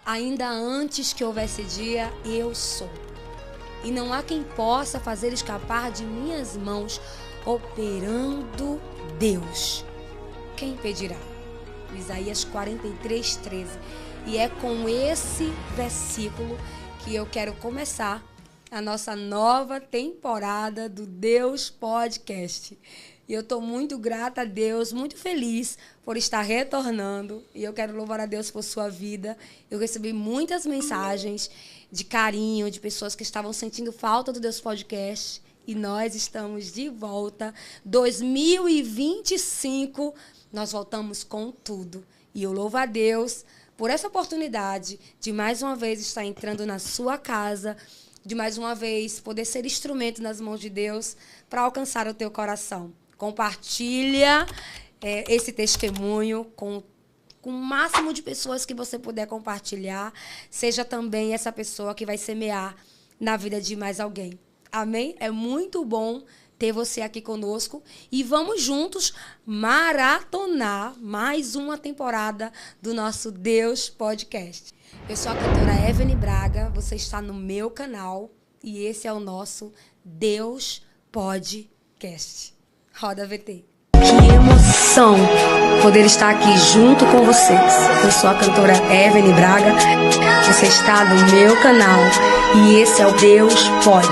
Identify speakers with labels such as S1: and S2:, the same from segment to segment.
S1: Ainda antes que houvesse dia, eu sou. E não há quem possa fazer escapar de minhas mãos, operando Deus. Quem impedirá? Isaías 43:13. E é com esse versículo que eu quero começar a nossa nova temporada do Deus Podcast. E eu estou muito grata a Deus, muito feliz por estar retornando. E eu quero louvar a Deus por sua vida. Eu recebi muitas mensagens de carinho, de pessoas que estavam sentindo falta do Deus Podcast. E nós estamos de volta. 2025, nós voltamos com tudo. E eu louvo a Deus por essa oportunidade de mais uma vez estar entrando na sua casa, de mais uma vez poder ser instrumento nas mãos de Deus para alcançar o teu coração. Compartilha esse testemunho com o máximo de pessoas que você puder compartilhar. Seja também essa pessoa que vai semear na vida de mais alguém. Amém? É muito bom ter você aqui conosco. E vamos juntos maratonar mais uma temporada do nosso Deus Podcast. Eu sou a cantora Evany Braga. Você está no meu canal. E esse é o nosso Deus Podcast. Roda VT. Que emoção poder estar aqui junto com vocês. Eu sou a cantora Evany Braga. Você está no meu canal e esse é o Deus Pode.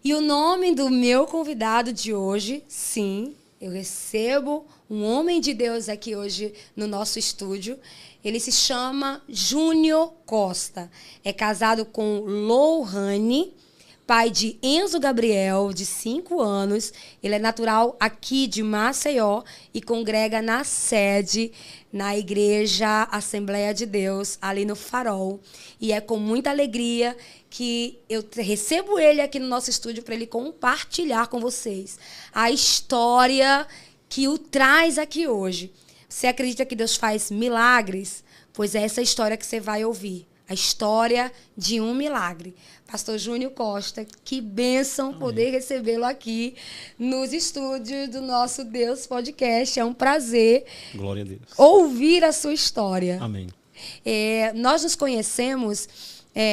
S1: E o nome do meu convidado de hoje, sim, eu recebo um homem de Deus aqui hoje no nosso estúdio. Ele se chama Júnior Costa. É casado com Lohane, pai de Enzo Gabriel, de 5 anos. Ele é natural aqui de Maceió e congrega na sede, na Igreja Assembleia de Deus, ali no Farol. E é com muita alegria que eu recebo ele aqui no nosso estúdio para ele compartilhar com vocês a história que o traz aqui hoje. Você acredita que Deus faz milagres? Pois é essa história que você vai ouvir. A história de um milagre. Pastor Júnior Costa, que bênção poder recebê-lo aqui nos estúdios do nosso Deus Podcast. É um prazer.
S2: Glória a Deus.
S1: Ouvir a sua história.
S2: Amém.
S1: Nós nos conhecemos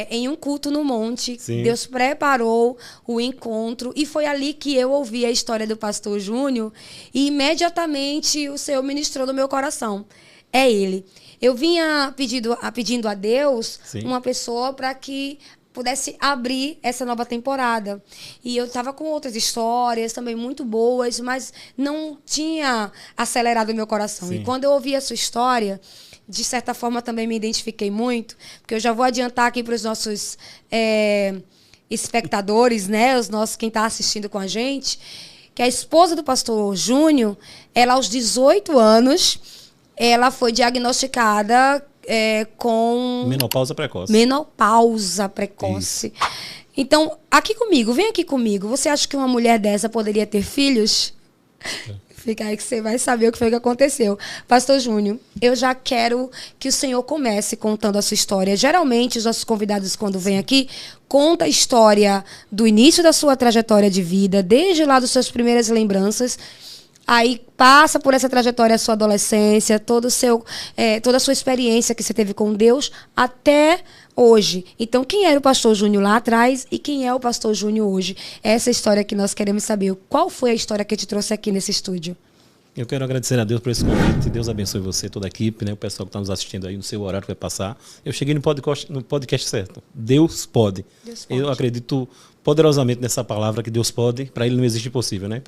S1: em um culto no monte.
S2: Sim.
S1: Deus preparou o encontro e foi ali que eu ouvi a história do pastor Júnior e imediatamente o Senhor ministrou no meu coração. É ele. Eu vinha pedindo a Deus, sim, uma pessoa para que pudesse abrir essa nova temporada. E eu estava com outras histórias também muito boas, mas não tinha acelerado o meu coração. Sim. E quando eu ouvi a sua história, de certa forma também me identifiquei muito, porque eu já vou adiantar aqui para os nossos espectadores, né, quem está assistindo com a gente, que a esposa do pastor Júnior, ela aos 18 anos, ela foi diagnosticada com...
S2: Menopausa precoce.
S1: Menopausa precoce. Isso. Então, vem aqui comigo. Você acha que uma mulher dessa poderia ter filhos? Fica aí que você vai saber o que foi que aconteceu. Pastor Júnior, eu já quero que o senhor comece contando a sua história. Geralmente, os nossos convidados, quando vêm aqui, contam a história do início da sua trajetória de vida, desde lá das suas primeiras lembranças. Aí passa por essa trajetória a sua adolescência, toda a sua experiência que você teve com Deus até hoje. Então, quem era o pastor Júnior lá atrás e quem é o pastor Júnior hoje? Essa é a história que nós queremos saber. Qual foi a história que te trouxe aqui nesse estúdio?
S2: Eu quero agradecer a Deus por esse convite. Deus abençoe você, toda a equipe, né? O pessoal que está nos assistindo aí no seu horário que vai passar. Eu cheguei no podcast certo. Deus pode. Deus pode. Eu acredito poderosamente nessa palavra que Deus pode, para Ele não existe impossível, né?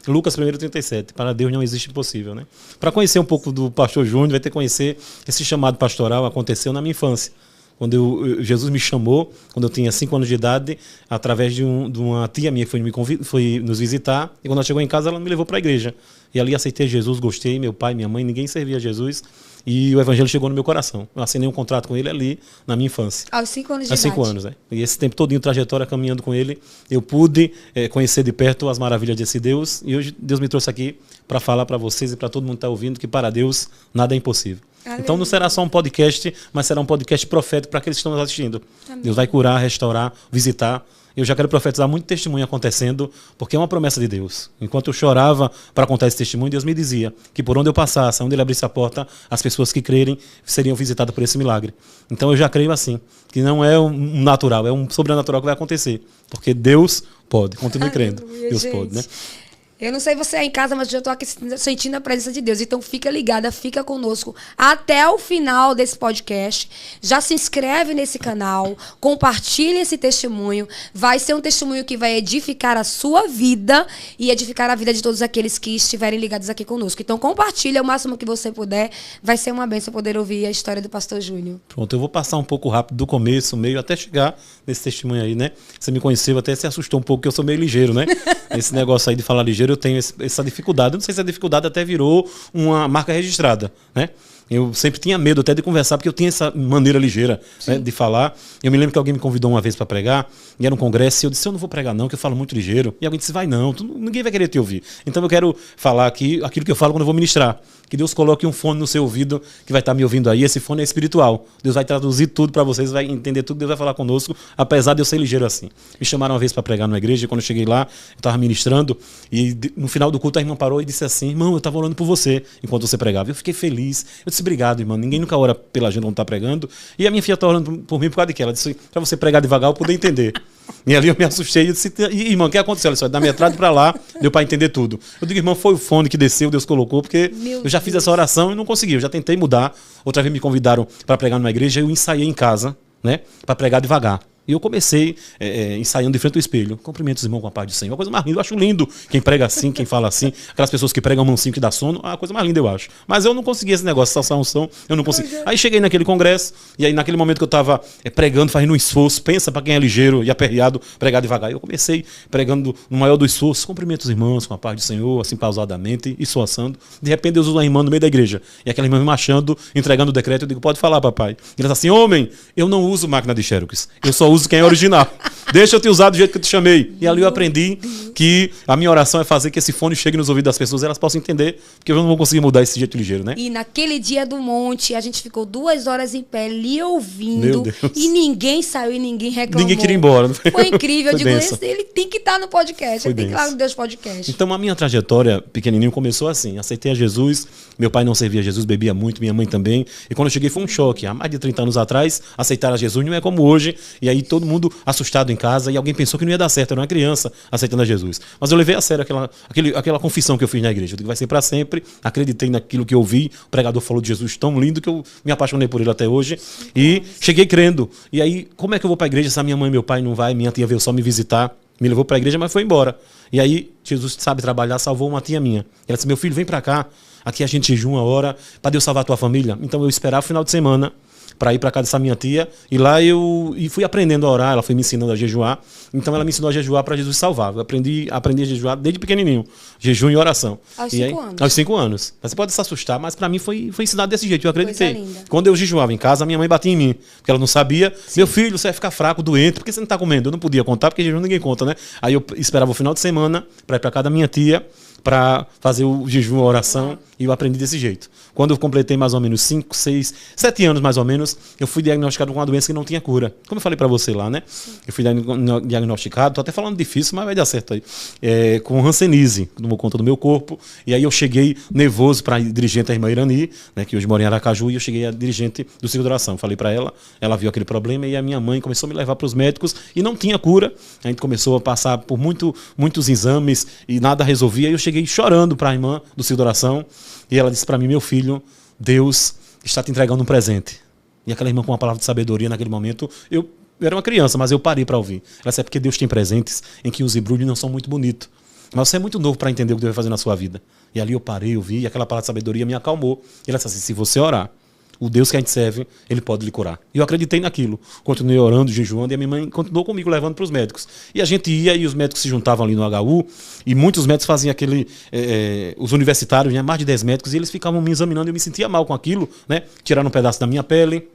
S2: Lucas 1:37, para Deus não existe impossível, né? Para conhecer um pouco do pastor Júnior, vai ter que conhecer esse chamado pastoral, aconteceu na minha infância. Quando Jesus me chamou, quando eu tinha 5 anos de idade, através de uma tia minha que foi nos visitar, e quando ela chegou em casa, ela me levou para a igreja. E ali aceitei Jesus, gostei, meu pai, minha mãe, ninguém servia a Jesus. E o evangelho chegou no meu coração. Eu assinei um contrato com ele ali na minha infância.
S1: Aos 5 anos de
S2: idade? Aos 5 anos, né? E esse tempo todo, trajetória, caminhando com ele, eu pude conhecer de perto as maravilhas desse Deus. E hoje Deus me trouxe aqui para falar para vocês e para todo mundo que está ouvindo que para Deus nada é impossível. Aleluia. Então não será só um podcast, mas será um podcast profético para aqueles que estão nos assistindo. Amém. Deus vai curar, restaurar, visitar Eu já quero profetizar muito testemunho acontecendo, porque é uma promessa de Deus. Enquanto eu chorava para contar esse testemunho, Deus me dizia que por onde eu passasse, onde Ele abrisse a porta, as pessoas que crerem seriam visitadas por esse milagre. Então eu já creio assim, que não é um natural, é um sobrenatural que vai acontecer. Porque Deus pode. Continue crendo. Deus pode, né?
S1: Eu não sei você aí em casa, mas eu já estou aqui sentindo a presença de Deus. Então fica ligada, fica conosco até o final desse podcast. Já se inscreve nesse canal, compartilhe esse testemunho. Vai ser um testemunho que vai edificar a sua vida e edificar a vida de todos aqueles que estiverem ligados aqui conosco. Então compartilha o máximo que você puder. Vai ser uma bênção poder ouvir a história do pastor Júnior.
S2: Pronto, eu vou passar um pouco rápido do começo, meio, até chegar nesse testemunho aí, né? Você me conheceu, até se assustou um pouco, porque eu sou meio ligeiro, né? Esse negócio aí de falar ligeiro, eu tenho essa dificuldade. Eu não sei se a dificuldade até virou uma marca registrada, né? Eu sempre tinha medo até de conversar, porque eu tinha essa maneira ligeira, né, de falar. Eu me lembro que alguém me convidou uma vez para pregar, e era um congresso, e eu disse, eu não vou pregar não, que eu falo muito ligeiro. E alguém disse, vai não, ninguém vai querer te ouvir. Então eu quero falar aqui aquilo que eu falo quando eu vou ministrar. Que Deus coloque um fone no seu ouvido, que vai estar me ouvindo aí. Esse fone é espiritual. Deus vai traduzir tudo para vocês, vai entender tudo, Deus vai falar conosco, apesar de eu ser ligeiro assim. Me chamaram uma vez para pregar numa igreja, e quando eu cheguei lá, eu estava ministrando, e no final do culto a irmã parou e disse assim, irmão, eu estava orando por você, enquanto você pregava. Eu fiquei feliz. Eu disse, obrigado, irmão. Ninguém nunca ora pela gente quando está pregando. E a minha filha está orando por mim por causa de que ela disse, para você pregar devagar, eu poder entender. E ali eu me assustei e disse, irmão, o que aconteceu? Ela disse, da metralha para lá, deu para entender tudo. Eu digo, irmão, foi o fone que desceu, Deus colocou, porque eu já fiz essa oração e não consegui. Eu já tentei mudar. Outra vez me convidaram para pregar numa igreja, eu ensaiei em casa, né, para pregar devagar. E eu comecei ensaiando de frente ao espelho. Cumprimento os irmãos com a paz do Senhor. Uma coisa mais linda. Eu acho lindo quem prega assim, quem fala assim. Aquelas pessoas que pregam mansinho que dá sono. A coisa mais linda, eu acho. Mas eu não consegui esse negócio, essa unção. Eu não consegui. Aí cheguei naquele congresso. E aí naquele momento que eu estava pregando, fazendo um esforço. Pensa para quem é ligeiro e aperreado, pregar devagar. Eu comecei pregando no maior do esforço. Cumprimento os irmãos com a paz do Senhor, assim pausadamente, e esforçando. De repente Deus usa uma irmã no meio da igreja. E aquela irmã me machando, entregando o decreto. Eu digo, pode falar, papai. Ele diz assim, homem, eu não uso máquina de xerox. Eu só uso quem é original. Deixa eu te usar do jeito que eu te chamei. E ali eu aprendi que a minha oração é fazer que esse fone chegue nos ouvidos das pessoas e elas possam entender, porque eu não vou conseguir mudar esse jeito ligeiro, né?
S1: E naquele dia do monte, a gente ficou 2 horas em pé ali ouvindo.
S2: Meu Deus.
S1: E ninguém saiu e ninguém reclamou.
S2: Ninguém queria ir embora.
S1: Foi incrível. Eu digo,
S2: benção.
S1: ele tem que estar no podcast. Ele tem que ir lá no Deus Podcast.
S2: Então a minha trajetória, pequenininho, começou assim. Aceitei a Jesus. Meu pai não servia a Jesus, bebia muito, minha mãe também. E quando eu cheguei foi um choque. Há mais de 30 anos atrás, aceitar a Jesus não é como hoje. E aí todo mundo assustado em casa e alguém pensou que não ia dar certo. Eu era uma criança aceitando a Jesus. Mas eu levei a sério aquela confissão que eu fiz na igreja. Eu digo, vai ser para sempre. Acreditei naquilo que eu vi. O pregador falou de Jesus tão lindo que eu me apaixonei por ele até hoje. E cheguei crendo. E aí, como é que eu vou para a igreja se a minha mãe e meu pai não vai? Minha tia veio só me visitar. Me levou para a igreja, mas foi embora. E aí, Jesus sabe trabalhar, salvou uma tia minha. Ela disse, meu filho, vem para cá. Aqui a gente jejum uma hora para Deus salvar a tua família. Então eu esperava o final de semana para ir para casa dessa minha tia. E lá eu fui aprendendo a orar, ela foi me ensinando a jejuar. Então ela me ensinou a jejuar para Jesus salvar. Eu aprendi a jejuar desde pequenininho. Jejum e oração.
S1: Aos 5 anos.
S2: Aos 5 anos. Você pode se assustar, mas para mim foi ensinado desse jeito. Eu acreditei. Quando eu jejuava em casa, minha mãe batia em mim. Porque ela não sabia. Sim. Meu filho, você vai ficar fraco, doente. Por que você não está comendo? Eu não podia contar, porque jejum ninguém conta, né? Aí eu esperava o final de semana para ir para casa da minha tia, para fazer o jejum, a oração, e eu aprendi desse jeito. Quando eu completei mais ou menos 5, 6, 7 anos mais ou menos, eu fui diagnosticado com uma doença que não tinha cura. Como eu falei para você lá, né? Sim. Eu fui diagnosticado, tô até falando difícil, mas vai dar certo aí, com hanseníase, tomou conta do meu corpo, e aí eu cheguei nervoso para dirigente, a irmã Irani, né, que hoje mora em Aracaju, e eu cheguei a dirigente do Círculo de Oração. Falei para ela viu aquele problema, e a minha mãe começou a me levar para os médicos, e não tinha cura. A gente começou a passar por muitos exames, e nada resolvia, e eu cheguei chorando para a irmã do Círculo de Oração, e ela disse para mim, meu filho, Deus está te entregando um presente. E aquela irmã com uma palavra de sabedoria naquele momento, eu era uma criança, mas eu parei para ouvir. Ela disse, é porque Deus tem presentes em que os embrulhos não são muito bonitos. Mas você é muito novo para entender o que Deus vai fazer na sua vida. E ali eu parei, ouvi, e aquela palavra de sabedoria me acalmou. E ela disse assim, se você orar, o Deus que a gente serve, ele pode lhe curar. E eu acreditei naquilo. Continuei orando, jejuando, e a minha mãe continuou comigo, levando para os médicos. E a gente ia, e os médicos se juntavam ali no HU, e muitos médicos faziam os universitários, né, mais de 10 médicos, e eles ficavam me examinando, e eu me sentia mal com aquilo, né? Tiraram um pedaço da minha pele,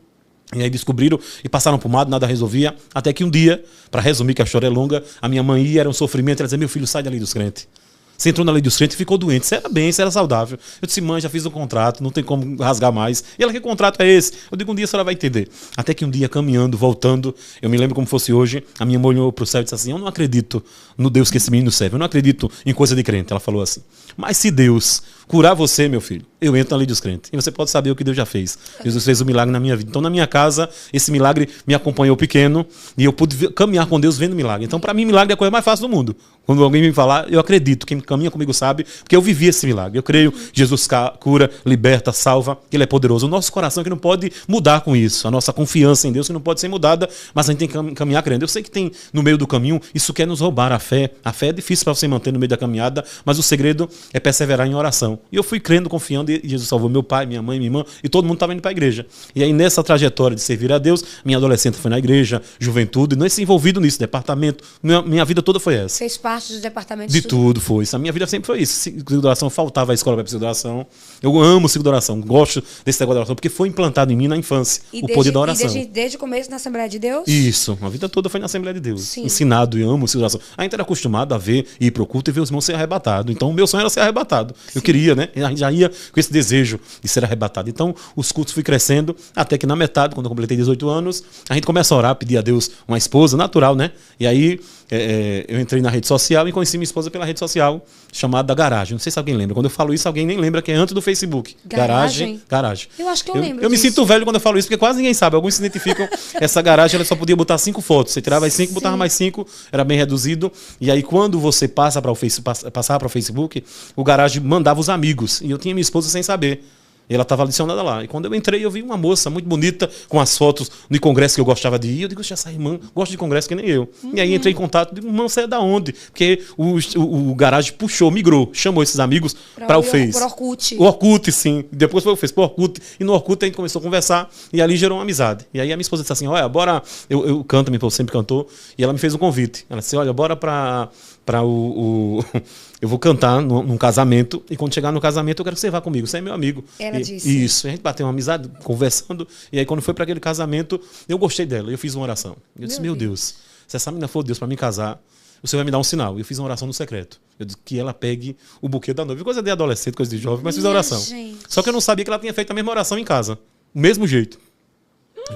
S2: e aí descobriram, e passaram pomada, nada resolvia, até que um dia, para resumir que a história é longa, a minha mãe ia, era um sofrimento, ela dizia, meu filho, sai dali dos crentes. Você entrou na lei dos crentes e ficou doente. Você era bem, você era saudável. Eu disse, mãe, já fiz um contrato, não tem como rasgar mais. E ela, que contrato é esse? Eu digo, um dia a senhora vai entender. Até que um dia, caminhando, voltando, eu me lembro como fosse hoje, a minha mãe olhou para o céu e disse assim, eu não acredito no Deus que esse menino serve. Eu não acredito em coisa de crente. Ela falou assim, mas se Deus curar você, meu filho, eu entro na lei dos crentes. E você pode saber o que Deus já fez. Jesus fez um milagre na minha vida. Então, na minha casa, esse milagre me acompanhou pequeno e eu pude caminhar com Deus vendo milagre. Então, para mim, milagre é a coisa mais fácil do mundo. Quando alguém me falar, eu acredito. Quem caminha comigo sabe, porque eu vivi esse milagre. Eu creio que Jesus cura, liberta, salva, Ele é poderoso. O nosso coração é que não pode mudar com isso. A nossa confiança em Deus que não pode ser mudada, mas a gente tem que caminhar crendo. Eu sei que tem no meio do caminho, isso quer nos roubar a fé. A fé é difícil para você manter no meio da caminhada, mas o segredo é perseverar em oração. E eu fui crendo, confiando, e Jesus salvou meu pai, minha mãe, minha irmã, e todo mundo estava indo para a igreja. E aí, nessa trajetória de servir a Deus, minha adolescência foi na igreja, juventude, não se envolvido nisso, departamento. Minha vida toda foi essa.
S1: Fez parte dos departamentos
S2: de tudo foi isso. A minha vida sempre foi isso. Ciclo de oração, faltava a escola para ciclo de oração. Eu amo o ciclo de oração, gosto desse negócio de oração, porque foi implantado em mim na infância o poder da oração.
S1: E desde o começo na Assembleia de Deus?
S2: Isso, a vida toda foi na Assembleia de Deus.
S1: Sim.
S2: Ensinado e amo o ciclo de oração. A gente era acostumado a ver, ir pro culto e ver os irmãos ser arrebatados. Então o meu sonho era ser arrebatado. Sim. Eu queria, né? A gente já ia com esse desejo de ser arrebatado. Então os cultos fui crescendo, até que na metade, quando eu completei 18 anos, a gente começa a orar, pedir a Deus uma esposa, natural, né? E aí eu entrei na rede social e conheci minha esposa pela rede social, chamada Garagem. Não sei se alguém lembra. Quando eu falo isso, alguém nem lembra que é antes do Facebook. Garagem.
S1: Eu acho que eu lembro
S2: Eu me sinto velho quando eu falo isso, porque quase ninguém sabe. Alguns se identificam. Essa garagem, ela só podia botar 5 fotos. Você tirava as 5, botava mais 5, era bem reduzido. E aí, quando você passava para o Facebook, o Garagem mandava os amigos. E eu tinha minha esposa sem saber. E ela estava adicionada lá. E quando eu entrei, eu vi uma moça muito bonita, com as fotos no congresso que eu gostava de ir. Eu digo, essa irmã gosta de congresso que nem eu. E aí entrei em contato, digo, irmão, você é da onde? Porque o Garagem puxou, migrou, chamou esses amigos para o Face.
S1: Por Orkut.
S2: O Orkut, sim. Depois foi o Face, por Orkut. E no Orkut a gente começou a conversar e ali gerou uma amizade. E aí a minha esposa disse assim, olha, bora... Eu canto, minha esposa sempre cantou. E ela me fez um convite. Ela disse, olha, bora para eu vou cantar num casamento, e quando chegar no casamento eu quero que você vá comigo, você é meu amigo.
S1: Ela disse.
S2: Isso, a gente bateu uma amizade, conversando, e aí quando foi para aquele casamento, eu gostei dela, eu fiz uma oração. Eu disse, meu Deus, se essa menina for Deus para me casar, o Senhor vai me dar um sinal. Eu fiz uma oração no secreto. Eu disse que ela pegue o buquê da noiva. Coisa de adolescente, coisa de jovem, mas fiz a oração.
S1: Gente.
S2: Só que eu não sabia que ela tinha feito a mesma oração em casa. Do mesmo jeito.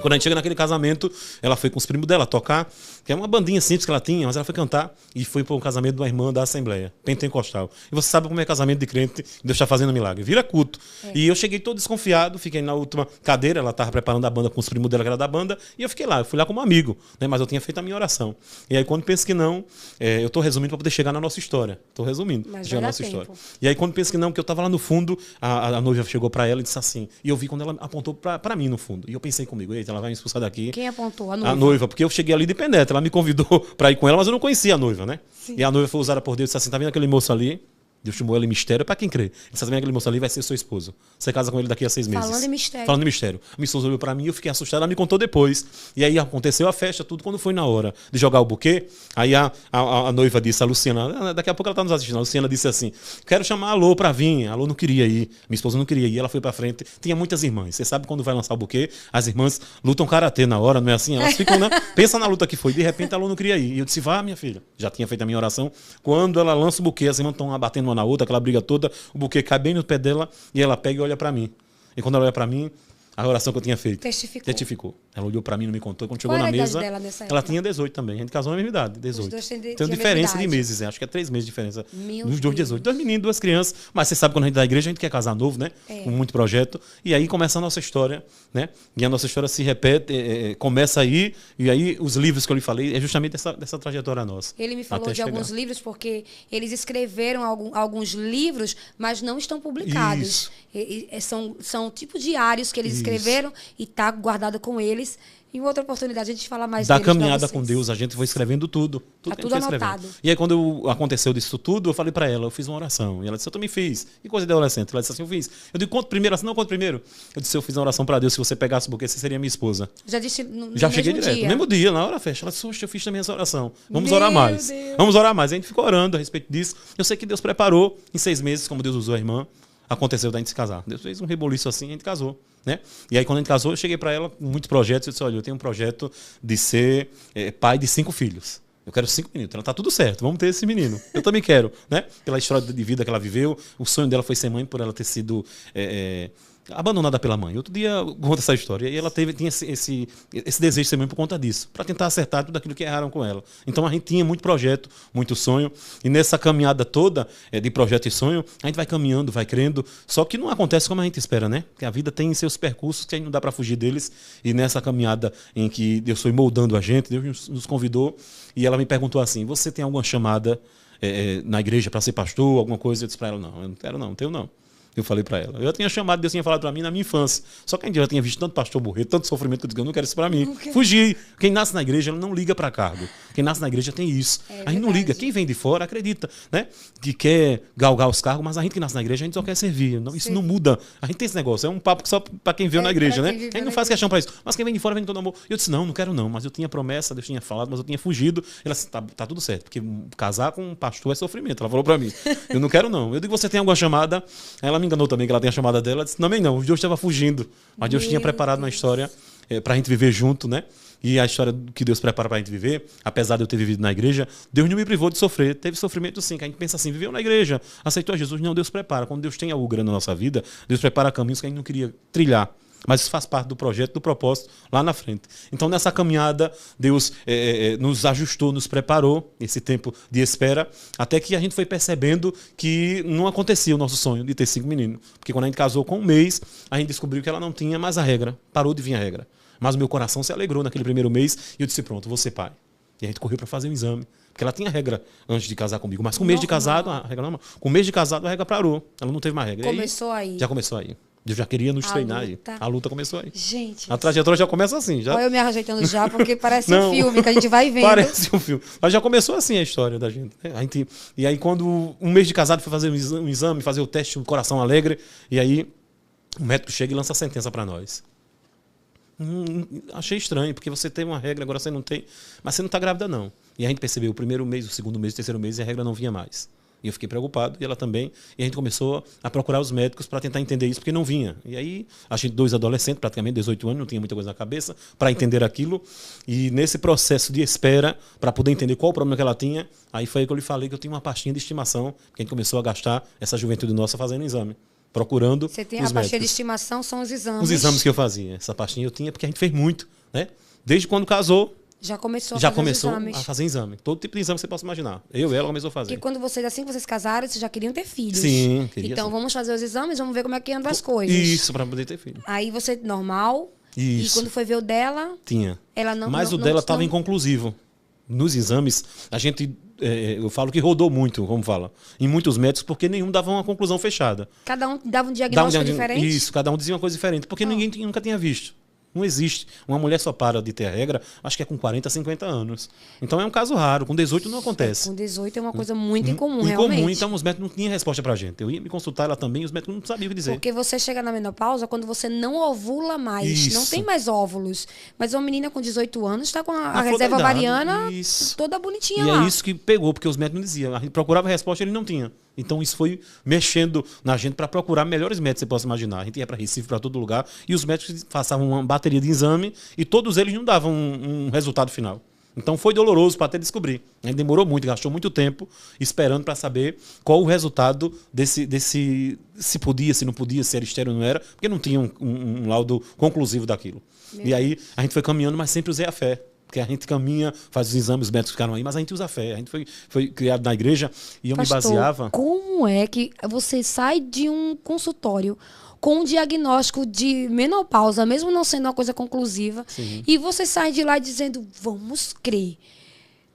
S2: Quando a gente chega naquele casamento, ela foi com os primos dela tocar, que é uma bandinha simples que ela tinha, mas ela foi cantar e foi para um casamento de uma irmã da Assembleia, pentecostal. E você sabe como é casamento de crente, Deus está fazendo milagre. Vira culto. E eu cheguei todo desconfiado, fiquei na última cadeira, ela estava preparando a banda com os primos dela, que era da banda, e eu fiquei lá, eu fui lá como amigo, né, mas eu tinha feito a minha oração. E aí quando penso que não, eu estou resumindo para poder chegar na nossa história. Estou resumindo, chegar na nossa história. E aí quando penso que não, que eu estava lá no fundo, a noiva chegou para ela e disse assim, e eu vi quando ela apontou para mim no fundo. E eu pensei comigo, eita, ela vai me expulsar daqui.
S1: Quem apontou? A noiva?
S2: A noiva, porque eu cheguei ali de penetra. Ela me convidou para ir com ela, mas eu não conhecia a noiva, né?
S1: Sim.
S2: E a noiva foi usada por Deus e disse assim, tá vendo aquele moço ali? Deus chamou ela em mistério para quem crê. Ele disse, tá vendo aquele moço ali? Vai ser seu esposo. Você casa com ele daqui a 6 meses.
S1: Falando em mistério.
S2: Falando em mistério. A minha esposa olhou para mim, eu fiquei assustado, ela me contou depois. E aí aconteceu a festa, tudo. Quando foi na hora de jogar o buquê, aí a noiva disse, a Luciana, daqui a pouco ela tá nos assistindo, a Luciana disse assim, quero chamar a Alô para vir. A Alô não queria ir, minha esposa não queria ir, ela foi para frente. Tinha muitas irmãs. Você sabe quando vai lançar o buquê, as irmãs lutam karatê na hora, não é assim? Elas ficam, né? Pensa na luta que foi. De repente a Alô não queria ir. E eu disse, vá, minha filha. Já tinha feito a minha oração. Quando ela lança o buquê, as irmãs estão batendo uma na outra, aquela briga toda, o buquê cai bem no pé dela e ela pega e olha para mim. E quando ela olha para mim, a oração que eu tinha feito. Testificou. Ela olhou para mim, não me contou. Quando chegou na mesa, ela tinha 18 também. A gente casou na mesma idade, 18. Tem diferença de meses, acho que é 3 meses de diferença. Nos dois 18. 2 meninos, 2 crianças. Mas você sabe, quando a gente dá igreja, a gente quer casar novo, né? Com muito projeto. E aí começa a nossa história, né? E a nossa história se repete, começa aí. E aí os livros que eu lhe falei é justamente dessa trajetória nossa.
S1: Ele me falou de alguns livros, porque eles escreveram alguns livros, mas não estão publicados. São tipo diários que eles escreveram e está guardado com eles. Em outra oportunidade a gente fala mais
S2: da caminhada com Deus, a gente foi escrevendo tudo.
S1: Tá tudo anotado.
S2: E aí quando aconteceu disso tudo, eu falei para ela, eu fiz uma oração. E ela disse, eu também fiz. E coisa de adolescente. Ela disse assim, eu fiz. Eu digo, conta primeiro. Ela disse, não, conta primeiro. Eu disse, eu fiz uma oração para Deus, se você pegasse o buquê, você seria minha esposa.
S1: Já disse no
S2: Já
S1: mesmo
S2: cheguei direto.
S1: dia.
S2: No mesmo dia, na hora da festa. Ela disse, oxe, eu fiz também essa oração. Vamos orar mais.
S1: Deus.
S2: Vamos orar mais. A gente ficou orando a respeito disso. Eu sei que Deus preparou em 6 meses, como Deus usou a irmã. Aconteceu da gente se casar. Deus fez um reboliço assim e a gente casou. Né? E aí, quando a gente casou, eu cheguei para ela com muitos projetos. Eu disse, olha, eu tenho um projeto de ser pai de 5 filhos. Eu quero 5 meninos. Ela tá tudo certo, vamos ter esse menino. Eu também quero, né? Pela história de vida que ela viveu, o sonho dela foi ser mãe por ela ter sido abandonada pela mãe. Outro dia eu conto essa história. E ela tinha esse desejo de ser mãe por conta disso, para tentar acertar tudo aquilo que erraram com ela. Então a gente tinha muito projeto, muito sonho. E nessa caminhada toda de projeto e sonho, a gente vai caminhando, vai crendo. Só que não acontece como a gente espera, né? Porque a vida tem seus percursos que a gente não dá para fugir deles. E nessa caminhada em que Deus foi moldando a gente, Deus nos convidou. E ela me perguntou assim: você tem alguma chamada na igreja para ser pastor, alguma coisa? Eu disse para ela: não, eu não quero não tenho não. Eu falei para ela. Eu já tinha chamado, Deus tinha falado para mim na minha infância. Só que a gente já tinha visto tanto pastor morrer, tanto sofrimento, que eu disse: eu não quero isso para mim. Fugi. Quem nasce na igreja, ele não liga para cargo. Quem nasce na igreja tem isso. A gente não liga. Quem vem de fora acredita, né? Que quer galgar os cargos, mas a gente que nasce na igreja, a gente só quer servir. Não, isso não muda. A gente tem esse negócio. É um papo só para quem veio na igreja, né? A gente não faz questão para isso. Mas quem vem de fora vem com todo amor. Eu disse: não quero não. Mas eu tinha promessa, Deus tinha falado, mas eu tinha fugido. Ela disse: tá tudo certo, porque casar com um pastor é sofrimento. Ela falou para mim: eu não quero não. Eu digo: você tem alguma chamada? Ela me enganou também, que ela tem a chamada dela. Ela disse: também não. Deus estava fugindo. Mas Deus tinha preparado uma história para a gente viver junto, né? E a história que Deus prepara para a gente viver, apesar de eu ter vivido na igreja, Deus não me privou de sofrer. Teve sofrimento sim, que a gente pensa assim: viveu na igreja, aceitou Jesus. Não, Deus prepara. Quando Deus tem algo grande na nossa vida, Deus prepara caminhos que a gente não queria trilhar. Mas isso faz parte do projeto, do propósito lá na frente. Então, nessa caminhada, Deus nos ajustou, nos preparou, esse tempo de espera, até que a gente foi percebendo que não acontecia o nosso sonho de ter 5 meninos. Porque quando a gente casou com 1 mês, a gente descobriu que ela não tinha mais a regra. Parou de vir a regra. Mas o meu coração se alegrou naquele primeiro mês e eu disse: pronto, vou ser pai. E a gente correu para fazer um exame. Porque ela tinha regra antes de casar comigo. Mas com 1 mês de casado, a regra não. Com 1 mês de casado, a regra parou. Ela não teve mais regra.
S1: Começou aí.
S2: Já começou aí. Deus já queria nos treinar aí. A luta começou aí.
S1: Gente.
S2: A trajetória já começa assim. Já...
S1: Olha eu me ajeitando já, porque parece um filme que a gente vai vendo.
S2: Parece um filme. Mas já começou assim a história da gente. E aí, quando 1 mês de casado, foi fazer um exame, fazer o teste, um coração alegre, e aí o médico chega e lança a sentença para nós. Achei estranho, porque você tem uma regra, agora você não tem. Mas você não está grávida, não. E a gente percebeu o 1º mês, o 2º mês, o 3º mês, e a regra não vinha mais. E eu fiquei preocupado, e ela também. E a gente começou a procurar os médicos para tentar entender isso, porque não vinha. E aí, a gente, 2 adolescentes, praticamente 18 anos, não tinha muita coisa na cabeça, para entender aquilo. E nesse processo de espera, para poder entender qual o problema que ela tinha, aí foi aí que eu lhe falei que eu tinha uma pastinha de estimação, que a gente começou a gastar essa juventude nossa fazendo exame. Procurando
S1: Você tem
S2: os
S1: a pastinha
S2: médicos.
S1: de estimação, são os exames.
S2: Os exames que eu fazia. Essa pastinha eu tinha porque a gente fez muito, né? Desde quando casou,
S1: já começou
S2: a fazer exame. Todo tipo de exame que você possa imaginar. Eu e ela começou a fazer.
S1: E quando assim que vocês casaram, vocês já queriam ter filhos.
S2: Sim, queria.
S1: Então vamos fazer os exames, vamos ver como é que andam as coisas.
S2: Isso, para poder ter filho.
S1: Aí você, normal.
S2: Isso.
S1: E quando foi ver o dela...
S2: Tinha.
S1: Ela não...
S2: Mas o dela estava inconclusivo. Nos exames, a gente... eu falo que rodou muito, como fala, em muitos médicos, porque nenhum dava uma conclusão fechada.
S1: Cada um dava um diagnóstico diferente?
S2: Isso, cada um dizia uma coisa diferente, porque ninguém nunca tinha visto. Não existe. Uma mulher só para de ter a regra, acho que é com 40, 50 anos. Então é um caso raro. Com 18 não acontece.
S1: Com 18 é uma coisa muito incomum, realmente.
S2: Incomum, então os médicos não tinham resposta pra gente. Eu ia me consultar ela também, os médicos não sabiam o que dizer.
S1: Porque você chega na menopausa quando você não ovula mais.
S2: Isso.
S1: Não tem mais óvulos. Mas uma menina com 18 anos está com a reserva ovariana toda bonitinha lá.
S2: E é isso que pegou, porque os médicos não diziam. A gente procurava a resposta e ele não tinha. Então isso foi mexendo na gente para procurar melhores médicos que você possa imaginar. A gente ia para Recife, para todo lugar, e os médicos passavam uma bateria de exame e todos eles não davam um resultado final. Então foi doloroso para até descobrir. A gente demorou muito, gastou muito tempo esperando para saber qual o resultado desse se podia, se não podia, se era estéril ou não era, porque não tinha um laudo conclusivo daquilo. E aí a gente foi caminhando, mas sempre usei a fé. Porque a gente caminha, faz os exames, os médicos ficaram aí, mas a gente usa a fé. A gente foi criado na igreja e eu
S1: Pastor,
S2: me baseava...
S1: Como é que você sai de um consultório com um diagnóstico de menopausa, mesmo não sendo uma coisa conclusiva,
S2: Sim.
S1: e você sai de lá dizendo, vamos crer.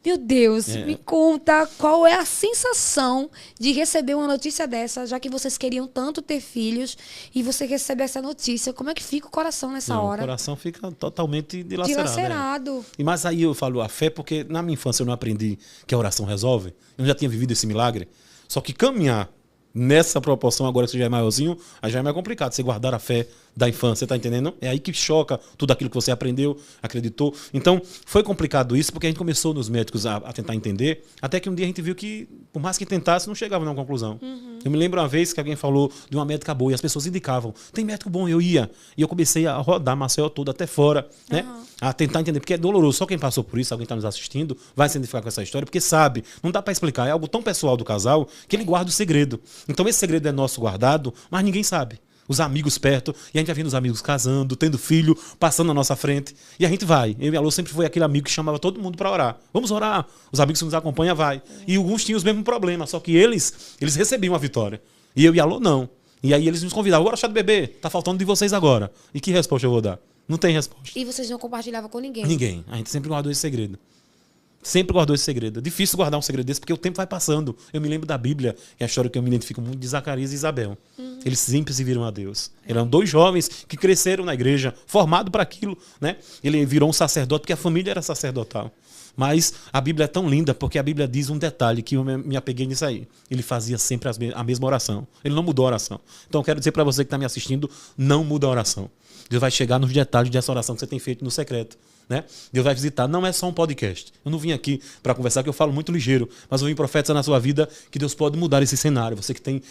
S1: Meu Deus, me conta qual é a sensação de receber uma notícia dessa, já que vocês queriam tanto ter filhos, e você recebe essa notícia. Como é que fica o coração nessa hora?
S2: O coração fica totalmente dilacerado. Né? E mas aí eu falo a fé, porque na minha infância eu não aprendi que a oração resolve. Eu já tinha vivido esse milagre. Só que caminhar nessa proporção, agora que você já é maiorzinho, aí já é mais complicado. Você guardar a fé da infância, tá entendendo? É aí que choca tudo aquilo que você aprendeu, acreditou. Então, foi complicado isso, porque a gente começou nos médicos a tentar entender, até que um dia a gente viu que, por mais que tentasse, não chegava a uma conclusão. Eu me lembro uma vez que alguém falou de uma médica boa e as pessoas indicavam, tem médico bom, eu ia. E eu comecei a rodar Maceió toda até fora, né? A tentar entender, porque é doloroso. Só quem passou por isso, alguém está nos assistindo, vai se identificar com essa história, porque sabe, não dá para explicar, é algo tão pessoal do casal que ele guarda o segredo. Então esse segredo é nosso guardado, mas ninguém sabe. Os amigos perto, e a gente vai vendo os amigos casando, tendo filho, passando na nossa frente. E a gente vai. Eu e a Alô sempre foi aquele amigo que chamava todo mundo para orar. Vamos orar. Os amigos que nos acompanham, vai. E alguns tinham os mesmos problemas, só que eles recebiam a vitória. E eu e a Alô, não. E aí eles nos convidavam, agora chá de bebê, tá faltando de vocês agora. E que resposta eu vou dar? Não tem resposta.
S1: E vocês não compartilhavam com ninguém?
S2: Ninguém. A gente sempre guardou esse segredo. Sempre guardou esse segredo. É difícil guardar um segredo desse, porque o tempo vai passando. Eu me lembro da Bíblia, que é a história que eu me identifico muito, de Zacarias e Isabel. Eles sempre se viram a Deus. Eram 2 jovens que cresceram na igreja, formados para aquilo, né? Ele virou um sacerdote, porque a família era sacerdotal. Mas a Bíblia é tão linda, porque a Bíblia diz um detalhe que eu me apeguei nisso aí. Ele fazia sempre a mesma oração. Ele não mudou a oração. Então eu quero dizer para você que está me assistindo, não muda a oração. Deus vai chegar nos detalhes dessa oração que você tem feito no secreto. Né? Deus vai visitar, não é só um podcast. Eu não vim aqui para conversar, que eu falo muito ligeiro, mas eu vim profetizar na sua vida que Deus pode mudar esse cenário. Você que tem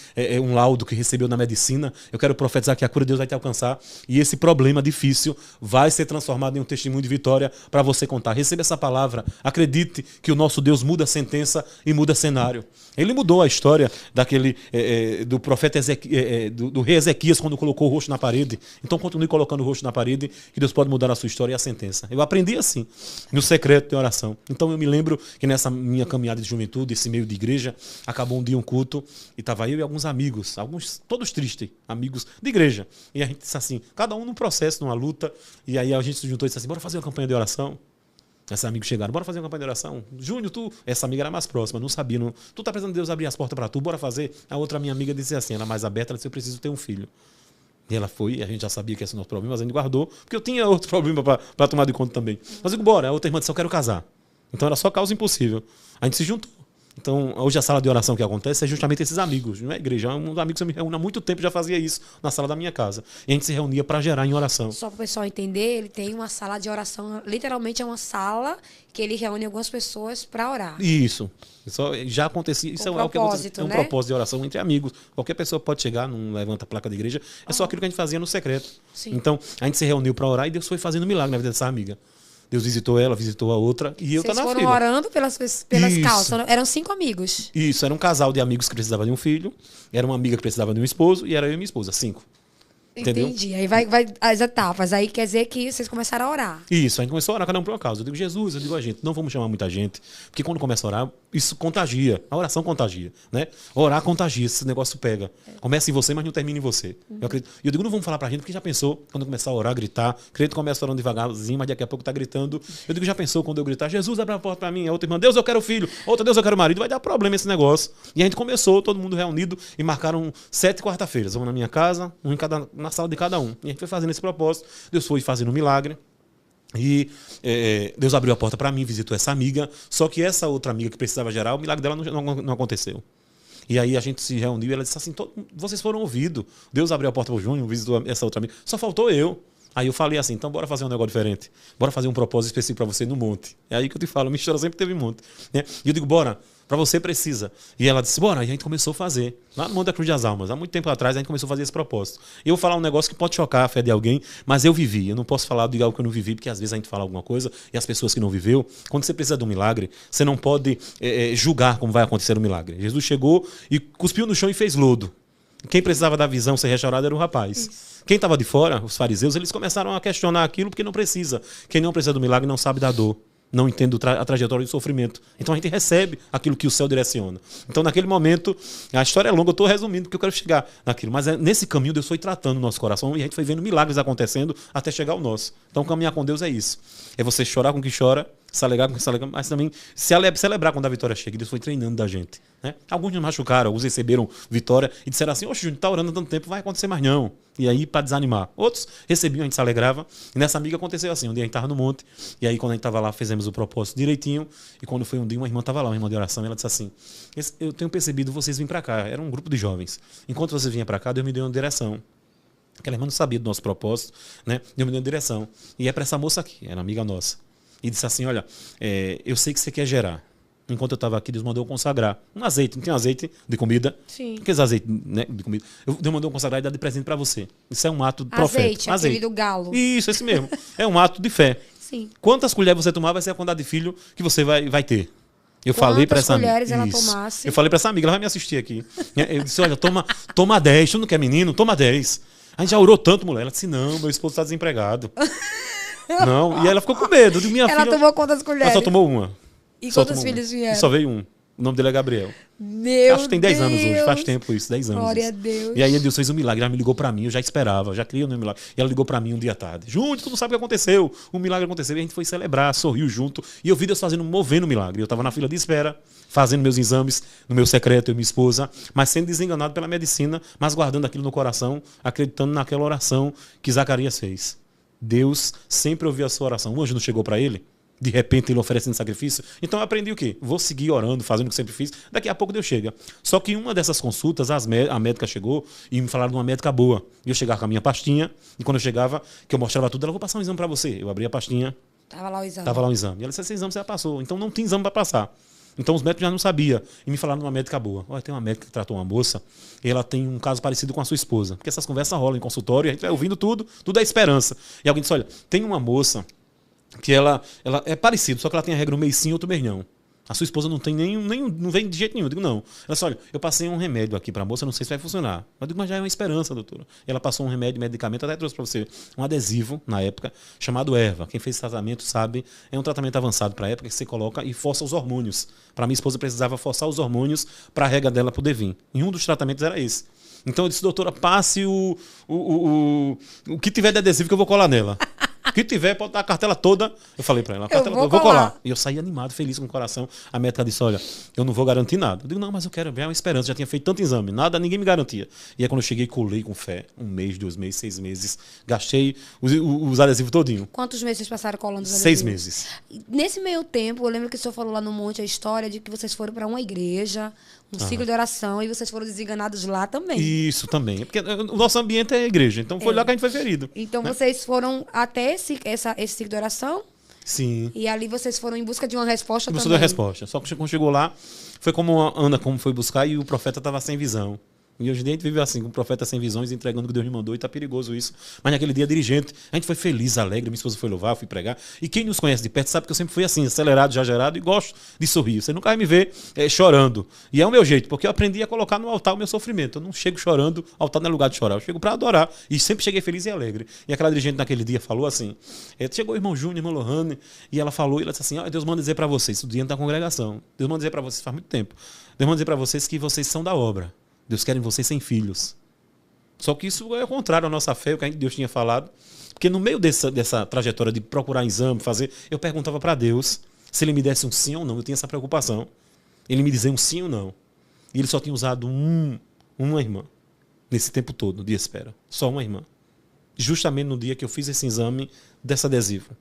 S2: um laudo que recebeu na medicina, eu quero profetizar que a cura de Deus vai te alcançar e esse problema difícil vai ser transformado em um testemunho de vitória para você contar. Receba essa palavra, acredite que o nosso Deus muda a sentença e muda cenário. Ele mudou a história do profeta do rei Ezequias quando colocou o rosto na parede. Então continue colocando o rosto na parede, que Deus pode mudar a sua história e a sentença. Eu aprendi assim, no secreto de oração. Então eu me lembro que nessa minha caminhada de juventude, esse meio de igreja, acabou um dia um culto e estava eu e alguns amigos, alguns todos tristes, amigos de igreja. E a gente disse assim, cada um num processo, numa luta, e aí a gente se juntou e disse assim, bora fazer uma campanha de oração. Esses amigos chegaram, bora fazer uma campanha de oração. Júnior, essa amiga era mais próxima, não sabia, tu tá precisando de Deus abrir as portas para tu, bora fazer. A outra minha amiga disse assim, ela mais aberta, ela disse, eu preciso ter um filho. E ela foi, a gente já sabia que esse era o nosso problema, mas a gente guardou, porque eu tinha outro problema para tomar de conta também. Mas eu digo, bora, a outra irmã disse, eu quero casar. Então era só causa impossível. A gente se juntou. Então, hoje a sala de oração que acontece é justamente esses amigos, não é igreja. Um dos amigos que eu me reúno há muito tempo já fazia isso na sala da minha casa. E a gente se reunia para gerar em oração.
S1: Só para o pessoal entender, ele tem uma sala de oração, literalmente é uma sala que ele reúne algumas pessoas para orar.
S2: Isso. Já acontecia. Isso é um propósito de oração entre amigos. Qualquer pessoa pode chegar, não levanta a placa da igreja. É só aquilo que a gente fazia no secreto.
S1: Sim.
S2: Então, a gente se reuniu para orar e Deus foi fazendo milagre na vida dessa amiga. Deus visitou ela, visitou a outra e eu tô na fila.
S1: Vocês foram orando pelas causas. Eram 5 amigos.
S2: Isso, era um casal de amigos que precisava de um filho, era uma amiga que precisava de um esposo e era eu e minha esposa, 5. Entendeu?
S1: Entendi. Aí vai as etapas. Aí quer dizer que vocês começaram a orar.
S2: Isso, a gente começou a orar cada um por uma causa. Eu digo, Jesus, eu digo a gente, não vamos chamar muita gente, porque quando começa a orar, isso contagia. A oração contagia, né? Orar contagia, esse negócio pega. Começa em você, mas não termina em você. Eu acredito. E eu digo, não vamos falar pra gente, porque já pensou, quando começar a orar, gritar, acredito que começa orando devagarzinho, mas daqui a pouco tá gritando. Eu digo, já pensou quando eu gritar, Jesus, abre a porta pra mim, a outra irmã, Deus, eu quero filho, outra, Deus, eu quero marido, vai dar problema esse negócio. E a gente começou, todo mundo reunido, e marcaram 7 quarta-feiras, uma na minha casa, na sala de cada um. E a gente foi fazendo esse propósito, Deus foi fazendo um milagre. E Deus abriu a porta para mim, visitou essa amiga. Só que essa outra amiga que precisava gerar, o milagre dela não aconteceu. E aí a gente se reuniu e ela disse assim, vocês foram ouvidos. Deus abriu a porta para o Júnior, visitou essa outra amiga. Só faltou eu. Aí eu falei assim, então bora fazer um negócio diferente. Bora fazer um propósito específico para você no monte. É aí que eu te falo, minha história sempre teve monte. Né? E eu digo, bora, para você precisa. E ela disse, bora. E a gente começou a fazer. Lá no Monte da Cruz das Almas, há muito tempo atrás, a gente começou a fazer esse propósito. E eu vou falar um negócio que pode chocar a fé de alguém, mas eu vivi. Eu não posso falar de algo que eu não vivi, porque às vezes a gente fala alguma coisa e as pessoas que não viveu, quando você precisa de um milagre, você não pode julgar como vai acontecer o milagre. Jesus chegou e cuspiu no chão e fez lodo. Quem precisava da visão ser restaurada era o rapaz. Isso. Quem estava de fora, os fariseus, eles começaram a questionar aquilo porque não precisa. Quem não precisa do milagre não sabe da dor. Não entende a trajetória do sofrimento. Então a gente recebe aquilo que o céu direciona. Então naquele momento, a história é longa, eu estou resumindo porque eu quero chegar naquilo. Mas nesse caminho Deus foi tratando o nosso coração e a gente foi vendo milagres acontecendo até chegar ao nosso. Então caminhar com Deus é isso. É você chorar com quem chora, se alegrar com quem se alegra, mas também celebrar quando a vitória chega. Deus foi treinando da gente. Né? Alguns nos machucaram, alguns receberam vitória e disseram assim, oxe, Júnior, tá orando há tanto tempo, vai acontecer mais não. E aí, para desanimar. Outros recebiam, a gente se alegrava. E nessa amiga aconteceu assim, um dia a gente estava no monte, e aí quando a gente estava lá, fizemos o propósito direitinho, e quando foi um dia, uma irmã estava lá, uma irmã de oração, e ela disse assim, eu tenho percebido vocês virem para cá. Era um grupo de jovens. Enquanto vocês vinham para cá, Deus me deu uma direção. Aquela irmã não sabia do nosso propósito, né? Deus me deu uma direção. E é para essa moça aqui, era amiga nossa. E disse assim, olha, eu sei que você quer gerar. Enquanto eu estava aqui, Deus mandou eu consagrar um azeite. Não tem azeite de comida?
S1: Sim.
S2: Aqueles azeites, né, de comida. Deus mandou eu consagrar e dar de presente para você. Isso é um ato profético.
S1: Azeite, aquele do galo.
S2: Isso, esse mesmo. É um ato de fé.
S1: Sim.
S2: Quantas colheres você tomar vai ser a quantidade de filho que você vai ter. Eu falei para essa amiga.
S1: Quantas colheres ela tomasse?
S2: Eu falei para essa amiga, ela vai me assistir aqui. Eu disse, olha, toma 10. Tu não quer menino? Toma 10. A gente já orou tanto, mulher. Ela disse, não, meu esposo está desempregado. Não. E ela ficou com medo. De minha
S1: ela
S2: filha,
S1: tomou quantas colheres?
S2: Ela só tomou uma.
S1: E quantos filhos vieram?
S2: E só veio um. O nome dele é Gabriel.
S1: Acho
S2: que tem 10 anos hoje, faz tempo isso, 10 anos.
S1: Glória a Deus.
S2: E aí Deus fez um milagre, ela me ligou pra mim, eu já esperava, já criei um milagre. E ela ligou pra mim um dia à tarde. Júnior, tu não sabe o que aconteceu. O milagre aconteceu e a gente foi celebrar, sorriu junto. E eu vi Deus movendo o milagre. Eu tava na fila de espera, fazendo meus exames no meu secreto, eu e minha esposa, mas sendo desenganado pela medicina, mas guardando aquilo no coração, acreditando naquela oração que Zacarias fez. Deus sempre ouviu a sua oração. O anjo não chegou pra ele? De repente ele oferecendo sacrifício. Então eu aprendi o quê? Vou seguir orando, fazendo o que sempre fiz. Daqui a pouco Deus chega. Só que em uma dessas consultas, a médica chegou e me falaram de uma médica boa. E eu chegava com a minha pastinha. E quando eu chegava, que eu mostrava tudo, ela, vou passar um exame para você. Eu abri a pastinha.
S1: Tava lá o exame.
S2: Tava lá um exame. E ela disse, esse exame você já passou. Então não tem exame para passar. Então os médicos já não sabiam. E me falaram de uma médica boa. Olha, tem uma médica que tratou uma moça. E ela tem um caso parecido com a sua esposa. Porque essas conversas rolam em consultório. E a gente vai ouvindo tudo. Tudo é esperança. E alguém disse, olha, tem uma moça que ela é parecido, só que ela tem a regra um mês sim, outro mês não. A sua esposa não tem não vem de jeito nenhum. Eu digo, não. Ela disse, olha, eu passei um remédio aqui para a moça, não sei se vai funcionar. Eu digo, mas já é uma esperança, doutora. E ela passou um remédio, medicamento, até trouxe para você um adesivo, na época, chamado Erva. Quem fez esse tratamento sabe, é um tratamento avançado para a época que você coloca e força os hormônios. Para minha esposa precisava forçar os hormônios para a regra dela poder vir. E um dos tratamentos era esse. Então eu disse, doutora, passe o que tiver de adesivo que eu vou colar nela. O que tiver, pode dar a cartela toda. Eu falei pra ela, eu vou colar. E eu saí animado, feliz com o coração. A médica disse, olha, eu não vou garantir nada. Eu digo, não, mas eu quero ver uma esperança. Já tinha feito tanto exame, nada, ninguém me garantia. E aí quando eu cheguei, colei com fé. 1 mês, 2 meses, 6 meses. Gastei os adesivos todinho.
S1: Quantos meses vocês passaram colando os adesivos?
S2: 6 meses.
S1: Nesse meio tempo, eu lembro que o senhor falou lá no monte a história de que vocês foram para uma igreja, um ciclo de oração, e vocês foram desenganados lá também.
S2: Isso também. Porque o nosso ambiente é a igreja. Então foi lá que a gente foi ferido.
S1: Então vocês foram até esse ciclo de oração?
S2: Sim.
S1: E ali vocês foram em busca de uma resposta também?
S2: Em busca da resposta. Só que quando chegou lá, foi como a Ana como foi buscar e o profeta estava sem visão. E hoje em dia a gente vive assim, com o profeta sem visões, entregando o que Deus me mandou, e tá perigoso isso. Mas naquele dia, dirigente, a gente foi feliz, alegre, minha esposa foi louvar, eu fui pregar. E quem nos conhece de perto sabe que eu sempre fui assim, acelerado, exagerado, e gosto de sorrir. Você nunca vai me ver chorando. E é o meu jeito, porque eu aprendi a colocar no altar o meu sofrimento. Eu não chego chorando, altar não é lugar de chorar, eu chego para adorar. E sempre cheguei feliz e alegre. E aquela dirigente naquele dia falou assim, chegou o irmão Júnior, irmão Lohane, e ela falou, e ela disse assim, Deus manda dizer para vocês, isso diante da congregação, Deus manda dizer para vocês, faz muito tempo, Deus manda dizer para vocês que vocês são da obra. Deus quer em vocês sem filhos. Só que isso é o contrário à nossa fé, o que Deus tinha falado. Porque no meio dessa trajetória de procurar exame, fazer, eu perguntava para Deus se ele me desse um sim ou não. Eu tinha essa preocupação. Ele me dizia um sim ou não. E ele só tinha usado uma irmã nesse tempo todo de espera. Só uma irmã. Justamente no dia que eu fiz esse exame desse adesivo.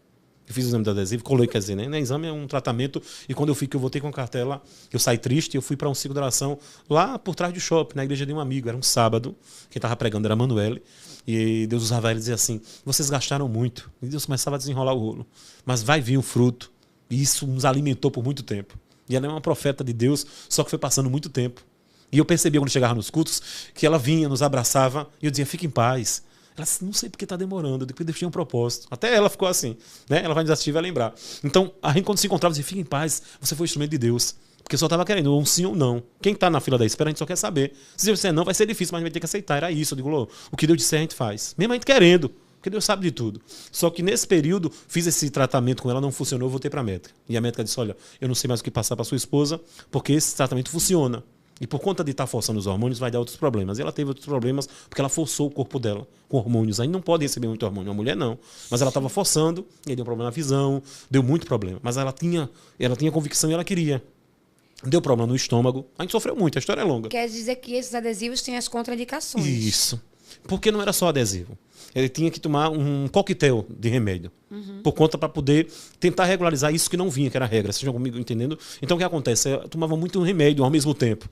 S2: Eu fiz o exame do adesivo, colei, quer dizer, né? Exame é um tratamento, e quando eu voltei com a cartela, eu saí triste, eu fui para um ciclo de oração lá por trás do shopping, na igreja de um amigo, era um sábado, quem estava pregando era Manuel, e Deus usava ele e dizia assim, vocês gastaram muito, e Deus começava a desenrolar o rolo, mas vai vir o fruto, e isso nos alimentou por muito tempo. E ela é uma profeta de Deus, só que foi passando muito tempo. E eu percebia quando chegava nos cultos, que ela vinha, nos abraçava, e eu dizia, fique em paz. Ela disse, não sei porque está demorando, depois Deus tinha um propósito. Até ela ficou assim, né? Ela vai nos assistir e vai lembrar. Então, a gente quando se encontrava, dizia, fique em paz, você foi instrumento de Deus. Porque só estava querendo um sim ou não. Quem está na fila da espera, a gente só quer saber. Se Deus disser não, vai ser difícil, mas a gente vai ter que aceitar. Era isso. Eu digo, o que Deus disser, a gente faz. Mesmo a gente querendo, porque Deus sabe de tudo. Só que nesse período, fiz esse tratamento com ela, não funcionou, eu voltei para a médica. E a médica disse, olha, eu não sei mais o que passar para sua esposa, porque esse tratamento funciona. E por conta de estar forçando os hormônios, vai dar outros problemas. E ela teve outros problemas porque ela forçou o corpo dela com hormônios. Aí não pode receber muito hormônio. Uma mulher não. Mas ela estava forçando, e aí deu problema na visão, deu muito problema. Mas ela tinha convicção e ela queria. Deu problema no estômago. A gente sofreu muito, a história é longa.
S1: Quer dizer que esses adesivos têm as contraindicações.
S2: Isso. Porque não era só adesivo. Ele tinha que tomar um coquetel de remédio. Por conta para poder tentar regularizar isso que não vinha, que era a regra. Vocês estão comigo entendendo? Então o que acontece? Eu tomava muito remédio ao mesmo tempo.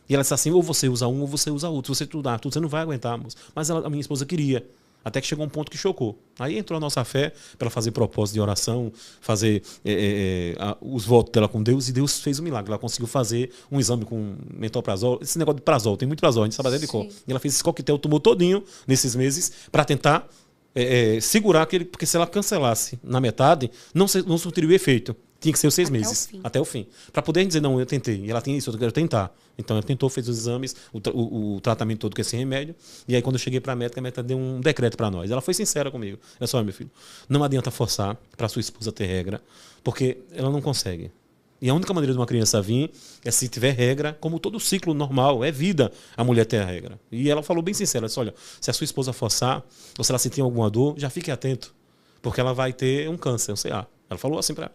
S2: E ela disse assim, ou você usa um ou você usa outro. Se você estudar tudo, você não vai aguentar, moça. Mas a minha esposa queria. Até que chegou um ponto que chocou. Aí entrou a nossa fé para ela fazer propósito de oração, fazer os votos dela com Deus, e Deus fez um milagre. Ela conseguiu fazer um exame com mentoprazol. Esse negócio de prazol, tem muito prazol, a gente sabe até de cor. E ela fez esse coquetel, tomou todinho nesses meses para tentar segurar aquele, porque se ela cancelasse na metade, não surtiria o efeito. Tinha que ser os 6 meses, até o fim. Para poder dizer, não, eu tentei. E ela tem isso, eu quero tentar. Então ela tentou, fez os exames, o tratamento todo com esse remédio. E aí quando eu cheguei para a médica deu um decreto para nós. Ela foi sincera comigo. Olha só, meu filho, não adianta forçar para sua esposa ter regra, porque ela não consegue. E a única maneira de uma criança vir é se tiver regra, como todo ciclo normal, é vida a mulher ter a regra. E ela falou bem sincera, ela disse, olha, se a sua esposa forçar, ou se ela sentir alguma dor, já fique atento, porque ela vai ter um câncer, um CA. Ela falou assim para ela.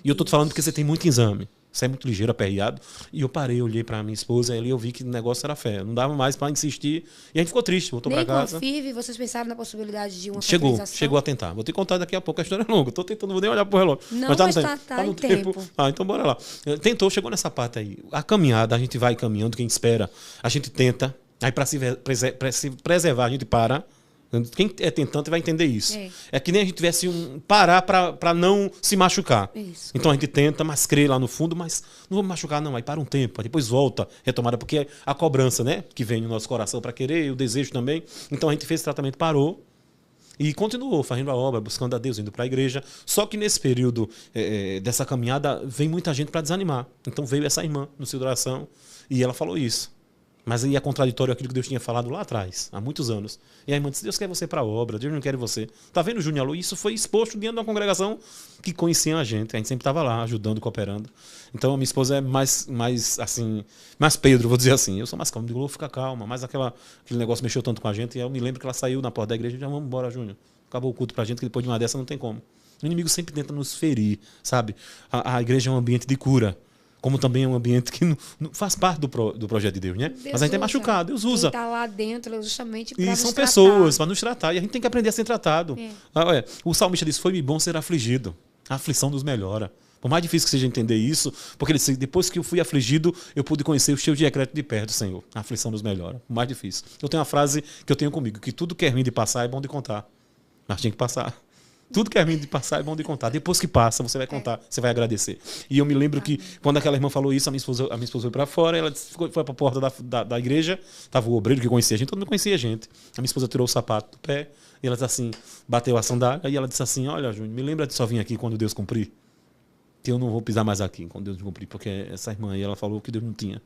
S2: E eu estou te falando porque você tem muito exame. Você é muito ligeiro, aperreado. E eu parei, olhei para minha esposa e eu vi que o negócio era fé. Não dava mais para insistir. E a gente ficou triste, voltou para casa.
S1: Nem com a FIV, vocês pensaram na possibilidade de uma fertilização?
S2: Chegou a tentar. Vou te contar daqui a pouco, a história é longa. Estou tentando, vou nem olhar pro relógio.
S1: Não, mas tá no tempo.
S2: Então bora lá. Tentou, chegou nessa parte aí. A caminhada, a gente vai caminhando, quem espera, a gente tenta. Aí para se preservar, a gente para. Quem é tentante vai entender isso. É que nem a gente tivesse parar para não se machucar.
S1: Isso.
S2: Então a gente tenta, mas crê lá no fundo, mas não vou me machucar não. Aí para um tempo, aí depois volta, retomada, porque é a cobrança, né, que vem no nosso coração para querer, o desejo também. Então a gente fez esse tratamento, parou e continuou fazendo a obra, buscando a Deus, indo para a igreja. Só que nesse período dessa caminhada, vem muita gente para desanimar. Então veio essa irmã no seu de oração e ela falou isso. Mas aí é contraditório aquilo que Deus tinha falado lá atrás, há muitos anos. E a irmã disse, Deus quer você para a obra, Deus não quer você. Tá vendo, Júnior Alô? Isso foi exposto dentro de uma congregação que conhecia a gente sempre estava lá, ajudando, cooperando. Então a minha esposa é mais Pedro, vou dizer assim. Eu sou mais calmo, digo, fica calma. Mas aquele negócio mexeu tanto com a gente, e eu me lembro que ela saiu na porta da igreja e já vamos embora, Júnior. Acabou o culto pra gente, que depois de uma dessa não tem como. O inimigo sempre tenta nos ferir, sabe? A igreja é um ambiente de cura. Como também é um ambiente que não faz parte do projeto de Deus, né? Mas a gente é machucado, Deus usa.
S1: Quem está lá dentro justamente para nos tratar.
S2: E são pessoas para nos tratar, e a gente tem que aprender a ser tratado. O salmista disse, foi-me bom ser afligido. A aflição nos melhora. Por mais difícil que seja entender isso, porque ele disse, depois que eu fui afligido, eu pude conhecer o teu decreto de perto, Senhor. A aflição nos melhora. Por mais difícil. Eu tenho uma frase que eu tenho comigo, que tudo que é ruim de passar é bom de contar. Mas tinha que passar. Tudo que é ruim de passar é bom de contar. Depois que passa, você vai contar, você vai agradecer. E eu me lembro que, quando aquela irmã falou isso, a minha esposa foi para fora, ela foi para a porta da igreja, estava o obreiro que conhecia a gente, todo mundo conhecia a gente. A minha esposa tirou o sapato do pé, e ela disse assim, bateu a sandália, e ela disse assim, olha, Júnior, me lembra de só vir aqui quando Deus cumprir? Que eu não vou pisar mais aqui quando Deus cumprir, porque essa irmã aí, ela falou que Deus não tinha.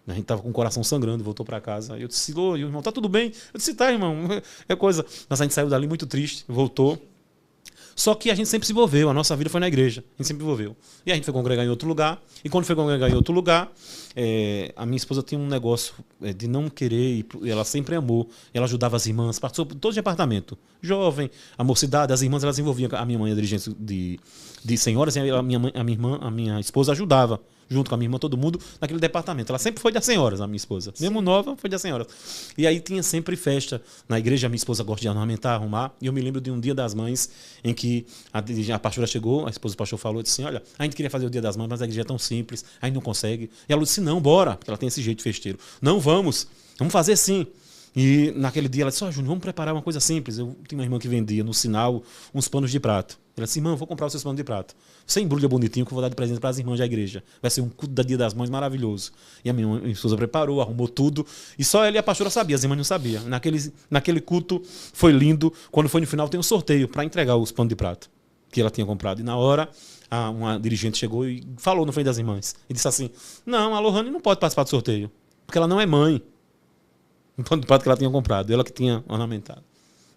S2: A gente estava com o coração sangrando, voltou para casa. Eu disse, ô, irmão, tá tudo bem? Eu disse, tá, irmão, é coisa. Mas a gente saiu dali muito triste, voltou. Só que a gente sempre se envolveu, a nossa vida foi na igreja, a gente sempre envolveu. E a gente foi congregar em outro lugar, e quando foi congregar em outro lugar, a minha esposa tinha um negócio de não querer, e ela sempre amou, ela ajudava as irmãs, passou por todo o departamento, jovem, a mocidade, as irmãs, elas envolviam, a minha mãe, a dirigente de senhoras, e a minha esposa ajudava, junto com a minha irmã, todo mundo, naquele departamento. Ela sempre foi das senhoras, a minha esposa. Sim. Mesmo nova, foi das senhoras. E aí tinha sempre festa na igreja, a minha esposa gosta de ornamentar, arrumar, e eu me lembro de um dia das mães, em que a pastora chegou, a esposa do pastor falou, disse assim, olha, a gente queria fazer o dia das mães, mas a igreja é tão simples, a gente não consegue. E ela disse, não, bora, porque ela tem esse jeito festeiro. Não, vamos fazer sim. E naquele dia ela disse, Júnior, vamos preparar uma coisa simples. Eu tinha uma irmã que vendia no sinal uns panos de prato. Ela disse, irmã, vou comprar os seus panos de prato. Você embrulha bonitinho que eu vou dar de presente para as irmãs da igreja. Vai ser um culto da Dia das Mães maravilhoso. E a minha esposa preparou, arrumou tudo. E só ela e a pastora sabiam, as irmãs não sabiam. Naquele culto foi lindo. Quando foi no final, tem um sorteio para entregar os panos de prato que ela tinha comprado. E na hora, uma dirigente chegou e falou no frente das irmãs. E disse assim, não, a Lohane não pode participar do sorteio, porque ela não é mãe. O pano de prato que ela tinha comprado, ela que tinha ornamentado.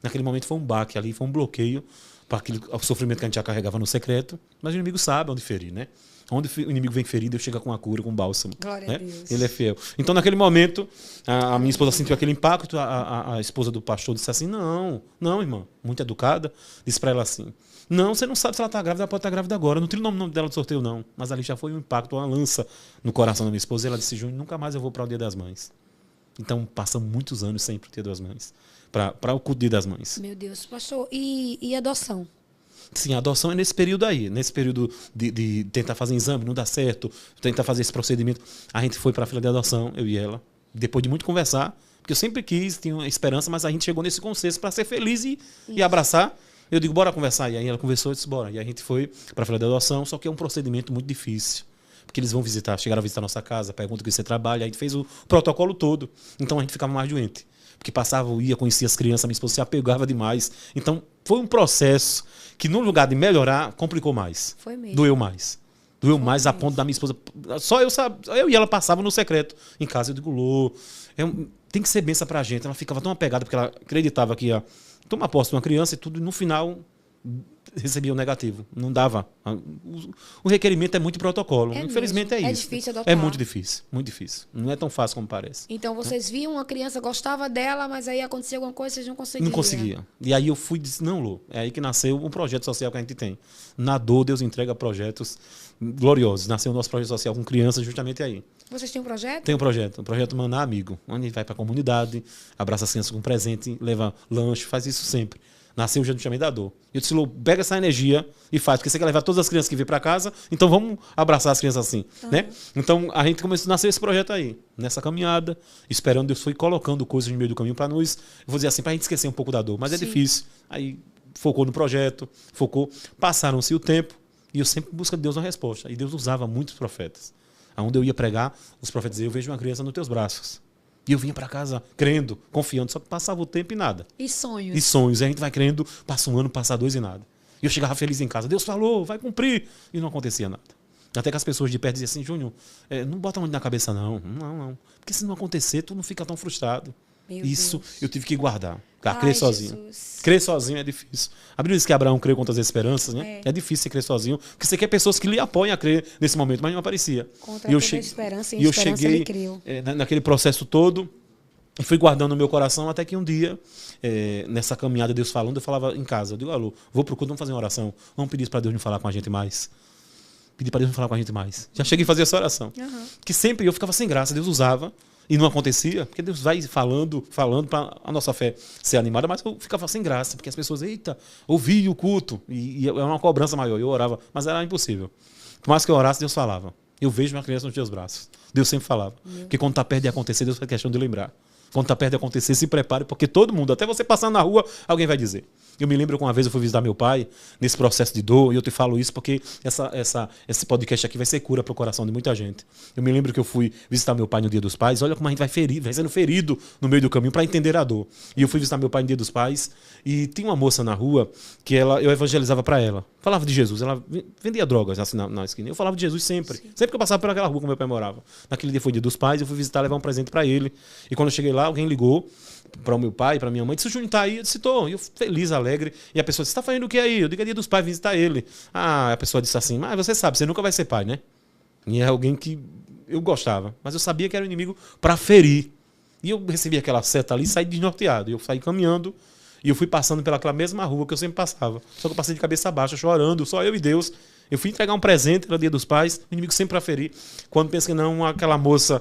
S2: Naquele momento foi um baque ali, foi um bloqueio para o sofrimento que a gente já carregava no secreto, mas o inimigo sabe onde ferir, né? Onde o inimigo vem ferido, ele chega com a cura, com o bálsamo.
S1: Glória
S2: né?
S1: a Deus.
S2: Ele é fiel. Então, naquele momento, a minha esposa sentiu aquele impacto, a esposa do pastor disse assim, não, irmã, muito educada, disse para ela assim, não, você não sabe se ela está grávida, ela pode estar grávida agora, não tira o nome dela do sorteio, não. Mas ali já foi um impacto, uma lança no coração da minha esposa, e ela disse, Júnior, nunca mais eu vou para o Dia das Mães. Então, passamos muitos anos sem o Dia das Mães, para o culto Dia das Mães.
S1: Meu Deus, pastor, e adoção?
S2: Sim, a adoção é nesse período aí, nesse período de tentar fazer exame, não dá certo, tentar fazer esse procedimento. A gente foi para a fila de adoção, eu e ela, depois de muito conversar, Porque eu sempre quis, tinha uma esperança, mas a gente chegou nesse consenso para ser feliz e abraçar. Eu digo, bora conversar. E aí ela conversou e disse, bora. E a gente foi para a fila de adoção, só que é um procedimento muito difícil. Porque eles vão visitar, chegaram a visitar a nossa casa, perguntam o que você trabalha, a gente fez o protocolo todo. Então a gente ficava mais doente. Porque passava, ia, conhecia as crianças, minha esposa se apegava demais. Então foi um processo que, no lugar de melhorar, complicou mais.
S1: Foi mesmo.
S2: Doeu mais. Doeu mais a ponto da minha esposa. Só eu e ela passavam no secreto. Em casa eu digo, Lô, tem que ser benção pra gente. Ela ficava tão apegada porque ela acreditava que ia tomar posse de uma criança e tudo, e no final recebia o negativo. Não dava. O requerimento é muito protocolo. Infelizmente
S1: mesmo.
S2: é isso.
S1: É difícil adotar.
S2: É muito difícil. Muito difícil. Não é tão fácil como parece.
S1: Então vocês viam uma criança, gostava dela, mas aí acontecia alguma coisa, vocês não conseguiam.
S2: Não conseguia. E aí eu fui e disse, não, Lô, é aí que nasceu um projeto social que a gente tem. Na dor, Deus entrega projetos gloriosos. Nasceu o nosso projeto social com crianças justamente aí.
S1: Vocês têm um projeto?
S2: Tem um projeto Maná Amigo, onde a gente vai para a comunidade, abraça as crianças com presente, leva lanche, faz isso sempre. Nasceu justamente da dor. Eu disse, Lô, pega essa energia e faz, porque você quer levar todas as crianças que vêm para casa, então vamos abraçar as crianças assim, né? Então a gente começou a nascer esse projeto aí, nessa caminhada, esperando, Deus foi colocando coisas no meio do caminho para nós, vou dizer assim, para a gente esquecer um pouco da dor, mas é difícil. Aí focou no projeto, passaram-se o tempo, e eu sempre busco de Deus uma resposta. E Deus usava muitos profetas. Aonde eu ia pregar, os profetas diziam, eu vejo uma criança nos teus braços. E eu vinha para casa crendo, confiando, só que passava o tempo e nada.
S1: E sonhos?
S2: E sonhos. E a gente vai crendo, passa um ano, passa dois e nada. E eu chegava feliz em casa. Deus falou, vai cumprir. E não acontecia nada. Até que as pessoas de perto diziam assim, Júnior, não bota muito na cabeça não. Não. Porque se não acontecer, tu não fica tão frustrado. Isso eu tive que guardar. Crer sozinho. Jesus. Crer sozinho é difícil. A Bíblia diz que Abraão creu com todas as esperanças, né? É difícil você crer sozinho, porque você quer pessoas que lhe apoiem a crer nesse momento, mas não aparecia.
S1: Contra toda a esperança, e eu cheguei ele criou.
S2: Naquele processo todo, e fui guardando no meu coração até que um dia, nessa caminhada, Deus falando, eu falava em casa, eu digo, alô, vou pro culto, vamos fazer uma oração, vamos pedir para Deus me falar com a gente mais. Pedir para Deus me falar com a gente mais. Já cheguei a fazer essa oração. Que sempre eu ficava sem graça, Deus usava, e não acontecia, porque Deus vai falando para a nossa fé ser animada, mas eu ficava sem graça, porque as pessoas, eita, ouvi o culto, e é uma cobrança maior. Eu orava, mas era impossível. Por mais que eu orasse, Deus falava. Eu vejo uma criança nos teus braços. Deus sempre falava. Porque quando está perto de acontecer, Deus faz questão de lembrar. Quando está perto de acontecer, se prepare, porque todo mundo, até você passando na rua, alguém vai dizer. Eu me lembro que uma vez eu fui visitar meu pai, nesse processo de dor, e eu te falo isso porque esse podcast aqui vai ser cura para o coração de muita gente. Eu me lembro que eu fui visitar meu pai no Dia dos Pais, olha como a gente vai sendo ferido no meio do caminho para entender a dor. E eu fui visitar meu pai no Dia dos Pais, e tinha uma moça na rua que eu evangelizava para ela. Falava de Jesus, ela vendia drogas assim na esquina. Eu falava de Jesus sempre. Sim. Sempre que eu passava por aquela rua que meu pai morava. Naquele dia foi Dia dos Pais, eu fui visitar, levar um presente para ele. E quando eu cheguei lá, alguém ligou para o meu pai, para minha mãe, disse, o Júnior tá aí? Eu disse, tô. E eu feliz, alegre. E a pessoa disse, tá fazendo o que aí? Eu digo, é Dia dos Pais, visitar ele. A pessoa disse assim, mas você sabe, você nunca vai ser pai, né? E é alguém que eu gostava. Mas eu sabia que era um inimigo para ferir. E eu recebi aquela seta ali e saí desnorteado. E eu saí caminhando e eu fui passando pelaquela mesma rua que eu sempre passava. Só que eu passei de cabeça baixa, chorando, só eu e Deus. Eu fui entregar um presente no Dia dos Pais, o inimigo sempre para ferir. Quando pensa que não, aquela moça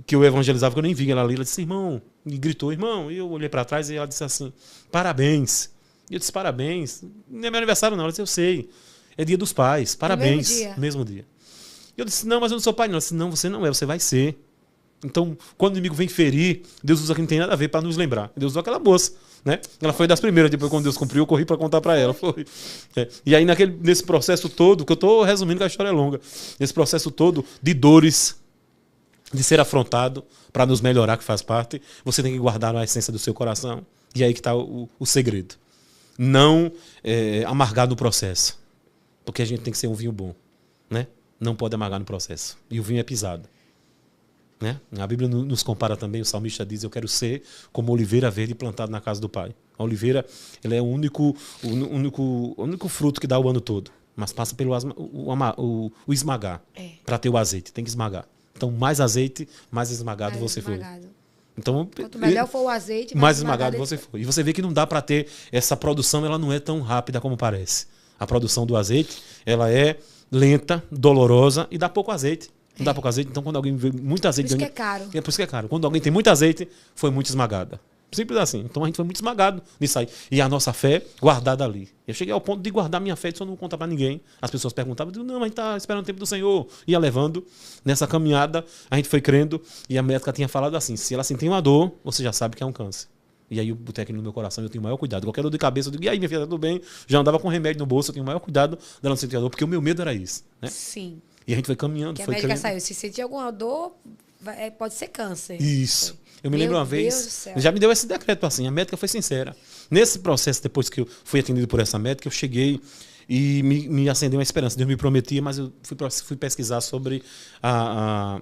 S2: que eu evangelizava, que eu nem vi ela ali, ela disse, irmão, e gritou, irmão. E eu olhei para trás e ela disse assim, parabéns. E eu disse, parabéns. Não é meu aniversário não, ela disse, eu sei. É Dia dos Pais, parabéns. Mesmo dia. E eu disse, não, mas eu não sou pai não. Ela disse, não, você não é, você vai ser. Então, quando o inimigo vem ferir, Deus usa que não tem nada a ver para nos lembrar. Deus usou aquela moça, né? Ela foi das primeiras, depois quando Deus cumpriu, eu corri para contar para ela. Foi. E aí, nesse processo todo, que eu estou resumindo que a história é longa, nesse processo todo de dores, de ser afrontado, para nos melhorar, que faz parte, você tem que guardar a essência do seu coração. E aí que está o segredo. Não amargar no processo. Porque a gente tem que ser um vinho bom, né? Não pode amargar no processo. E o vinho é pisado. Né? A Bíblia nos compara também, o salmista diz, eu quero ser como oliveira verde plantado na casa do Pai. A oliveira, ela é o único fruto que dá o ano todo, mas passa pelo o esmagar, para ter o azeite, tem que esmagar. Então, mais azeite, mais esmagado você foi. Então,
S1: quanto melhor for o azeite,
S2: mais esmagado você foi. E você vê que não dá para ter essa produção, ela não é tão rápida como parece. A produção do azeite, ela é lenta, dolorosa e dá pouco azeite. Não dá pouco azeite, então quando alguém vê muito azeite...
S1: Por isso que é caro.
S2: Por isso que é caro. Quando alguém tem muito azeite, foi muito esmagada. Simples assim. Então a gente foi muito esmagado nisso aí. E a nossa fé guardada ali. Eu cheguei ao ponto de guardar minha fé, só não contar para ninguém. As pessoas perguntavam, eu digo, não, a gente tá esperando o tempo do Senhor. Ia levando. Nessa caminhada, a gente foi crendo. E a médica tinha falado assim, se ela sentir uma dor, você já sabe que é um câncer. E aí eu botei aquilo no meu coração, eu tenho o maior cuidado. Qualquer dor de cabeça, eu digo, e aí, minha filha, tá tudo bem? Já andava com remédio no bolso, eu tenho o maior cuidado dela não sentir a dor, porque o meu medo era isso. Né?
S1: Sim.
S2: E a gente foi caminhando,
S1: que
S2: foi
S1: a médica
S2: crendo.
S1: saiu, se sentir alguma dor, pode ser câncer.
S2: Isso. Eu me lembro uma vez,
S1: Deus
S2: já me deu esse decreto assim, a médica foi sincera. Nesse processo, depois que eu fui atendido por essa médica, eu cheguei e me acendeu uma esperança. Deus me prometia, mas eu fui pesquisar sobre a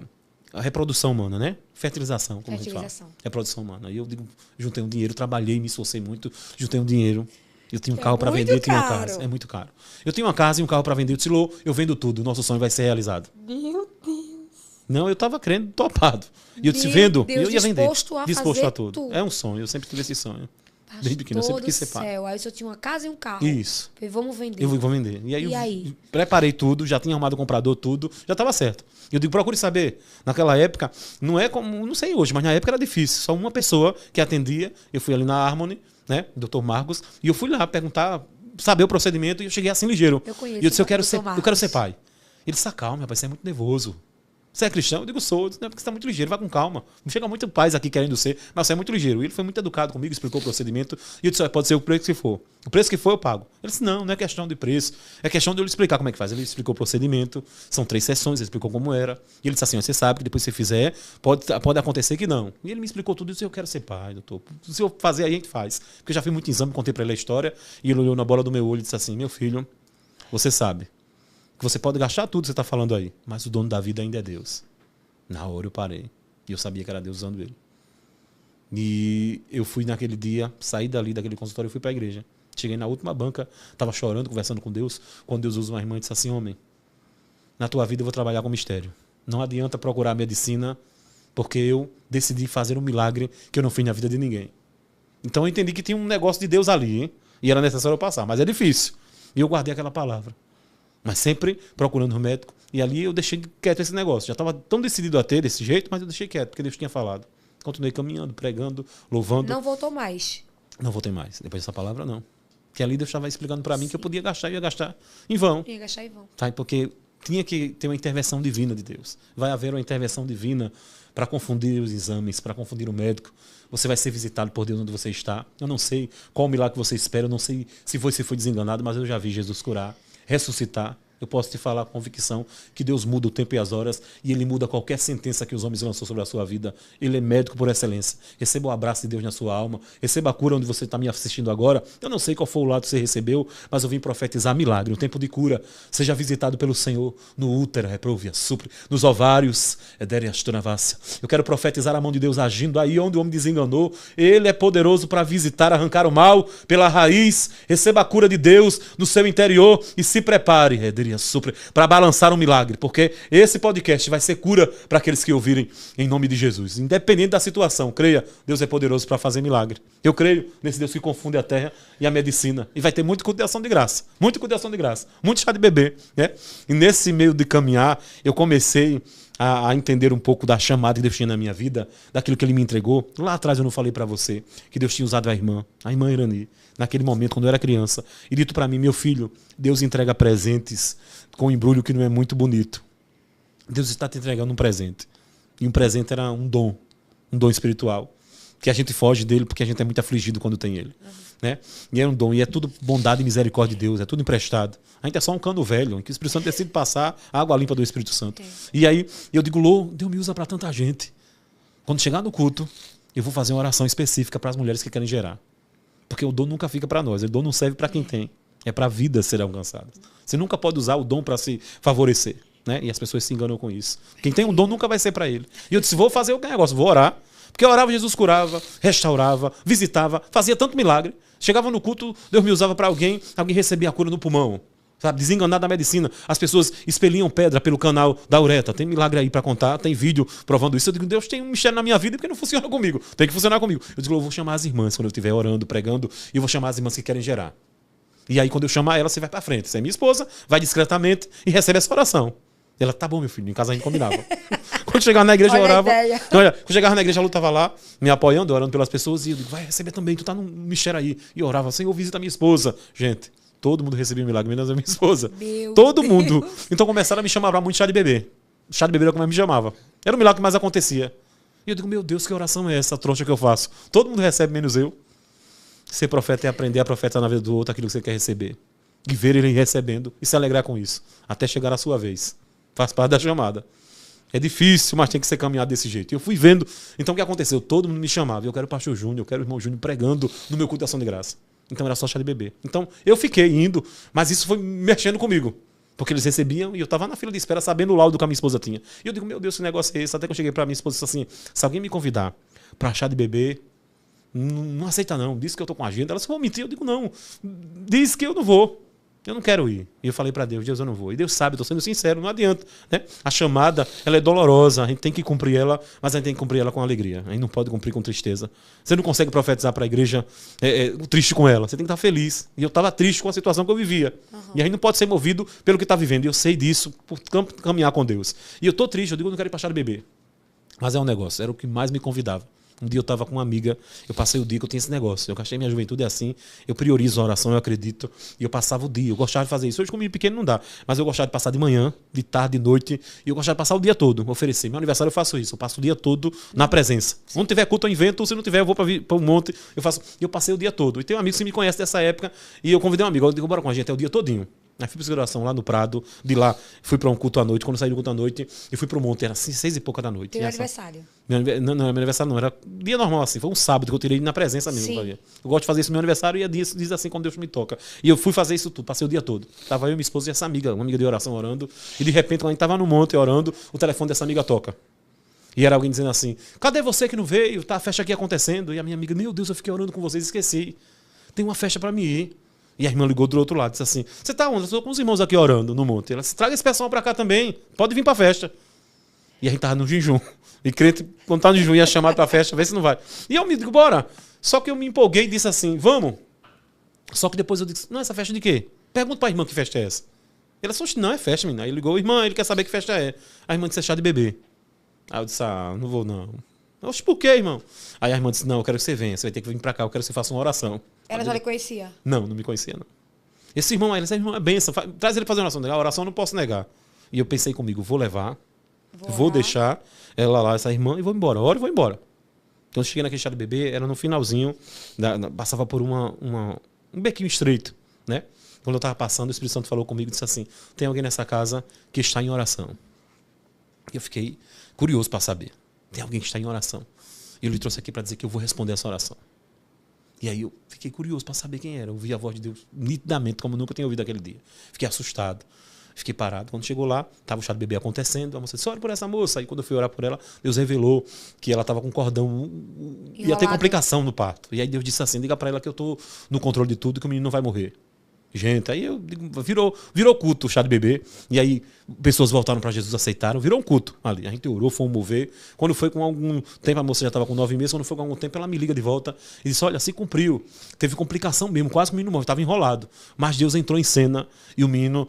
S2: reprodução humana, né? Fertilização, como a gente fala. Reprodução humana. E eu digo, juntei um dinheiro, trabalhei, me esforcei muito, juntei um dinheiro. Eu tinha um carro para vender, eu tinha uma casa. É muito caro. Eu tinha uma casa e um carro para vender. Eu disse, Lô, eu vendo tudo, nosso sonho vai ser realizado.
S1: Meu Deus.
S2: Não, eu estava crendo, topado. E eu disse, vendo,
S1: Deus,
S2: eu ia vender.
S1: Disposto
S2: a tudo. É um sonho, eu sempre tive esse sonho. Desde pequeno, eu sempre quis ser pai.
S1: Aí eu tinha uma casa e um carro.
S2: Isso.
S1: Falei, vamos vender.
S2: Eu vou vender. E aí, eu preparei tudo, já tinha arrumado o comprador, tudo, já estava certo. Eu digo, procure saber. Naquela época, não é como, não sei hoje, mas na época era difícil. Só uma pessoa que atendia. Eu fui ali na Harmony, né, Dr. Marcos, e eu fui lá perguntar, saber o procedimento, e eu cheguei assim ligeiro.
S1: Eu conheço.
S2: E eu disse, eu quero ser pai. Ele disse, calma, rapaz, você é muito nervoso. Você é cristão? Eu digo, sou. Eu disse, não, porque você está muito ligeiro, vai com calma. Não chega muito pais aqui querendo ser, mas você é muito ligeiro. E ele foi muito educado comigo, explicou o procedimento. E eu disse, pode ser o preço que for. O preço que for, eu pago. Ele disse, não é questão de preço. É questão de eu lhe explicar como é que faz. Ele explicou o procedimento. São 3 sessões, ele explicou como era. E ele disse assim, você sabe que depois que você fizer, pode acontecer que não. E ele me explicou tudo. Eu disse, eu quero ser pai, doutor. Se eu fazer, aí a gente faz. Porque eu já fiz muito exame, contei para ele a história. E ele olhou na bola do meu olho e disse assim, meu filho, você sabe que você pode gastar tudo que você está falando aí, mas o dono da vida ainda é Deus. Na hora eu parei. E eu sabia que era Deus usando ele. E eu fui naquele dia, saí dali daquele consultório e fui para a igreja. Cheguei na última banca, estava chorando, conversando com Deus. Quando Deus usa uma irmã e disse assim, homem, na tua vida eu vou trabalhar com mistério. Não adianta procurar medicina, porque eu decidi fazer um milagre que eu não fiz na vida de ninguém. Então eu entendi que tinha um negócio de Deus ali, hein? E era necessário eu passar. Mas é difícil. E eu guardei aquela palavra. Mas sempre procurando o médico. E ali eu deixei quieto esse negócio. Já estava tão decidido a ter desse jeito, mas eu deixei quieto, porque Deus tinha falado. Continuei caminhando, pregando, louvando.
S1: Não voltou mais.
S2: Não voltei mais. Depois dessa palavra, não. Que ali Deus estava explicando para mim que eu podia gastar, eu ia gastar em vão.
S1: Ia gastar em vão.
S2: Tá? Porque tinha que ter uma intervenção divina de Deus. Vai haver uma intervenção divina para confundir os exames, para confundir o médico. Você vai ser visitado por Deus onde você está. Eu não sei qual o milagre que você espera, eu não sei se você foi desenganado, mas eu já vi Jesus curar, ressuscitar. Eu posso te falar com convicção que Deus muda o tempo e as horas e Ele muda qualquer sentença que os homens lançou sobre a sua vida. Ele é médico por excelência. Receba o abraço de Deus na sua alma. Receba a cura onde você está me assistindo agora. Eu não sei qual foi o lado que você recebeu, mas eu vim profetizar milagre. Um tempo de cura. Seja visitado pelo Senhor no útero, reprovia, supre, nos ovários, eu quero profetizar a mão de Deus agindo aí onde o homem desenganou. Ele é poderoso para visitar, arrancar o mal pela raiz. Receba a cura de Deus no seu interior e se prepare, para balançar um milagre, porque esse podcast vai ser cura para aqueles que ouvirem em nome de Jesus. Independente da situação, creia, Deus é poderoso para fazer milagre. Eu creio nesse Deus que confunde a terra e a medicina. E vai ter muita cultivação de graça. Muita cultivação de graça. Muito chá de bebê. Né? E nesse meio de caminhar, eu comecei a entender um pouco da chamada que Deus tinha na minha vida, daquilo que Ele me entregou. Lá atrás eu não falei para você que Deus tinha usado a irmã Irani, naquele momento, quando eu era criança, e dito para mim, meu filho, Deus entrega presentes com um embrulho que não é muito bonito. Deus está te entregando um presente. E um presente era um dom espiritual, que a gente foge dele porque a gente é muito afligido quando tem ele. Né? E é um dom, e é tudo bondade e misericórdia de Deus, é tudo emprestado. A gente é só um cano velho, em que o Espírito Santo decide passar a água limpa do Espírito Santo. E aí eu digo, Lô, Deus me usa para tanta gente. Quando chegar no culto, eu vou fazer uma oração específica para as mulheres que querem gerar. Porque o dom nunca fica para nós, o dom não serve para quem tem. É para a vida ser alcançada. Você nunca pode usar o dom para se favorecer. Né? E as pessoas se enganam com isso. Quem tem um dom nunca vai ser para ele. E eu disse, vou fazer o negócio, vou orar. Porque eu orava, Jesus curava, restaurava, visitava, fazia tanto milagre. Chegava no culto, Deus me usava para alguém recebia a cura no pulmão. Sabe? Desenganado da medicina. As pessoas expeliam pedra pelo canal da uretra. Tem milagre aí para contar, tem vídeo provando isso. Eu digo, Deus tem um mistério na minha vida porque não funciona comigo. Tem que funcionar comigo. Eu digo, eu vou chamar as irmãs quando eu estiver orando, pregando, e eu vou chamar as irmãs que querem gerar. E aí, quando eu chamar ela, você vai para frente. Você é minha esposa, vai discretamente e recebe essa oração. Ela, tá bom, meu filho, em casa a gente combinava. Quando chegava na igreja, eu orava.
S1: Olha,
S2: Quando chegava na igreja, a Lu estava lá, me apoiando, orando pelas pessoas. E eu digo, vai receber também, tu tá no mistério aí. E eu orava, Senhor, visita minha esposa. Gente, todo mundo recebia milagre, menos a minha esposa. Todo mundo. Então começaram a me chamar pra muito chá de bebê. Chá de bebê era como me chamava. Era o milagre que mais acontecia. E eu digo, meu Deus, que oração é essa, trouxa que eu faço? Todo mundo recebe, menos eu. Ser profeta é aprender a profetizar na vida do outro aquilo que você quer receber. E ver ele recebendo e se alegrar com isso. Até chegar a sua vez. Faz parte da chamada. É difícil, mas tem que ser caminhado desse jeito. E eu fui vendo. Então o que aconteceu? Todo mundo me chamava. Eu quero o pastor Júnior, eu quero o irmão Júnior pregando no meu culto de ação de graça. Então era só chá de bebê. Então eu fiquei indo, mas isso foi mexendo comigo. Porque eles recebiam e eu estava na fila de espera sabendo o laudo que a minha esposa tinha. E eu digo, meu Deus, que negócio é esse? Até que eu cheguei para minha esposa e disse assim, se alguém me convidar para chá de bebê, não aceita não. Diz que eu estou com agenda. Ela disse, vou mentir. Eu digo, não. Diz que eu não vou. Eu não quero ir. E eu falei para Deus, Deus, eu não vou. E Deus sabe, estou sendo sincero, não adianta. Né? A chamada, ela é dolorosa, a gente tem que cumprir ela, mas a gente tem que cumprir ela com alegria. A gente não pode cumprir com tristeza. Você não consegue profetizar para a igreja triste com ela. Você tem que estar feliz. E eu estava triste com a situação que eu vivia. E a gente não pode ser movido pelo que está vivendo. E eu sei disso, por caminhar com Deus. E eu estou triste, eu digo, eu não quero ir para chá de bebê. Mas é um negócio, era o que mais me convidava. Um dia eu estava com uma amiga, eu passei o dia que eu tinha esse negócio. Eu achei minha juventude é assim, eu priorizo a oração, eu acredito. E eu passava o dia, eu gostava de fazer isso. Hoje com o menino pequeno não dá, mas eu gostava de passar de manhã, de tarde, de noite. E eu gostava de passar o dia todo, oferecer. Meu aniversário eu faço isso, eu passo o dia todo na presença. Onde tiver culto eu invento, se não tiver eu vou para um monte. Eu passei o dia todo. E tem um amigo que me conhece dessa época, e eu convidei um amigo, eu digo, bora com a gente, é o dia todinho. Aí fui para oração lá no Prado, de lá fui para um culto à noite. Quando saí do culto à noite, eu fui para o monte, era assim, 6 e pouca da noite.
S1: Teu aniversário?
S2: Não, meu aniversário não, era dia normal assim, foi um sábado que eu tirei na presença mesmo. Eu gosto de fazer isso no meu aniversário e diz assim quando Deus me toca. E eu fui fazer isso tudo, passei o dia todo. Tava eu, minha esposa e essa amiga, uma amiga de oração orando. E de repente, quando a gente tava no monte orando, o telefone dessa amiga toca. E era alguém dizendo assim, cadê você que não veio? Tá a festa aqui acontecendo. E a minha amiga, meu Deus, eu fiquei orando com vocês e esqueci. Tem uma festa para mim ir. E a irmã ligou do outro lado, disse assim, você tá onde? Eu estou com os irmãos aqui orando no monte. Ela disse, traga esse pessoal para cá também, pode vir para a festa. E a gente tava no jejum. E crente, quando tá no jejum, ia chamar para a festa, vê se não vai. E eu me digo, bora. Só que eu me empolguei e disse assim, vamos. Só que depois eu disse, não, essa festa de quê? Pergunta para a irmã que festa é essa. Ela disse, não, é festa, menina. Aí ele ligou, irmã, ele quer saber que festa é. A irmã disse, é chá de bebê. Aí eu disse, não vou não. Oxe, por quê, irmão? Aí a irmã disse, não, eu quero que você venha, você vai ter que vir para cá, eu quero que você faça uma oração.
S1: Ela já lhe conhecia?
S2: Não, não me conhecia, não. Esse irmão aí, esse irmão é bênção, traz ele para fazer uma oração. A oração eu não posso negar. E eu pensei comigo, vou levar, vou deixar ela lá, essa irmã, e vou embora. Ora e vou embora. Quando eu cheguei naquele chá de bebê, era no finalzinho, passava por um bequinho estreito, né? Quando eu estava passando, o Espírito Santo falou comigo e disse assim, tem alguém nessa casa que está em oração. E eu fiquei curioso para saber. Tem alguém que está em oração. E ele trouxe aqui para dizer que eu vou responder essa oração. E aí eu fiquei curioso para saber quem era. Eu ouvi a voz de Deus nitidamente, como eu nunca tinha ouvido aquele dia. Fiquei assustado. Fiquei parado. Quando chegou lá, estava o chá de bebê acontecendo. A moça disse, ore por essa moça. Aí quando eu fui orar por ela, Deus revelou que ela estava com cordão. Ia ter complicação no parto. E aí Deus disse assim, diga para ela que eu estou no controle de tudo e que o menino não vai morrer. Gente, aí eu digo, virou culto o chá de bebê. E aí pessoas voltaram para Jesus, aceitaram. Virou um culto ali. A gente orou, foi um mover. Quando foi com algum tempo, a moça já estava com 9 meses. Quando foi com algum tempo, ela me liga de volta e disse, olha, se cumpriu. Teve complicação mesmo, quase que o menino morreu. Estava enrolado. Mas Deus entrou em cena e o menino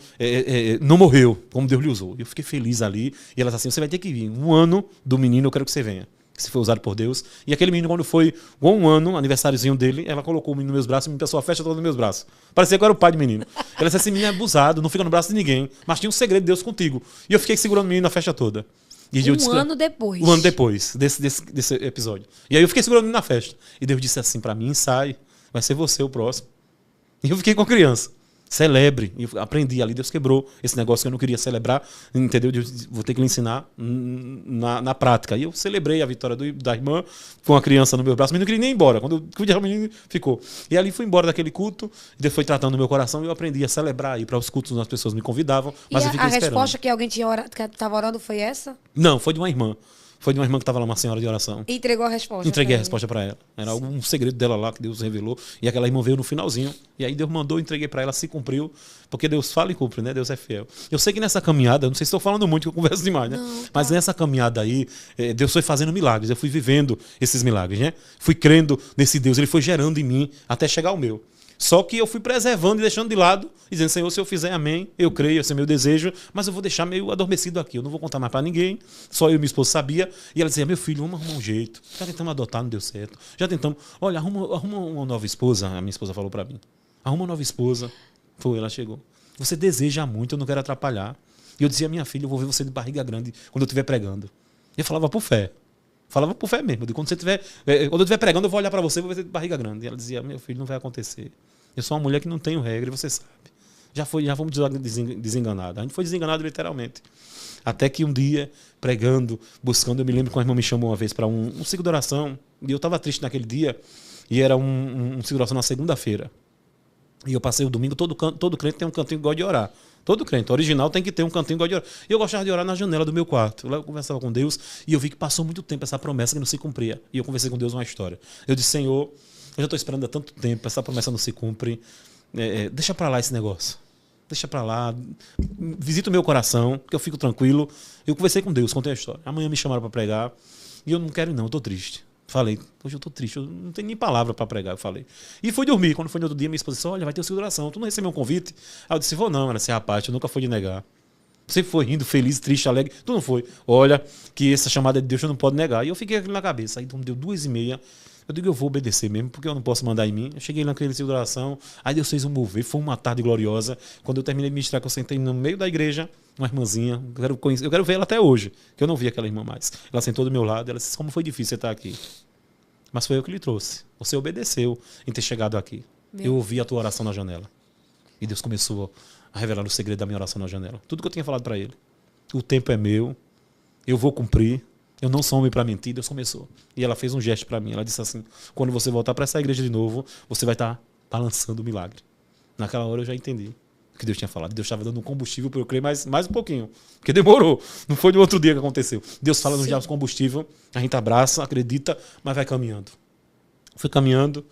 S2: não morreu, como Deus lhe usou. Eu fiquei feliz ali. E ela disse assim, você vai ter que vir. 1 ano do menino, eu quero que você venha. Se foi usado por Deus. E aquele menino, quando foi com 1 ano, aniversáriozinho dele, ela colocou o menino nos meus braços e me passou a festa toda nos meus braços. Parecia que eu era o pai do menino. Ela disse assim, menino é abusado, não fica no braço de ninguém, mas tinha um segredo de Deus contigo. E eu fiquei segurando o menino na festa toda. E
S1: um ano depois.
S2: Um ano depois desse episódio. E aí eu fiquei segurando o menino na festa. E Deus disse assim para mim, sai, vai ser você o próximo. E eu fiquei com a criança. Celebre. E eu aprendi ali, Deus quebrou esse negócio que eu não queria celebrar, entendeu? Vou ter que lhe ensinar na prática. E eu celebrei a vitória da irmã com a criança no meu braço, mas não queria nem ir embora. Quando eu cuidei, o menino ficou. E ali fui embora daquele culto, e Deus foi tratando o meu coração e eu aprendi a celebrar. Ir para os cultos, as pessoas me convidavam, mas eu fiquei esperando.
S1: A resposta que alguém tinha que estava orando foi essa?
S2: Não, foi de uma irmã. Foi de uma irmã que estava lá, uma senhora de oração.
S1: E entregou a resposta?
S2: Entreguei a resposta para ela. Era algum segredo dela lá que Deus revelou. E aquela irmã veio no finalzinho. E aí Deus mandou, entreguei para ela, se cumpriu. Porque Deus fala e cumpre, né? Deus é fiel. Eu sei que nessa caminhada, não sei se estou falando muito, que eu converso demais, né? Não, tá. Mas nessa caminhada aí, Deus foi fazendo milagres. Eu fui vivendo esses milagres, né? Fui crendo nesse Deus. Ele foi gerando em mim até chegar ao meu. Só que eu fui preservando e deixando de lado, dizendo, Senhor, se eu fizer amém, eu creio, esse é meu desejo, mas eu vou deixar meio adormecido aqui, eu não vou contar mais para ninguém, só eu e minha esposa sabia. E ela dizia, meu filho, vamos arrumar um jeito. Já tentamos adotar, não deu certo. Já tentamos, olha, arruma uma nova esposa, a minha esposa falou para mim. Arruma uma nova esposa. Foi, ela chegou. Você deseja muito, eu não quero atrapalhar. E eu dizia, minha filha, eu vou ver você de barriga grande quando eu estiver pregando. E eu falava por fé. Falava por fé mesmo. Quando eu estiver pregando, eu vou olhar para você e vou ver você de barriga grande. E ela dizia, meu filho, não vai acontecer. Eu sou uma mulher que não tenho regra, e você sabe. Já fomos desenganados. A gente foi desenganado literalmente. Até que um dia, pregando, buscando, eu me lembro que uma irmã me chamou uma vez para um ciclo de oração. E eu estava triste naquele dia. E era um ciclo de oração na segunda-feira. E eu passei o domingo, todo crente tem um cantinho que gosta de orar. Todo crente original tem que ter um cantinho que gosta de orar. E eu gostava de orar na janela do meu quarto. Lá eu conversava com Deus e eu vi que passou muito tempo essa promessa que não se cumpria. E eu conversei com Deus uma história. Eu disse, Senhor, eu já estou esperando há tanto tempo, essa promessa não se cumpre. Deixa para lá esse negócio. Deixa para lá. Visita o meu coração, que eu fico tranquilo. Eu conversei com Deus, contei a história. Amanhã me chamaram para pregar e eu não quero não, eu estou triste. Falei, hoje eu tô triste, eu não tenho nem palavra para pregar, eu falei. E fui dormir. Quando foi no outro dia, minha esposa disse, olha, vai ter o ciclo de oração, tu não recebeu um convite? Aí eu disse, vou não. Ela disse, rapaz, tu nunca foi de negar. Você foi rindo, feliz, triste, alegre, tu não foi. Olha, que essa chamada de Deus eu não pode negar. E eu fiquei aquilo na cabeça. Aí deu 2h30, eu digo, eu vou obedecer mesmo, porque eu não posso mandar em mim. Eu cheguei naquele ciclo de oração, aí Deus fez um mover, foi uma tarde gloriosa. Quando eu terminei de ministrar, que eu sentei no meio da igreja, uma irmãzinha, eu quero ver ela até hoje, que eu não vi aquela irmã mais. Ela sentou do meu lado, ela disse, como foi difícil você estar aqui. Mas foi eu que lhe trouxe. Você obedeceu em ter chegado aqui. Eu ouvi a tua oração na janela. E Deus começou a revelar o segredo da minha oração na janela. Tudo que eu tinha falado para ele. O tempo é meu. Eu vou cumprir. Eu não sou homem para mentir. Deus começou. E ela fez um gesto para mim. Ela disse assim, quando você voltar para essa igreja de novo, você vai estar balançando o milagre. Naquela hora eu já entendi o que Deus tinha falado. Deus estava dando um combustível para eu crer mais um pouquinho. Porque demorou. Não foi no outro dia que aconteceu. Deus fala nos dias combustível, a gente abraça, acredita, mas vai caminhando. Fui caminhando,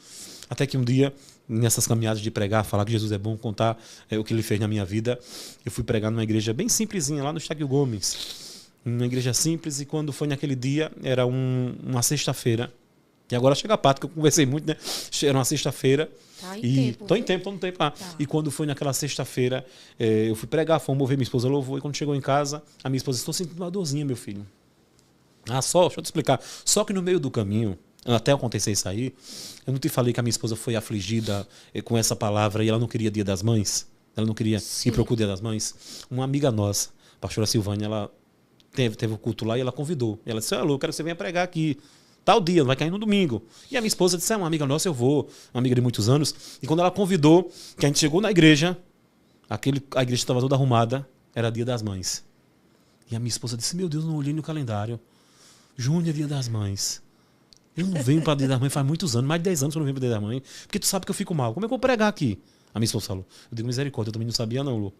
S2: até que um dia, nessas caminhadas de pregar, falar que Jesus é bom, contar o que ele fez na minha vida, eu fui pregar numa igreja bem simplesinha, lá no Estádio Gomes. Uma igreja simples, e quando foi naquele dia, era uma sexta-feira. E agora chega a parte que eu conversei muito, né? Era uma sexta-feira. Tô no tempo. Tá. E quando foi naquela sexta-feira, eu fui pregar, fomos mover, minha esposa louvou. E quando chegou em casa, a minha esposa disse, estou sentindo uma dorzinha, meu filho. Deixa eu te explicar. Só que no meio do caminho, até acontecer isso aí, eu não te falei que a minha esposa foi afligida com essa palavra e ela não queria Dia das Mães? Ela não queria ir para o Dia das Mães? Uma amiga nossa, a pastora Silvânia, ela teve o culto lá e ela convidou. Ela disse, alô, eu quero que você venha pregar aqui. Tal dia, vai cair no domingo. E a minha esposa disse, uma amiga nossa, eu vou. Uma amiga de muitos anos. E quando ela convidou, que a gente chegou na igreja, a igreja estava toda arrumada, era Dia das Mães. E a minha esposa disse, meu Deus, não olhei no calendário. Junho é Dia das Mães. Eu não venho para Dia das Mães faz muitos anos, mais de 10 anos que eu não venho para Dia das Mães, porque tu sabe que eu fico mal. Como é que eu vou pregar aqui? A minha esposa falou. Eu digo, misericórdia, eu também não sabia não, Lu.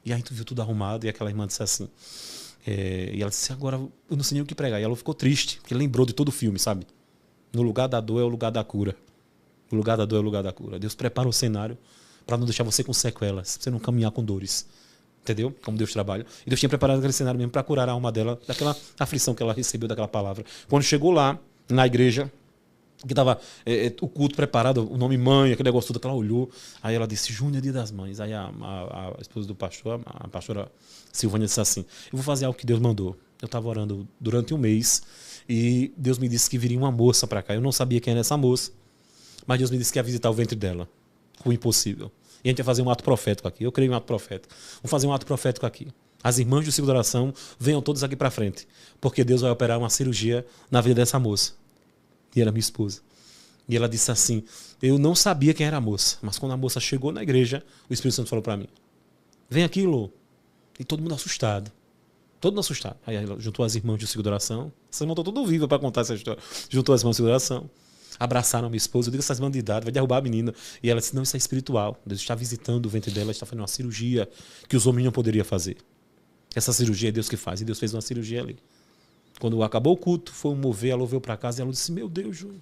S2: E aí tu viu tudo arrumado, e aquela irmã disse assim, e ela disse, agora eu não sei nem o que pregar. E ela ficou triste, porque lembrou de todo o filme, sabe? No lugar da dor é o lugar da cura. No lugar da dor é o lugar da cura. Deus prepara o cenário para não deixar você com sequelas, pra você não caminhar com dores. Entendeu? Como Deus trabalha. E Deus tinha preparado aquele cenário mesmo para curar a alma dela, daquela aflição que ela recebeu daquela palavra. Quando chegou lá, na igreja, que estava o culto preparado, o nome mãe, aquele negócio todo, que ela olhou, aí ela disse, junho é Dia das Mães. Aí a esposa do pastor, a pastora Silvânia, disse assim, eu vou fazer algo que Deus mandou. Eu estava orando durante um mês e Deus me disse que viria uma moça para cá. Eu não sabia quem era essa moça, mas Deus me disse que ia visitar o ventre dela. O impossível. E a gente ia fazer um ato profético aqui. Eu creio em um ato profético. Vamos fazer um ato profético aqui. As irmãs do ciclo de oração venham todas aqui para frente, porque Deus vai operar uma cirurgia na vida dessa moça. E era minha esposa. E ela disse assim, eu não sabia quem era a moça, mas quando a moça chegou na igreja, o Espírito Santo falou para mim, vem aqui, Lô. E todo mundo assustado. Todo mundo assustado. Aí ela juntou as irmãs do ciclo de oração. Essa irmã está toda viva para contar essa história. Juntou as irmãs do ciclo de oração. Abraçaram a minha esposa. Eu digo, essas irmãs de idade, vai derrubar a menina. E ela disse, não, isso é espiritual. Deus está visitando o ventre dela, está fazendo uma cirurgia que os homens não poderiam fazer. Essa cirurgia é Deus que faz. E Deus fez uma cirurgia ali. Quando acabou o culto, foi um mover, ela veio para casa e ela disse, meu Deus, Júnior,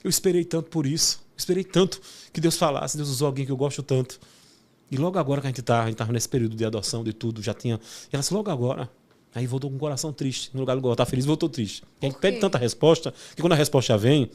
S2: eu esperei tanto por isso. Esperei tanto que Deus falasse. Deus usou alguém que eu gosto tanto. E logo agora que a gente estava nesse período de adoção, de tudo, já tinha... E ela disse, logo agora. Aí voltou com o coração triste. No lugar de estar feliz, voltou triste. E a gente pede tanta resposta, que quando a resposta vem,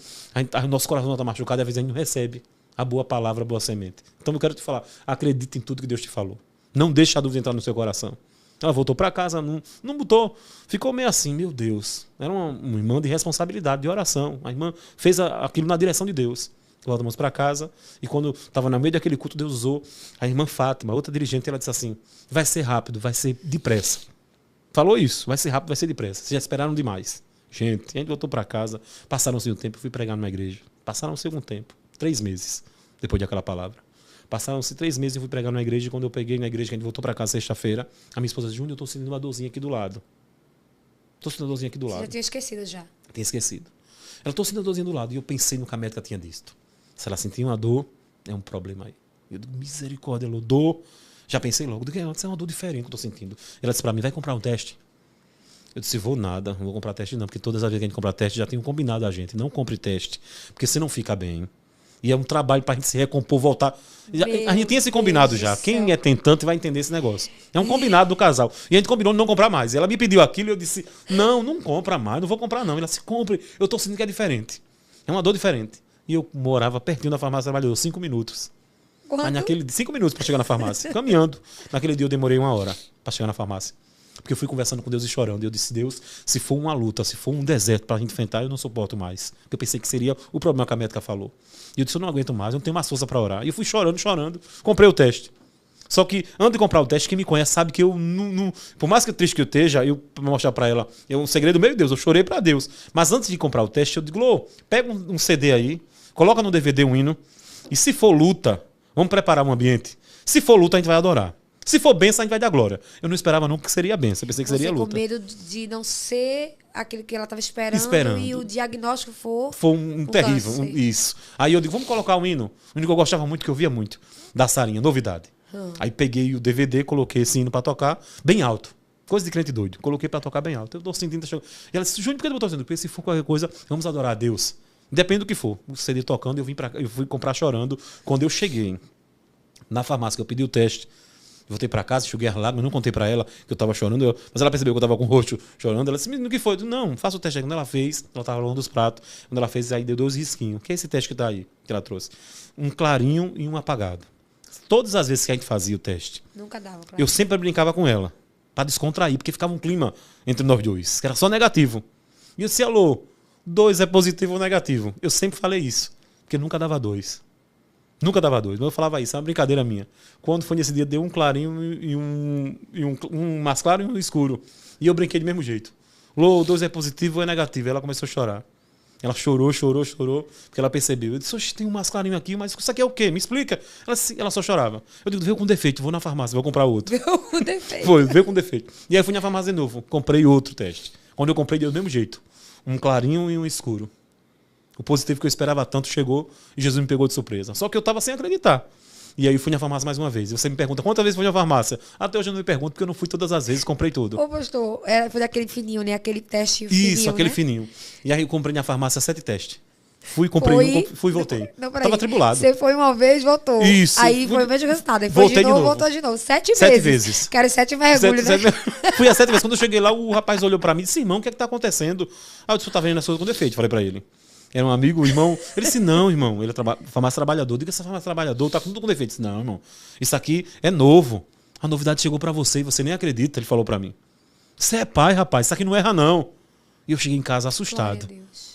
S2: o nosso coração está machucado e às vezes a gente não recebe a boa palavra, a boa semente. Então eu quero te falar, acredite em tudo que Deus te falou. Não deixe a dúvida entrar no seu coração. Ela voltou para casa, não botou. Ficou meio assim, meu Deus. Era uma irmã de responsabilidade, de oração. A irmã fez aquilo na direção de Deus. Voltamos para casa e quando estava no meio daquele culto, Deus usou a irmã Fátima, outra dirigente, ela disse assim, vai ser rápido, vai ser depressa. Falou isso, vai ser rápido, vai ser depressa. Vocês já esperaram demais. Gente, a gente voltou para casa, passaram-se um tempo, eu fui pregar numa igreja. Passaram-se algum tempo, 3 meses, depois daquela palavra. Passaram-se 3 meses e eu fui pregar numa igreja e quando eu peguei na igreja, que a gente voltou para casa sexta-feira, a minha esposa disse, Júnior, eu estou sentindo uma dorzinha aqui do lado. Estou sentindo uma dorzinha aqui do lado.
S1: Você já tinha esquecido já.
S2: Tinha esquecido. Ela estou sentindo uma dorzinha do lado e eu pensei no que a médica tinha dito. Se ela sentir uma dor, é um problema aí. Eu digo, misericórdia, ela dor. Já pensei logo, digo, é uma dor diferente que eu estou sentindo. Ela disse para mim, vai comprar um teste? Eu disse, vou nada, não vou comprar teste não, porque todas as vezes que a gente compra teste, já tem um combinado a gente. Não compre teste, porque você não fica bem. E é um trabalho para a gente se recompor, voltar. A gente tem esse combinado já. Quem é tentante vai entender esse negócio. É um combinado do casal. E a gente combinou de não comprar mais. Ela me pediu aquilo e eu disse, não compra mais, não vou comprar não. Ela disse, compre, eu estou sentindo que é diferente. É uma dor diferente. E eu morava pertinho da farmácia trabalhador, 5 minutos.
S1: Quanto?
S2: Aí 5 minutos para chegar na farmácia, caminhando. Naquele dia eu demorei 1 hora para chegar na farmácia. Porque eu fui conversando com Deus e chorando. E eu disse, Deus, se for uma luta, se for um deserto para a gente enfrentar, eu não suporto mais. Porque eu pensei que seria o problema que a médica falou. E eu disse, eu não aguento mais, eu não tenho mais força para orar. E eu fui chorando. Comprei o teste. Só que, antes de comprar o teste, quem me conhece sabe que eu não... Por mais que triste que eu esteja, eu mostrar para ela, é um segredo meu Deus, eu chorei para Deus. Mas antes de comprar o teste, eu digo, Lô, pega um CD aí, coloca no DVD um hino, e se for luta, vamos preparar um ambiente. Se for luta, a gente vai adorar. Se for bênção, a gente vai dar glória. Eu não esperava nunca que seria bênção, eu pensei que seria luta.
S1: Com medo de não ser aquilo que ela estava esperando e o diagnóstico for
S2: um terrível, isso. Aí eu digo, vamos colocar um hino. Um hino que eu gostava muito, que eu via muito, da Sarinha, Novidade. Aí peguei o DVD, coloquei esse hino pra tocar, bem alto. Coisa de crente doido. Coloquei pra tocar bem alto. Eu tô sentindo... E ela disse, Júnior, por que eu botou sentindo? Porque se for qualquer coisa, vamos adorar a Deus. Independe do que for. O CD tocando, eu fui comprar chorando. Quando eu cheguei na farmácia, que eu pedi o teste, voltei pra casa, enxuguei as lágrimas, não contei pra ela que eu tava chorando, mas ela percebeu que eu tava com o rosto chorando. Ela disse, no que foi? Eu disse, não, faça o teste aí. Quando ela fez, ela tava lavando os pratos. Quando ela fez, aí deu 2 risquinhos. O que é esse teste que tá aí, que ela trouxe? Um clarinho e um apagado. Todas as vezes que a gente fazia o teste,
S1: nunca dava, claro.
S2: Eu sempre brincava com ela, pra descontrair, porque ficava um clima entre nós dois, que era só negativo. E eu disse, alô, 2 é positivo ou negativo? Eu sempre falei isso, porque nunca dava 2. Nunca dava 2, mas eu falava isso, é uma brincadeira minha. Quando foi nesse dia, deu um clarinho e um mais claro e um escuro. E eu brinquei do mesmo jeito. Lô, 2 é positivo ou é negativo? Ela começou a chorar. Ela chorou, porque ela percebeu. Eu disse, oxe, tem um mais clarinho aqui, mas isso aqui é o quê? Me explica. Ela só chorava. Eu digo, veio com defeito, vou na farmácia, vou comprar outro.
S1: Veio com defeito.
S2: Veio com defeito. E aí eu fui na farmácia de novo, comprei outro teste. Quando eu comprei, deu do mesmo jeito. Um clarinho e um escuro. O positivo que eu esperava tanto chegou e Jesus me pegou de surpresa. Só que eu estava sem acreditar. E aí eu fui na farmácia mais uma vez. E você me pergunta, quantas vezes foi na farmácia? Até hoje eu não me pergunto, porque eu não fui todas as vezes, comprei tudo.
S1: Ô, pastor, foi daquele fininho, né? Aquele teste fininho,
S2: isso, aquele fininho. E aí eu comprei na farmácia 7 testes. Fui, comprei fui e voltei. Tava atribulado.
S1: Você foi uma vez, voltou.
S2: Isso.
S1: Aí foi o mesmo resultado. Aí foi
S2: voltei de novo,
S1: voltou de novo. 7
S2: vezes.
S1: Quero 7 mergulhos, né?
S2: Fui a 7 vezes. Quando eu cheguei lá, o rapaz olhou pra mim e disse, irmão, o que é que tá acontecendo? Aí eu disse, tá vendo as coisas com defeito. Falei pra ele. Era um amigo, o irmão. Ele disse, não, irmão. Ele é farmácia trabalhador. Diga essa farmácia trabalhador, tá tudo com defeito. Eu disse, não, irmão. Isso aqui é novo. A novidade chegou pra você e você nem acredita. Ele falou pra mim. Você é pai, rapaz. Isso aqui não erra, não. E eu cheguei em casa assustado.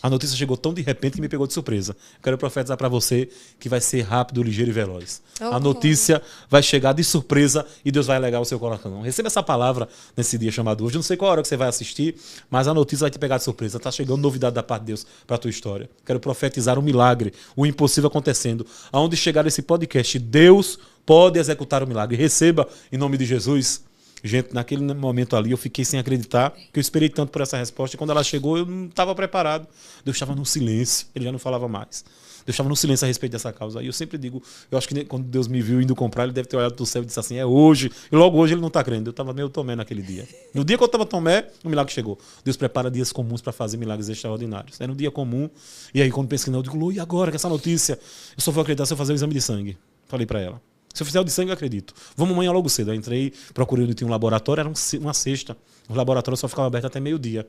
S2: A notícia chegou tão de repente que me pegou de surpresa. Eu quero profetizar para você que vai ser rápido, ligeiro e veloz. A notícia vai chegar de surpresa e Deus vai alegar o seu coração. Receba essa palavra nesse dia chamado hoje. Eu não sei qual hora que você vai assistir, mas a notícia vai te pegar de surpresa. Está chegando novidade da parte de Deus para a tua história. Quero profetizar um milagre, o impossível acontecendo. Aonde chegar esse podcast, Deus pode executar o milagre. Receba em nome de Jesus. Gente, naquele momento ali eu fiquei sem acreditar, que eu esperei tanto por essa resposta, e quando ela chegou eu não estava preparado. Deus estava num silêncio, ele já não falava mais. Deus estava num silêncio a respeito dessa causa. E eu sempre digo, eu acho que quando Deus me viu indo comprar, ele deve ter olhado do céu e disse assim, é hoje. E logo hoje ele não está crendo. Eu estava meio Tomé naquele dia. No dia que eu estava Tomé, o milagre chegou. Deus prepara dias comuns para fazer milagres extraordinários. Era um dia comum, e aí quando pensei, não, eu digo, e agora com essa notícia? Eu só vou acreditar se eu fazer o exame de sangue. Falei para ela. Se eu fizer o de sangue, eu acredito. Vamos amanhã logo cedo. Eu entrei, procurei onde tinha um laboratório, era uma sexta. O laboratório só ficava aberto até meio-dia.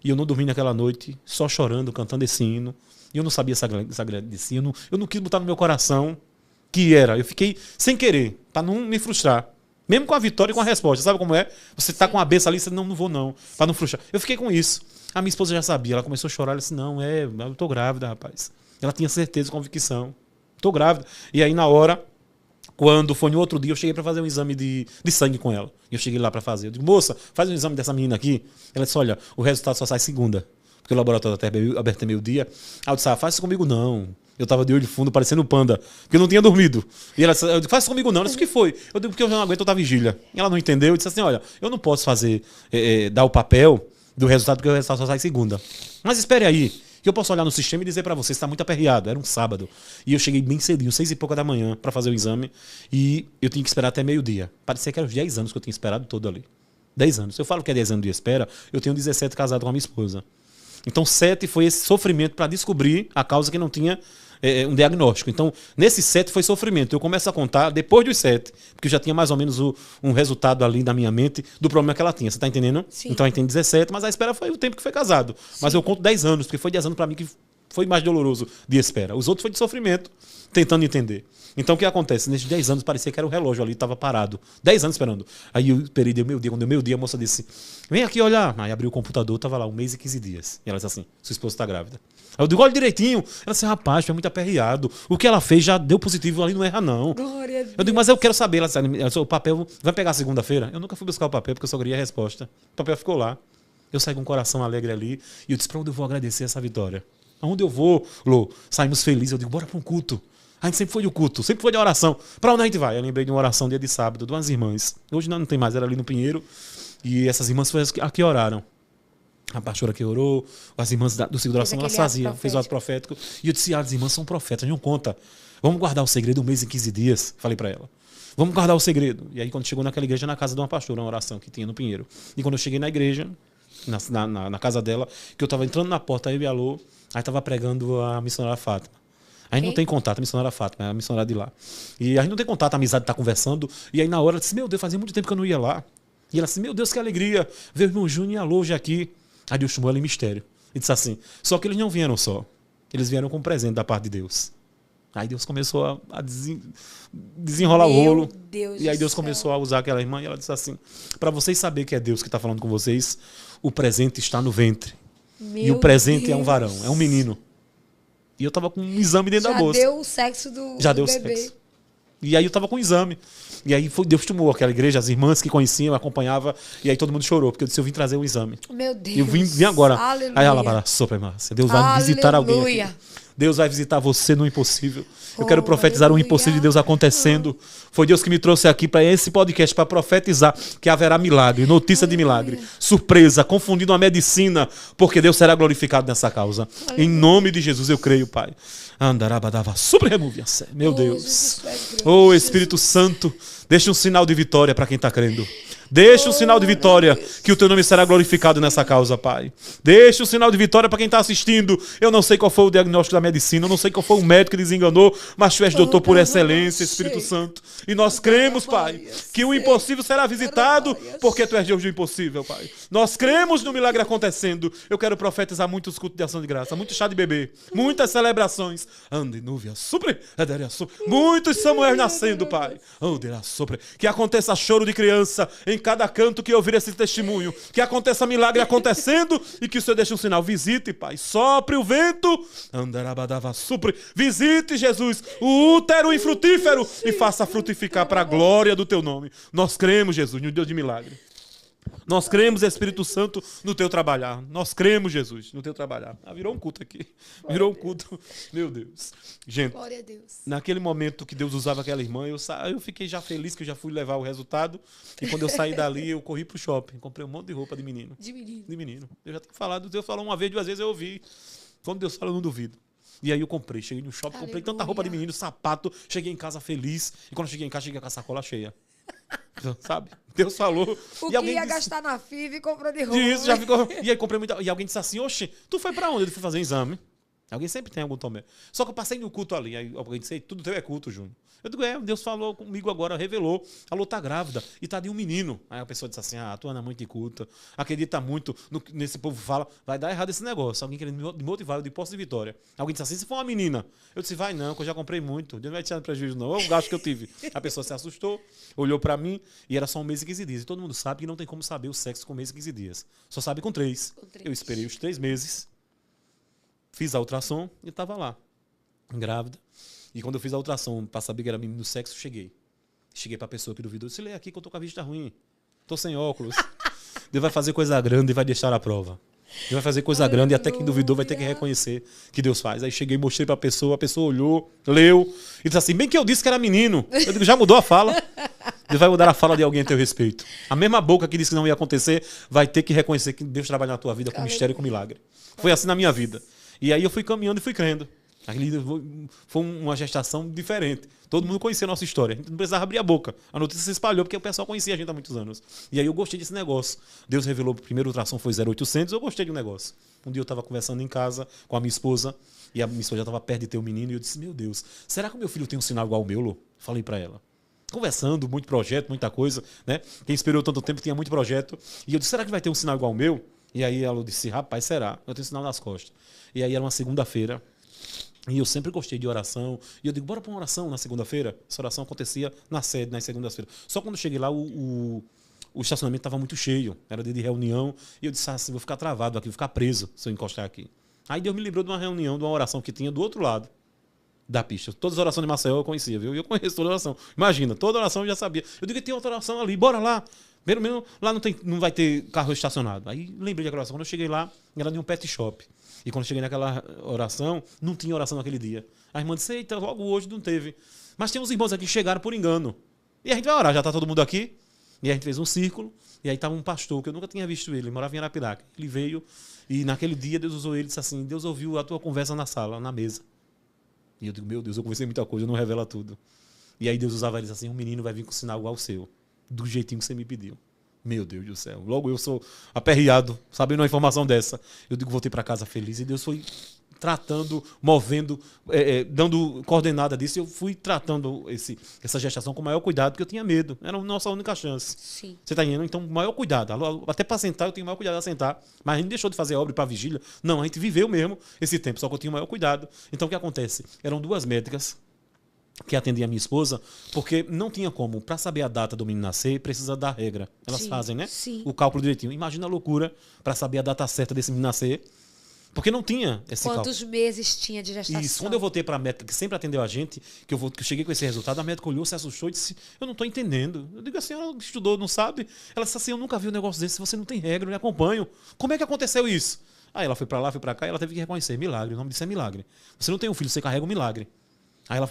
S2: E eu não dormi naquela noite, só chorando, cantando esse hino. E eu não sabia sagrar desse hino. Eu não quis botar no meu coração que era. Eu fiquei sem querer, para não me frustrar. Mesmo com a vitória e com a resposta. Sabe como é? Você tá com a benção ali, você não vou não, para não frustrar. Eu fiquei com isso. A minha esposa já sabia, ela começou a chorar, ela disse, não, eu tô grávida, rapaz. Ela tinha certeza, convicção. Tô grávida. E aí na hora, quando foi no outro dia, eu cheguei para fazer um exame de sangue com ela. E eu cheguei lá para fazer. Eu digo, moça, faz um exame dessa menina aqui. Ela disse, olha, o resultado só sai segunda. Porque o laboratório até aberto meio-dia. Aí eu disse, faz isso comigo não. Eu tava de olho fundo, parecendo um panda, porque eu não tinha dormido. E ela disse, eu disse, faz isso comigo não. Ela disse, o que foi? Eu digo, porque eu já não aguento outra vigília. E ela não entendeu, e disse assim, olha, eu não posso fazer, dar o papel do resultado, porque o resultado só sai segunda. Mas espere aí, que eu posso olhar no sistema e dizer para você, está muito aperreado. Era um sábado. E eu cheguei bem cedinho, 6 e pouca da manhã, para fazer o exame. E eu tinha que esperar até meio-dia. Parecia que eram os 10 anos que eu tinha esperado todo ali. 10 anos. Se eu falo que é 10 anos de espera, eu tenho 17 casado com a minha esposa. Então 7 foi esse sofrimento para descobrir a causa que não tinha um diagnóstico. Então, nesses 7 foi sofrimento. Eu começo a contar depois dos 7, porque eu já tinha mais ou menos um resultado ali na minha mente do problema que ela tinha. Você está entendendo?
S1: Sim.
S2: Então, aí tem 17, mas a espera foi o tempo que foi casado. Sim. Mas eu conto 10 anos, porque foi 10 anos para mim que foi mais doloroso de espera. Os outros foi de sofrimento, tentando entender. Então, o que acontece? Nesses 10 anos, parecia que era o relógio ali, estava parado. 10 anos esperando. Aí eu esperei, deu meio dia. Quando deu meio dia, a moça disse, vem aqui olhar. Aí abriu o computador, estava lá, 1 mês e 15 dias. E ela disse assim, sua esposa está grávida. Aí eu digo, olha direitinho. Ela disse, rapaz, foi muito aperreado. O que ela fez já deu positivo ali, não erra não.
S1: Glória a Deus.
S2: Eu digo, mas eu quero saber. Ela disse, o papel, vai pegar segunda-feira? Eu nunca fui buscar o papel, porque eu só queria a resposta. O papel ficou lá. Eu saí com o coração alegre ali. E eu disse, para onde eu vou agradecer essa vitória? Aonde eu vou, Lô? Saímos felizes. Eu digo, bora para um culto. A gente sempre foi de culto, sempre foi de oração. Para onde a gente vai? Eu lembrei de uma oração dia de sábado, de umas irmãs. Hoje não tem mais, era ali no Pinheiro. E essas irmãs foram as que oraram. A pastora que orou, as irmãs do ciclo de oração, elas faziam, fez o ato profético. E eu disse, as irmãs são profetas, não conta. Vamos guardar o segredo 1 mês e 15 dias, falei para ela. Vamos guardar o segredo. E aí quando chegou naquela igreja, na casa de uma pastora, uma oração que tinha no Pinheiro. E quando eu cheguei na igreja, na casa dela, que eu estava entrando na porta, eu e a Lô, aí estava pregando a missionária Fátima. A gente não tem contato, a missionária Fátima, é a missionária de lá. E a gente não tem contato, a amizade está conversando. E aí na hora ela disse, meu Deus, fazia muito tempo que eu não ia lá. E ela disse, meu Deus, que alegria ver o irmão Júnior e a Lô hoje aqui. Aí Deus chamou ela em mistério. E disse assim, só que eles não vieram só. Eles vieram com um presente da parte de Deus. Aí Deus começou a desenrolar o rolo. E aí Deus começou a usar aquela irmã e ela disse assim, para vocês saberem que é Deus que está falando com vocês, o presente está no ventre. E o presente é um varão, é um menino. E eu tava com um exame dentro da bolsa.
S1: Já deu o sexo do bebê. Sexo.
S2: E aí eu tava com um exame. E aí Deus tomou aquela igreja, as irmãs que conheciam, acompanhavam. E aí todo mundo chorou, porque eu disse, eu vim trazer o exame.
S1: Meu Deus.
S2: Eu vim agora.
S1: Aleluia.
S2: Aí ela para, sopra, Márcia. Deus vai visitar alguém aqui. Deus vai visitar você no impossível. Eu quero profetizar o impossível de Deus acontecendo. Foi Deus que me trouxe aqui para esse podcast, para profetizar que haverá milagre, notícia de milagre, surpresa, confundindo a medicina, porque Deus será glorificado nessa causa. Em nome de Jesus eu creio, Pai. Andarabadava, sobre-remove. Meu Deus. Oh, Espírito Santo, deixa um sinal de vitória para quem está crendo. Deixa um sinal de vitória, que o teu nome será glorificado nessa causa, Pai. Deixa um sinal de vitória para quem está assistindo. Eu não sei qual foi o diagnóstico da medicina, eu não sei qual foi o médico que desenganou, mas tu és doutor por excelência, Espírito Santo. E nós cremos, Pai, que o impossível será visitado, porque tu és Deus do impossível, Pai. Nós cremos no milagre acontecendo. Eu quero profetizar muitos cultos de ação de graça, muito chá de bebê, muitas celebrações. Ande, nuvem, supre, muitos Samuel nascendo, Pai. Que aconteça choro de criança em cada canto que ouvir esse testemunho, que aconteça milagre acontecendo e que o Senhor deixe um sinal. Visite, Pai, sopre o vento, andarabadava, supre, visite, Jesus, o útero infrutífero e faça frutificar para a glória do teu nome. Nós cremos, Jesus, no Deus de milagre. Nós cremos, Espírito Santo, no teu trabalhar. Nós cremos, Jesus, no teu trabalhar. Virou um culto aqui. Virou um culto. Meu Deus. Gente,
S1: glória a Deus.
S2: Naquele momento que Deus usava aquela irmã, eu fiquei já feliz que eu já fui levar o resultado. E quando eu saí dali, eu corri pro shopping. Comprei um monte de roupa de menino.
S1: De menino.
S2: De menino. Eu já tinha falado, Deus falou uma vez, 2 vezes eu ouvi. Quando Deus fala, eu não duvido. E aí eu comprei. Cheguei no shopping, comprei tanta roupa de menino, sapato. Cheguei em casa feliz. E quando eu cheguei em casa, cheguei com a sacola cheia. Sabe? Deus falou.
S1: O
S2: e alguém
S1: que ia
S2: disse,
S1: gastar na FIV e comprou de roupa.
S2: Isso, já ficou. E aí comprei muita. E alguém disse assim, oxe, tu foi pra onde? Eu fui fazer um exame. Alguém sempre tem algum Tomé. Só que eu passei no culto ali. Aí alguém disse, tudo teu é culto, Júnior. Eu digo, Deus falou comigo agora, revelou. A Lô tá grávida e tá de um menino. Aí a pessoa disse assim, tu anda muito de culto, acredita muito nesse povo fala, vai dar errado esse negócio. Alguém querendo me motivar, eu de Poço de Vitória. Alguém disse assim, se for uma menina. Eu disse, vai não, que eu já comprei muito. Deus não vai te dar prejuízo não. É o gasto que eu tive. A pessoa se assustou, olhou pra mim e era só 1 mês e 15 dias. E todo mundo sabe que não tem como saber o sexo com 1 mês e 15 dias. Só sabe com 3. Eu esperei os 3 meses. Fiz a ultrassom e estava lá, grávida. E quando eu fiz a ultrassom para saber que era menino do sexo, cheguei. Cheguei para a pessoa que duvidou. Disse, lê aqui que eu tô com a vista ruim. Tô sem óculos. Deus vai fazer coisa grande e vai deixar a prova. Deus vai fazer coisa grande e até quem duvidou vai ter que reconhecer que Deus faz. Aí cheguei, mostrei para a pessoa olhou, leu. E disse assim, bem que eu disse que era menino. Eu digo, já mudou a fala. Deus vai mudar a fala de alguém a teu respeito. A mesma boca que disse que não ia acontecer vai ter que reconhecer que Deus trabalha na tua vida com mistério e com milagre. Foi assim na minha vida. E aí eu fui caminhando e fui crendo. Foi uma gestação diferente. Todo mundo conhecia a nossa história. A gente não precisava abrir a boca. A notícia se espalhou porque o pessoal conhecia a gente há muitos anos. E aí eu gostei desse negócio. Deus revelou que o primeiro ultrassom foi 0,800. Eu gostei do negócio. Um dia eu estava conversando em casa com a minha esposa. E a minha esposa já estava perto de ter um menino. E eu disse, meu Deus, será que o meu filho tem um sinal igual ao meu, Lô? Falei para ela. Conversando, muito projeto, muita coisa, né? Quem esperou tanto tempo tinha muito projeto. E eu disse, será que vai ter um sinal igual ao meu? E aí ela disse, rapaz, será? Eu tenho sinal nas costas. E aí era uma segunda-feira. E eu sempre gostei de oração. E eu digo, bora para uma oração na segunda-feira? Essa oração acontecia na sede, nas segundas-feiras. Só quando eu cheguei lá, o estacionamento estava muito cheio. Era dia de reunião. E eu disse assim, vou ficar travado aqui, vou ficar preso se eu encostar aqui. Aí Deus me lembrou de uma reunião, de uma oração que tinha do outro lado da pista. Todas as orações de Maceió eu conhecia, viu? E eu conheço toda oração. Imagina, toda oração eu já sabia. Eu digo que tem outra oração ali, bora lá. Primeiro, lá não vai ter carro estacionado. Aí lembrei daquela oração. Quando eu cheguei lá, era de um pet shop. E quando eu cheguei naquela oração, não tinha oração naquele dia. A irmã disse, eita, logo hoje não teve. Mas tem uns irmãos aqui que chegaram por engano. E a gente vai orar, já está todo mundo aqui. E a gente fez um círculo. E aí estava um pastor, que eu nunca tinha visto ele morava em Arapiraca. Ele veio e naquele dia Deus usou ele e disse assim, Deus ouviu a tua conversa na sala, na mesa. E eu digo, meu Deus, eu conversei muita coisa, não revela tudo. E aí Deus usava eles assim, um menino vai vir com sinal igual ao seu, do jeitinho que você me pediu. Meu Deus do céu. Logo eu sou aperreado, sabendo uma informação dessa. Eu digo, voltei para casa feliz. E Deus foi tratando, movendo, dando coordenada disso. Eu fui tratando essa gestação com o maior cuidado, porque eu tinha medo. Era a nossa única chance.
S1: Sim.
S2: Você está entendendo? Então, maior cuidado. Até para sentar, eu tenho o maior cuidado a sentar. Mas a gente não deixou de fazer obra para vigília. Não, a gente viveu mesmo esse tempo, só que eu tinha o maior cuidado. Então, o que acontece? Eram 2 médicas que atendia a minha esposa, porque não tinha como. Para saber a data do menino nascer, precisa da regra. Elas fazem, né?
S1: Sim.
S2: O cálculo direitinho. Imagina a loucura para saber a data certa desse menino nascer, porque não tinha esse cálculo.
S1: Quantos meses tinha de gestação?
S2: Isso. Quando eu voltei para a médica, que sempre atendeu a gente, que eu cheguei com esse resultado, a médica olhou, se assustou e disse, eu não estou entendendo. Eu digo, a senhora estudou, não sabe? Ela disse assim, eu nunca vi um negócio desse, você não tem regra, eu lhe acompanho. Como é que aconteceu isso? Aí ela foi para lá, foi para cá, e ela teve que reconhecer, milagre, o nome disso é milagre. Você não tem um filho, você carrega um milagre. Aí ela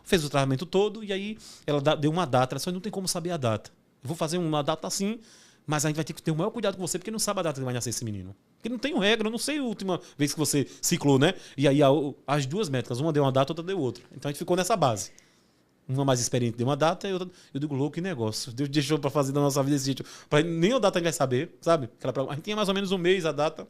S2: fez o tratamento todo e aí ela deu uma data. Ela só não tem como saber a data. Eu vou fazer uma data assim, mas a gente vai ter que ter o maior cuidado com você, porque não sabe a data que vai nascer esse menino. Porque não tem regra, eu não sei a última vez que você ciclou, né? E aí as 2 médicas, uma deu uma data, outra deu outra. Então a gente ficou nessa base. Uma mais experiente deu uma data e outra. Eu digo, louco, que negócio. Deus deixou para fazer da nossa vida esse sítio. Nem a data a gente vai saber, sabe? A gente tinha mais ou menos 1 mês a data.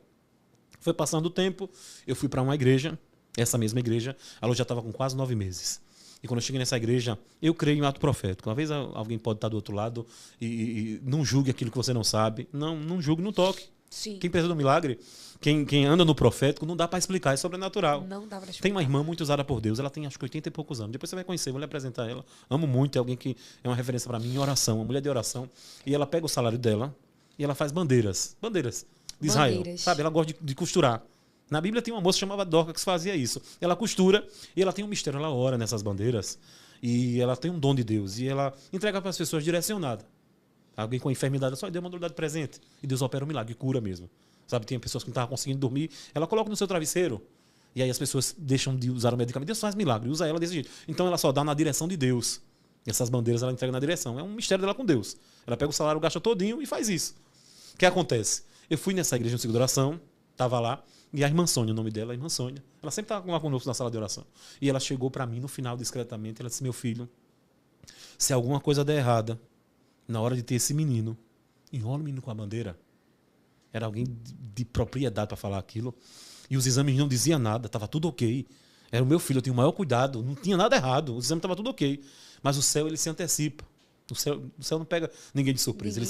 S2: Foi passando o tempo, eu fui para uma igreja. Essa mesma igreja, a Lô já estava com quase 9 meses. E quando eu cheguei nessa igreja, eu creio em ato profético. Uma vez alguém pode estar do outro lado e não julgue aquilo que você não sabe. Não julgue, não toque.
S1: Sim.
S2: Quem precisa do milagre, quem anda no profético, não dá para explicar, é sobrenatural.
S1: Não dá para explicar.
S2: Tem uma irmã muito usada por Deus, ela tem acho que 80 e poucos anos. Depois você vai conhecer, vou lhe apresentar ela. Amo muito, é alguém que é uma referência para mim em oração, uma mulher de oração. E ela pega o salário dela e ela faz bandeiras de Israel. Sabe? Ela gosta de costurar. Na Bíblia tem uma moça chamada Dorca que fazia isso. Ela costura e ela tem um mistério, ela ora nessas bandeiras e ela tem um dom de Deus e ela entrega para as pessoas direcionada. Alguém com enfermidade, só deu uma dor de presente e Deus opera um milagre, cura mesmo. Sabe, tem pessoas que não estavam conseguindo dormir, ela coloca no seu travesseiro e aí as pessoas deixam de usar o medicamento. Deus faz milagre, usa ela desse jeito. Então ela só dá na direção de Deus. Essas bandeiras ela entrega na direção. É um mistério dela com Deus. Ela pega o salário, gasta todinho e faz isso. O que acontece? Eu fui nessa igreja de oração, estava lá. E a irmã Sônia, o nome dela é irmã Sônia. Ela sempre estava lá conosco na sala de oração. E ela chegou para mim no final, discretamente. Ela disse, meu filho, se alguma coisa der errada, na hora de ter esse menino, enrola o menino com a bandeira. Era alguém de propriedade para falar aquilo. E os exames não diziam nada, estava tudo ok. Era o meu filho, eu tinha o maior cuidado, não tinha nada errado, o exame estava tudo ok. Mas o céu, ele se antecipa. O céu não pega ninguém de surpresa.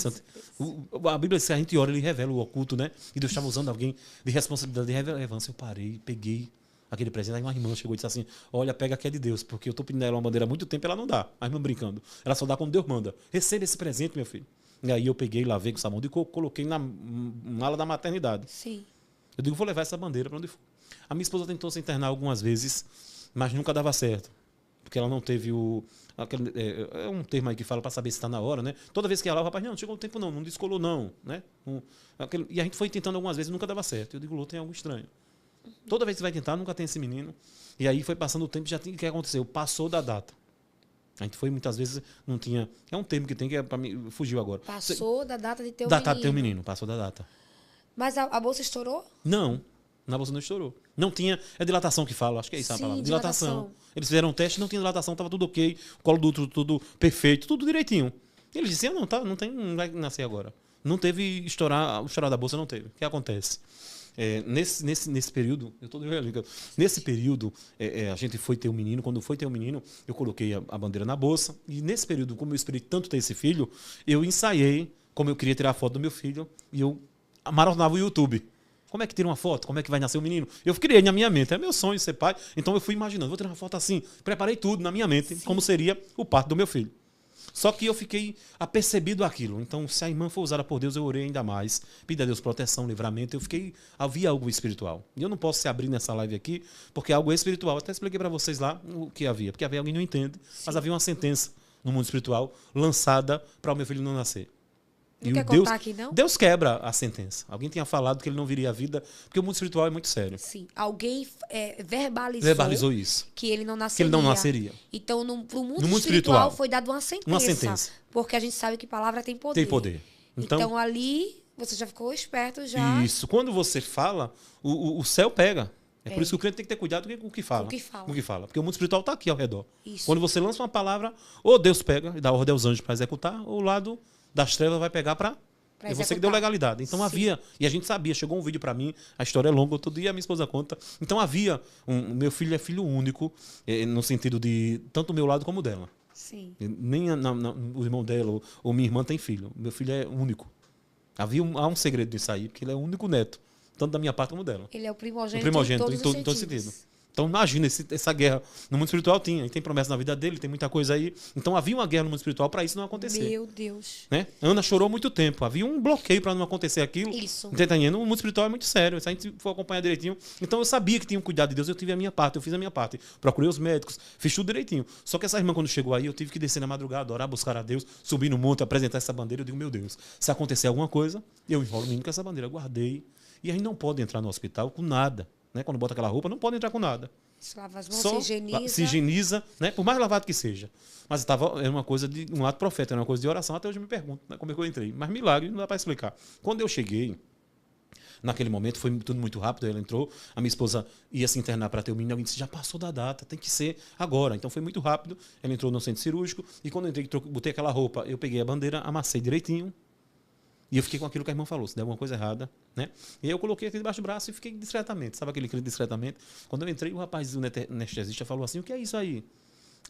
S2: A Bíblia diz que a gente ora, ele revela o oculto, né? E Deus estava usando alguém de responsabilidade, de relevância. Eu parei, peguei aquele presente. Aí uma irmã chegou e disse assim, olha, pega que é de Deus, porque eu estou pedindo ela uma bandeira há muito tempo, ela não dá. A irmã brincando. Ela só dá quando Deus manda. Receba esse presente, meu filho. E aí eu peguei, lavei com sabão de coco, coloquei na mala da maternidade.
S1: Sim.
S2: Eu digo, vou levar essa bandeira para onde for. A minha esposa tentou se internar algumas vezes, mas nunca dava certo. Porque ela não teve o... é um termo aí que fala para saber se está na hora, né? Toda vez que ia lá, o rapaz, não chegou o tempo não descolou não, né? E a gente foi tentando algumas vezes e nunca dava certo. Eu digo, Lô, tem algo estranho. Toda vez que vai tentar, nunca tem esse menino. E aí foi passando o tempo, já tinha o que aconteceu? Passou da data. A gente foi muitas vezes, não tinha... É um termo que tem, que é para mim, fugiu agora.
S1: Passou da data de ter o menino.
S2: Data de ter o menino, passou da data.
S1: Mas a bolsa estourou?
S2: Não. Na bolsa não estourou. Não tinha. É dilatação que fala, acho que é isso a palavra. Dilatação. Eles fizeram um teste, não tinha dilatação, estava tudo ok, o colo do útero tudo perfeito, tudo direitinho. E eles disseram, não, tá, não vai nascer agora. Não teve estourar, o estourar da bolsa não teve. O que acontece? Nesse período, nesse período, a gente foi ter um menino. Quando foi ter um menino, eu coloquei a bandeira na bolsa. E nesse período, como eu esperei tanto ter esse filho, eu ensaiei como eu queria tirar a foto do meu filho. E eu maratonava o YouTube. Como é que tira uma foto? Como é que vai nascer o menino? Eu criei na minha mente. É meu sonho ser pai. Então eu fui imaginando, vou tirar uma foto assim. Preparei tudo na minha mente, sim, como seria o parto do meu filho. Só que eu fiquei apercebido aquilo. Então, se a irmã for usada por Deus, eu orei ainda mais. Pedi a Deus proteção, livramento. Havia algo espiritual. E eu não posso se abrir nessa live aqui, porque é algo espiritual. Eu até expliquei para vocês lá o que havia. Porque havia alguém que não entende. Sim. Mas havia uma sentença no mundo espiritual lançada para o meu filho não nascer.
S1: Não quer contar aqui, não?
S2: Deus quebra a sentença. Alguém tinha falado que ele não viria à vida, porque o mundo espiritual é muito sério.
S1: Sim. Alguém
S2: verbalizou isso.
S1: Que ele não nasceria.
S2: Que ele não nasceria.
S1: Então, pro mundo espiritual foi dada uma sentença.
S2: Uma sentença.
S1: Porque a gente sabe que palavra tem poder.
S2: Tem poder.
S1: Então ali, você já ficou esperto já.
S2: Isso. Quando você fala, o céu pega. É por isso que o crente tem que ter cuidado com o que fala. Com o que fala. Porque o mundo espiritual está aqui ao redor. Isso. Quando você lança uma palavra, ou Deus pega e dá ordem aos anjos para executar, ou o lado das trevas vai pegar para... É você que deu legalidade. Então, sim, havia... E a gente sabia. Chegou um vídeo para mim. A história é longa. Todo dia a minha esposa conta. Então, havia... meu filho é filho único. No sentido de... Tanto o meu lado como o dela.
S1: Sim.
S2: Nem o irmão dela ou minha irmã tem filho. Meu filho é único. Há um segredo disso aí. Porque ele é o único neto. Tanto da minha parte como dela.
S1: Ele é o primogênito em todo sentido.
S2: Então, imagina essa guerra. No mundo espiritual tinha. E tem promessa na vida dele, tem muita coisa aí. Então, havia uma guerra no mundo espiritual para isso não acontecer.
S1: Meu Deus.
S2: Né? Ana chorou muito tempo. Havia um bloqueio para não acontecer aquilo.
S1: Isso.
S2: Entendendo? O mundo espiritual é muito sério. Se a gente for acompanhar direitinho. Então, eu sabia que tinha um cuidado de Deus. Eu tive a minha parte. Eu fiz a minha parte. Procurei os médicos. Fiz tudo direitinho. Só que essa irmã, quando chegou aí, eu tive que descer na madrugada, orar, buscar a Deus, subir no monte, apresentar essa bandeira. Eu digo, meu Deus, se acontecer alguma coisa, eu enrolo o menino com essa bandeira. Eu guardei. E a gente não pode entrar no hospital com nada. Né? Quando bota aquela roupa, não pode entrar com nada.
S1: Se lava as mãos,
S2: se higieniza, né? Por mais lavado que seja. Mas era uma coisa de um ato profético, era uma coisa de oração. Até hoje eu me pergunto, né, como é que eu entrei. Mas milagre não dá para explicar. Quando eu cheguei, naquele momento, foi tudo muito rápido. Ela entrou, a minha esposa ia se internar para ter o menino. Alguém disse, já passou da data, tem que ser agora. Então foi muito rápido. Ela entrou no centro cirúrgico. E quando eu entrei, botei aquela roupa, eu peguei a bandeira, amassei direitinho. E eu fiquei com aquilo que a irmã falou, se der alguma coisa errada, né? E aí eu coloquei aqui debaixo do braço e fiquei discretamente. Sabe aquele crente discretamente? Quando eu entrei, o rapaz, o anestesista, falou assim, o que é isso aí?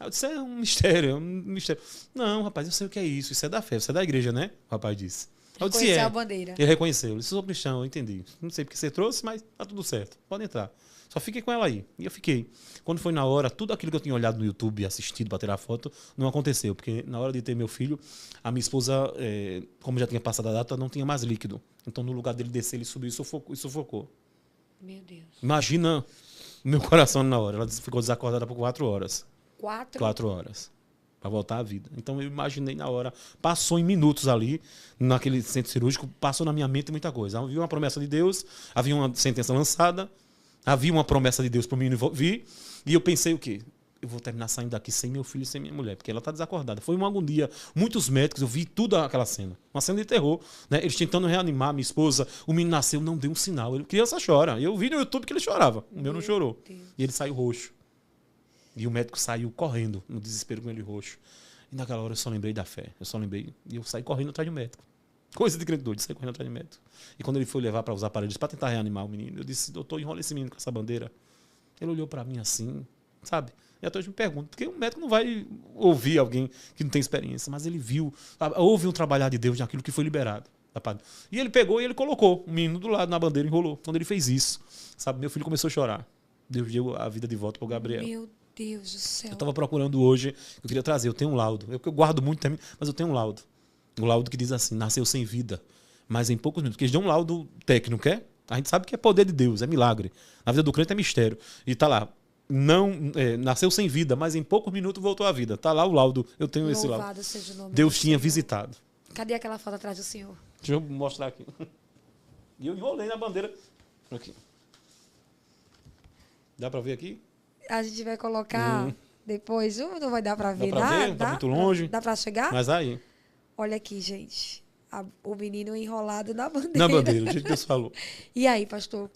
S2: Eu disse, é um mistério, é um mistério. Não, rapaz, eu sei o que é isso é da fé, isso é da igreja, né? O rapaz disse. Eu disse,
S1: reconheceu a bandeira.
S2: Ele reconheceu. Ele disse, sou cristão, eu entendi. Não sei porque você trouxe, mas tá tudo certo. Pode entrar. Só fiquei com ela aí. E eu fiquei. Quando foi na hora, tudo aquilo que eu tinha olhado no YouTube e assistido para tirar foto, não aconteceu. Porque na hora de ter meu filho, a minha esposa, como já tinha passado a data, não tinha mais líquido. Então, no lugar dele descer, ele subiu e sufocou.
S1: Meu Deus.
S2: Imagina o meu coração na hora. Ela ficou desacordada por 4 horas. 4 horas. Para voltar à vida. Então, eu imaginei na hora. Passou em minutos ali, naquele centro cirúrgico, passou na minha mente muita coisa. Havia uma promessa de Deus, havia uma sentença lançada, havia uma promessa de Deus para o menino vir, e eu pensei o quê? Eu vou terminar saindo daqui sem meu filho e sem minha mulher, porque ela está desacordada. Foi uma agonia. Muitos médicos, eu vi tudo aquela cena. Uma cena de terror. Né? Eles tentando reanimar minha esposa. O menino nasceu, não deu um sinal. A criança chora. Eu vi no YouTube que ele chorava. O meu não chorou. Deus. E ele saiu roxo. E o médico saiu correndo, no desespero com ele roxo. E naquela hora eu só lembrei da fé. Eu só lembrei. E eu saí correndo atrás do médico. Coisa de crente doido, saí correndo atrás de médico. E quando ele foi levar para os aparelhos para tentar reanimar o menino, eu disse, doutor, enrola esse menino com essa bandeira. Ele olhou para mim assim, sabe? E até hoje me pergunto, porque o médico não vai ouvir alguém que não tem experiência, mas ele viu, houve um trabalhar de Deus naquilo que foi liberado. E ele pegou e ele colocou o menino do lado na bandeira e enrolou. Quando ele fez isso, sabe, meu filho começou a chorar. Deus deu a vida de volta para o Gabriel.
S1: Meu Deus do céu.
S2: Eu estava procurando hoje, eu queria trazer, eu tenho um laudo. Eu guardo muito também, mas eu tenho um laudo. Um laudo que diz assim, nasceu sem vida, mas em poucos minutos. Porque eles dão um laudo técnico, é? A gente sabe que é poder de Deus, é milagre. Na vida do crente é mistério. E tá lá, nasceu sem vida, mas em poucos minutos voltou à vida. Tá lá o laudo, eu tenho esse laudo.
S1: Louvado seja o nome
S2: Deus
S1: do
S2: tinha
S1: Senhor.
S2: visitado.
S1: Cadê aquela foto atrás do senhor?
S2: Deixa eu mostrar aqui. E eu enrolei na bandeira. Aqui. Dá para ver aqui?
S1: A gente vai colocar depois. Não vai dar para ver,
S2: dá? Pra ver? Tá muito longe.
S1: Dá para chegar?
S2: Mas aí.
S1: Olha aqui, gente. O menino enrolado na bandeira.
S2: Na bandeira, o jeito que Deus falou.
S1: E aí, pastor?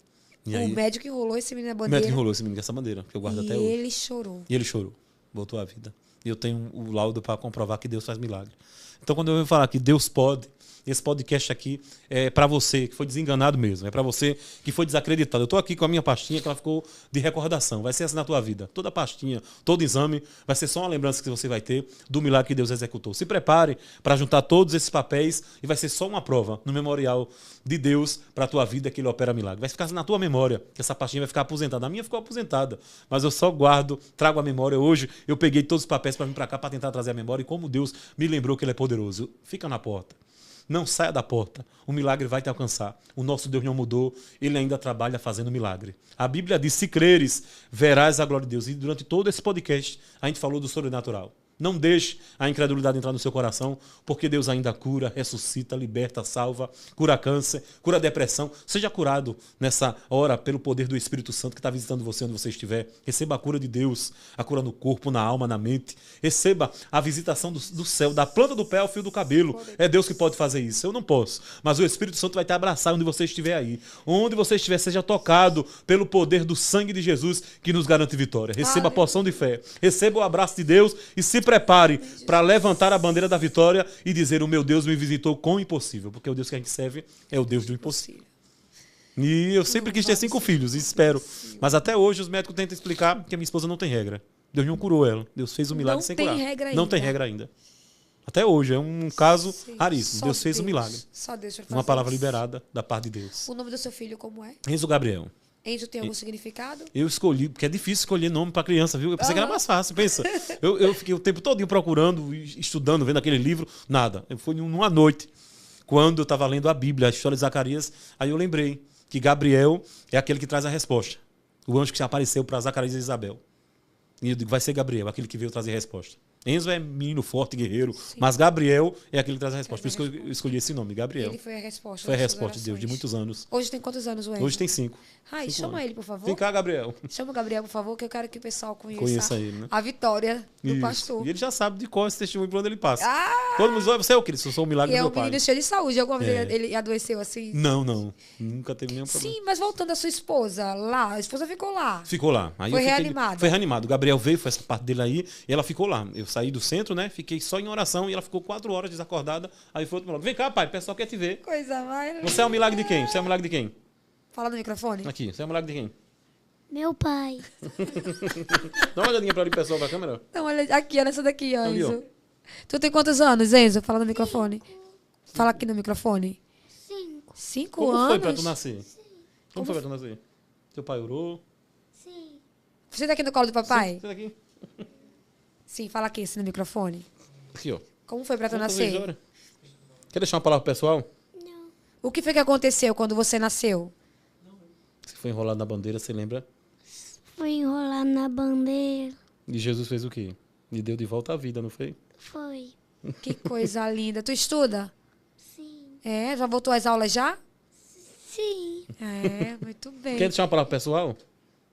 S2: E aí?
S1: O médico enrolou esse menino na
S2: O
S1: bandeira.
S2: médico enrolou esse menino com essa bandeira, que eu guardo até hoje.
S1: E ele chorou.
S2: E ele chorou. Voltou à vida. E eu tenho o laudo para comprovar que Deus faz milagre. Então, quando eu venho falar que Deus pode, esse podcast aqui é para você que foi desenganado mesmo. É para você que foi desacreditado. Eu estou aqui com a minha pastinha que ela ficou de recordação. Vai ser assim na tua vida. Toda pastinha, todo exame vai ser só uma lembrança que você vai ter do milagre que Deus executou. Se prepare para juntar todos esses papéis e vai ser só uma prova no memorial de Deus para a tua vida que Ele opera milagre. Vai ficar na tua memória. Essa pastinha vai ficar aposentada. A minha ficou aposentada. Mas eu só guardo, trago a memória. Hoje eu peguei todos os papéis para vir para cá para tentar trazer a memória e como Deus me lembrou que Ele é poderoso. Fica na porta. Não saia da porta. O milagre vai te alcançar. O nosso Deus não mudou. Ele ainda trabalha fazendo milagre. A Bíblia diz, se creres, verás a glória de Deus. E durante todo esse podcast, a gente falou do sobrenatural. Não deixe a incredulidade entrar no seu coração, porque Deus ainda cura, ressuscita, liberta, salva, cura câncer, cura depressão. Seja curado nessa hora pelo poder do Espírito Santo que está visitando você onde você estiver. Receba a cura de Deus, a cura no corpo, na alma, na mente. Receba a visitação do céu, da planta do pé ao fio do cabelo. É Deus que pode fazer isso. Eu não posso. Mas o Espírito Santo vai te abraçar onde você estiver aí. Onde você estiver, seja tocado pelo poder do sangue de Jesus que nos garante vitória. Receba a porção de fé. Receba o abraço de Deus e se prepare para levantar a bandeira da vitória e dizer, o meu Deus me visitou com o impossível, porque o Deus que a gente serve é o Deus do impossível. E eu sempre quis ter 5 filhos, e espero. Mas até hoje os médicos tentam explicar que a minha esposa não tem regra. Deus não curou ela. Deus fez o milagre sem curar. Não tem regra ainda. Até hoje, é um caso raríssimo. Deus fez o milagre.
S1: Só Deus vai fazer
S2: uma palavra
S1: isso.
S2: liberada da parte de Deus.
S1: O nome do seu filho como é?
S2: Enzo Gabriel.
S1: Enzo tem algum significado?
S2: Eu escolhi, porque é difícil escolher nome para criança, viu? Eu pensei que era mais fácil, pensa. Eu fiquei o tempo todo procurando, estudando, vendo aquele livro, nada. Foi numa noite, quando eu estava lendo a Bíblia, a história de Zacarias, aí eu lembrei que Gabriel é aquele que traz a resposta. O anjo que apareceu para Zacarias e Isabel. E eu digo, vai ser Gabriel, aquele que veio trazer a resposta. Enzo é menino forte, guerreiro, mas Gabriel é aquele que traz a resposta. Por isso que eu escolhi esse nome, Gabriel.
S1: Ele foi a resposta.
S2: Foi a resposta de Deus, de muitos anos.
S1: Hoje tem quantos anos o Enzo?
S2: Hoje tem 5.
S1: Ai, chama ele, por favor.
S2: Vem cá, Gabriel.
S1: Chama o Gabriel, por favor, que eu quero que o pessoal
S2: conheça ele, né?
S1: A vitória do
S2: Isso.
S1: pastor.
S2: E ele já sabe de qual esse testemunho por onde ele passa. Todo mundo diz, você é o quê? Eu sou o milagre do meu pai.
S1: E é um menino cheio de saúde. Alguma vez ele adoeceu assim?
S2: Não. Nunca teve nenhum problema.
S1: Sim, mas voltando à sua esposa, lá, a esposa ficou lá.
S2: Ficou lá. Aí
S1: foi reanimada.
S2: Foi reanimado. O Gabriel veio, foi essa parte dele aí, e ela ficou lá. Eu saí do centro, né? Fiquei só em oração e ela ficou 4 horas desacordada. Aí foi outro milagre. Vem cá, pai, o pessoal quer te ver.
S1: Coisa mais.
S2: Você é um milagre de quem? Você é um milagre de quem?
S1: Fala no microfone.
S2: Aqui, você é um milagre de quem?
S3: Meu pai.
S2: Dá uma olhadinha pra ali, pessoal, pra câmera.
S1: Não, olha aqui, olha essa daqui, ó,
S2: Ali, ó.
S1: Enzo. Tu tem quantos anos, Enzo? Fala no microfone. Fala aqui no microfone.
S3: 5.
S1: 5
S2: Como
S1: anos?
S2: foi pra tu nascer? Como foi pra tu nascer? Teu pai orou?
S3: Sim.
S1: Você tá aqui no colo do papai?
S2: Você daqui?
S1: Sim, fala aqui assim no microfone.
S2: Aqui, ó.
S1: Como foi pra tu
S2: Vamos fazer
S1: nascer?
S2: história? Quer deixar uma palavra pro pessoal?
S3: Não.
S1: O que foi que aconteceu quando você nasceu?
S2: Você foi enrolado na bandeira, você lembra?
S3: Fui enrolar na bandeira.
S2: E Jesus fez o quê? E deu de volta à vida, não foi?
S3: Foi.
S1: Que coisa linda. Tu estuda?
S3: Sim.
S1: É? Já voltou às aulas já?
S3: Sim.
S1: É, muito bem.
S2: Quer deixar uma palavra pro pessoal?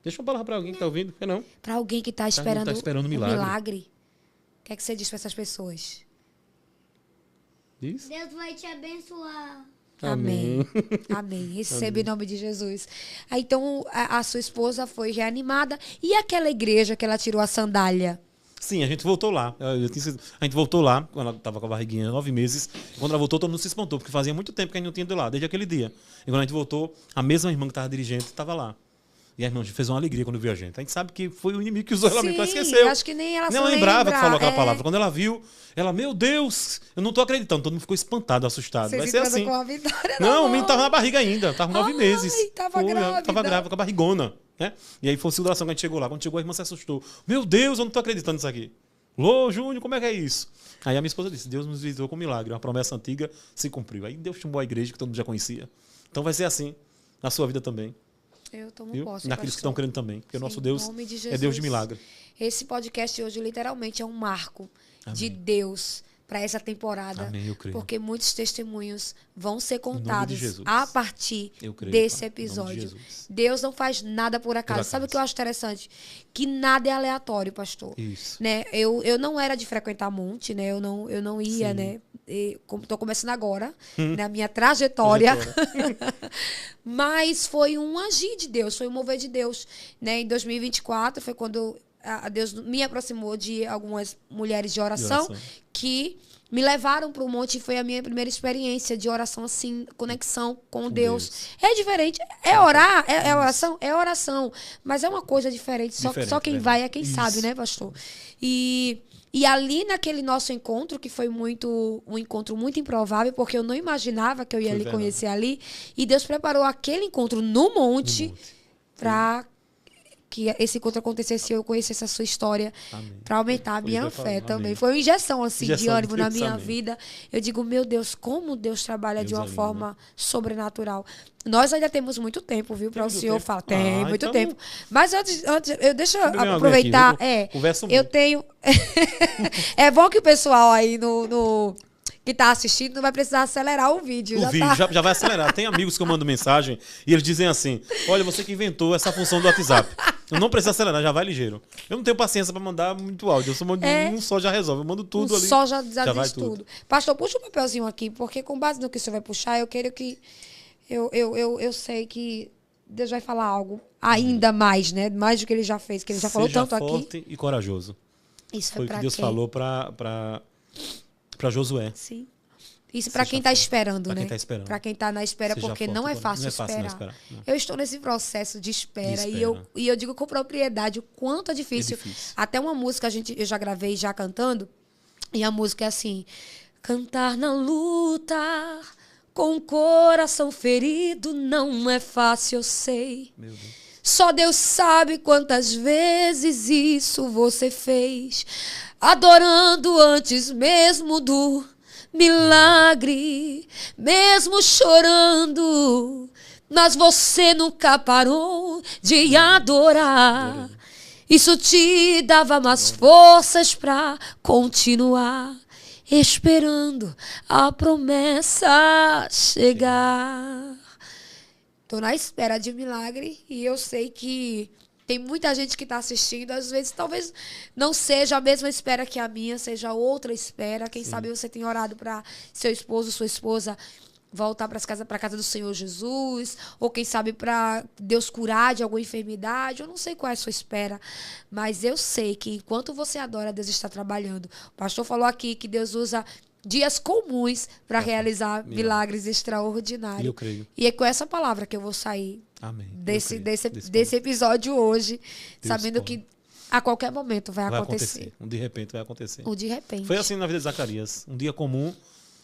S2: Deixa uma palavra pra alguém que tá ouvindo, quer não?
S1: Pra alguém que tá esperando,
S2: esperando um milagre.
S1: milagre. O que é que você diz pra essas pessoas?
S2: Diz?
S3: Deus vai te abençoar.
S1: Amém. Amém. Recebe em nome de Jesus. Aí, então, a sua esposa foi reanimada. E aquela igreja que ela tirou a sandália?
S2: Sim, a gente voltou lá. A gente voltou lá, quando ela estava com a barriguinha 9 meses. Quando ela voltou, todo mundo se espantou, porque fazia muito tempo que a gente não tinha ido lá, desde aquele dia. E quando a gente voltou, a mesma irmã que estava dirigente estava lá. E a irmã fez uma alegria quando viu a gente. A gente sabe que foi o inimigo que usou ela mesmo, ela esqueceu.
S1: Acho que nem ela
S2: nem ela lembrava que falou aquela palavra. Quando ela viu, ela, meu Deus, eu não tô acreditando. Todo mundo ficou espantado, assustado.
S1: Vocês
S2: vai ser assim.
S1: Com a vitória
S2: não, o menino tava na barriga ainda, tava 9 meses.
S1: Tava grávida.
S2: Tava grávida, com a barrigona. Né? E aí foi a oração que a gente chegou lá. Quando chegou, a irmã se assustou. Meu Deus, eu não tô acreditando nisso aqui. Lô, Júnior, como é que é isso? Aí a minha esposa disse, Deus nos visitou com um milagre. Uma promessa antiga se cumpriu. Aí Deus chumbou a igreja, que todo mundo já conhecia. Então vai ser assim na sua vida também.
S1: Eu tomo
S2: E
S1: posse,
S2: naqueles que estão crendo também. Porque o nosso Deus é Deus de milagre.
S1: Esse podcast de hoje literalmente é um marco de Deus para essa temporada.
S2: Amém, eu creio.
S1: Porque muitos testemunhos vão ser contados
S2: de
S1: a partir desse episódio.
S2: De
S1: Deus não faz nada por acaso. Sabe o que eu acho interessante? Que nada é aleatório, pastor.
S2: Isso.
S1: Né? Eu não era de frequentar monte, né? Eu não ia, né? Estou começando agora, na minha trajetória. Mas foi um agir de Deus, foi um mover de Deus. Né? Em 2024 foi quando a Deus me aproximou de algumas mulheres de oração que me levaram para o monte. Foi a minha primeira experiência de oração, assim, conexão com Deus. É diferente. É orar, é oração? É oração. Mas é uma coisa diferente. Só quem vai é quem sabe, né, pastor? E ali naquele nosso encontro, que foi um encontro muito improvável, porque eu não imaginava que eu ia lhe conhecer ali. E Deus preparou aquele encontro no monte para que esse encontro acontecesse e eu conhecesse a sua história, para aumentar a minha fé também. Foi uma injeção, assim, de ânimo na minha vida. Eu digo, meu Deus, como Deus trabalha de uma forma sobrenatural. Nós ainda temos muito tempo, viu, para o senhor falar. Tem muito tempo. Mas antes deixa eu aproveitar. Eu tenho... É bom que o pessoal aí que está assistindo não vai precisar acelerar o vídeo.
S2: Já vai acelerar. Tem amigos que eu mando mensagem e eles dizem assim, olha, você que inventou essa função do WhatsApp. Eu não preciso acelerar, já vai ligeiro. Eu não tenho paciência para mandar muito áudio. Eu só mando um só, já resolve. Eu mando tudo ali.
S1: Só já diz tudo. Pastor, puxa um papelzinho aqui, porque com base no que o senhor vai puxar, eu quero que... Eu sei que Deus vai falar algo ainda mais, né? Mais do que ele já fez, que ele já falou tanto aqui.
S2: Seja forte e corajoso.
S1: Isso
S2: foi o que Deus falou para Josué.
S1: Sim. Isso para quem está esperando, né? Para quem está na espera, porque não é fácil esperar. Eu estou nesse processo de espera. E eu digo com propriedade o quanto é difícil. Até uma música eu já gravei já cantando, e a música é assim: cantar na luta com o coração ferido não é fácil, eu sei. Meu Deus. Só Deus sabe quantas vezes isso você fez, adorando antes mesmo do milagre, mesmo chorando, mas você nunca parou de adorar. Isso te dava mais forças para continuar, esperando a promessa chegar. Estou na espera de um milagre e eu sei que tem muita gente que está assistindo. Às vezes, talvez não seja a mesma espera que a minha, seja outra espera. Quem sabe você tem orado para seu esposo, sua esposa voltar para a casa do Senhor Jesus, ou quem sabe para Deus curar de alguma enfermidade. Eu não sei qual é a sua espera, mas eu sei que enquanto você adora, Deus está trabalhando. O pastor falou aqui que Deus usa dias comuns para realizar milagres extraordinários.
S2: Eu creio.
S1: E é com essa palavra que eu vou sair desse episódio hoje,
S2: Deus
S1: sabendo
S2: pode.
S1: Que a qualquer momento vai acontecer.
S2: De repente vai acontecer.
S1: De repente.
S2: Foi assim na vida de Zacarias. Um dia comum,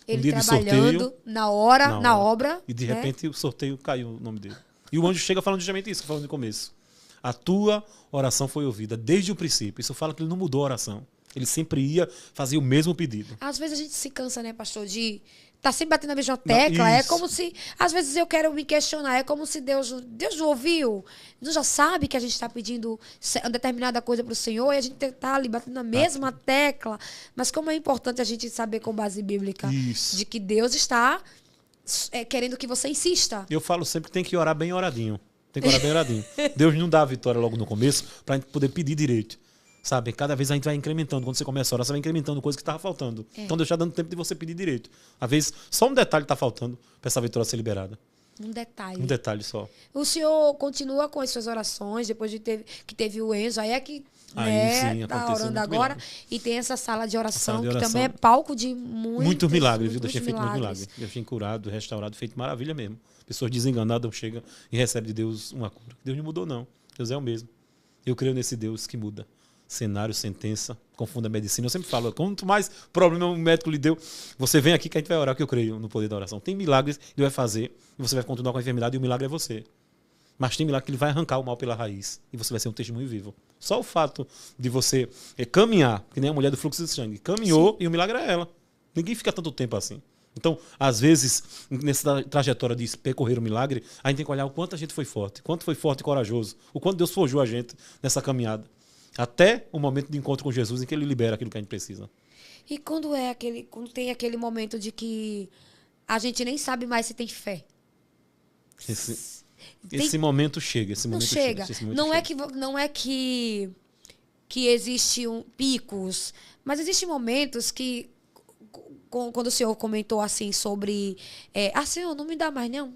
S1: ele
S2: um dia de
S1: trabalhando
S2: sorteio.
S1: na obra.
S2: E de repente o sorteio caiu o nome dele. E o anjo chega falando justamente isso, falando no começo. A tua oração foi ouvida desde o princípio. Isso fala que ele não mudou a oração. Ele sempre ia fazer o mesmo pedido.
S1: Às vezes a gente se cansa, né, pastor, de tá sempre batendo na mesma tecla. É como se, às vezes eu quero me questionar, é como se Deus não ouviu. Deus já sabe que a gente está pedindo uma determinada coisa para o Senhor e a gente tá ali batendo na mesma tecla. Mas como é importante a gente saber com base bíblica de que Deus está querendo que você insista.
S2: Eu falo sempre que tem que orar bem oradinho. Tem que orar bem oradinho. Deus não dá a vitória logo no começo para a gente poder pedir direito. Sabe? Cada vez a gente vai incrementando. Quando você começa a orar, você vai incrementando coisa que estava faltando. Então Deus está dando tempo de você pedir direito. Às vezes, só um detalhe está faltando para essa vitória ser liberada.
S1: Um detalhe.
S2: Um detalhe só.
S1: O senhor continua com as suas orações, depois de que teve o Enzo, aí é que
S2: Sim,
S1: tá
S2: aconteceu
S1: orando
S2: muito
S1: agora.
S2: milagre.
S1: E tem essa sala de oração,
S2: de
S1: que
S2: oração.
S1: também é palco de muitos
S2: milagres, viu? Deus tinha feito muito
S1: milagres.
S2: milagre. Deus tinha curado, restaurado, feito maravilha mesmo. Pessoas desenganadas chegam e recebem de Deus uma cura. Deus não mudou, não. Deus é o mesmo. Eu creio nesse Deus que muda. Cenário, sentença, confunde a medicina. Eu sempre falo, quanto mais problema o médico lhe deu, você vem aqui que a gente vai orar, que eu creio no poder da oração. Tem milagres que Deus vai fazer e você vai continuar com a enfermidade e o milagre é você. Mas tem milagre que ele vai arrancar o mal pela raiz e você vai ser um testemunho vivo. Só o fato de você caminhar, que nem a mulher do fluxo de sangue, caminhou e o milagre é ela. Ninguém fica tanto tempo assim. Então, às vezes, nessa trajetória de percorrer o milagre, a gente tem que olhar o quanto a gente foi forte, quanto foi forte e corajoso, o quanto Deus forjou a gente nessa caminhada. Até o momento de encontro com Jesus em que ele libera aquilo que a gente precisa.
S1: E quando tem aquele momento de que a gente nem sabe mais se tem fé?
S2: Esse momento chega. Esse momento
S1: chega.
S2: Esse momento
S1: não
S2: chega.
S1: Não é que existe picos, mas existem momentos que, quando o senhor comentou assim sobre Senhor, não me dá mais não.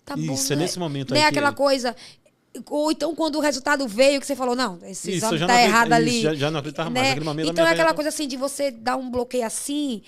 S1: Tá bom,
S2: Isso, é nesse momento
S1: aí. Não é
S2: que
S1: aquela coisa. Ou então, quando o resultado veio, que você falou, não, esse exame
S2: já
S1: tá errado ali.
S2: Já não acreditava mais. Naquele momento,
S1: então, é aquela coisa assim de você dar um bloqueio assim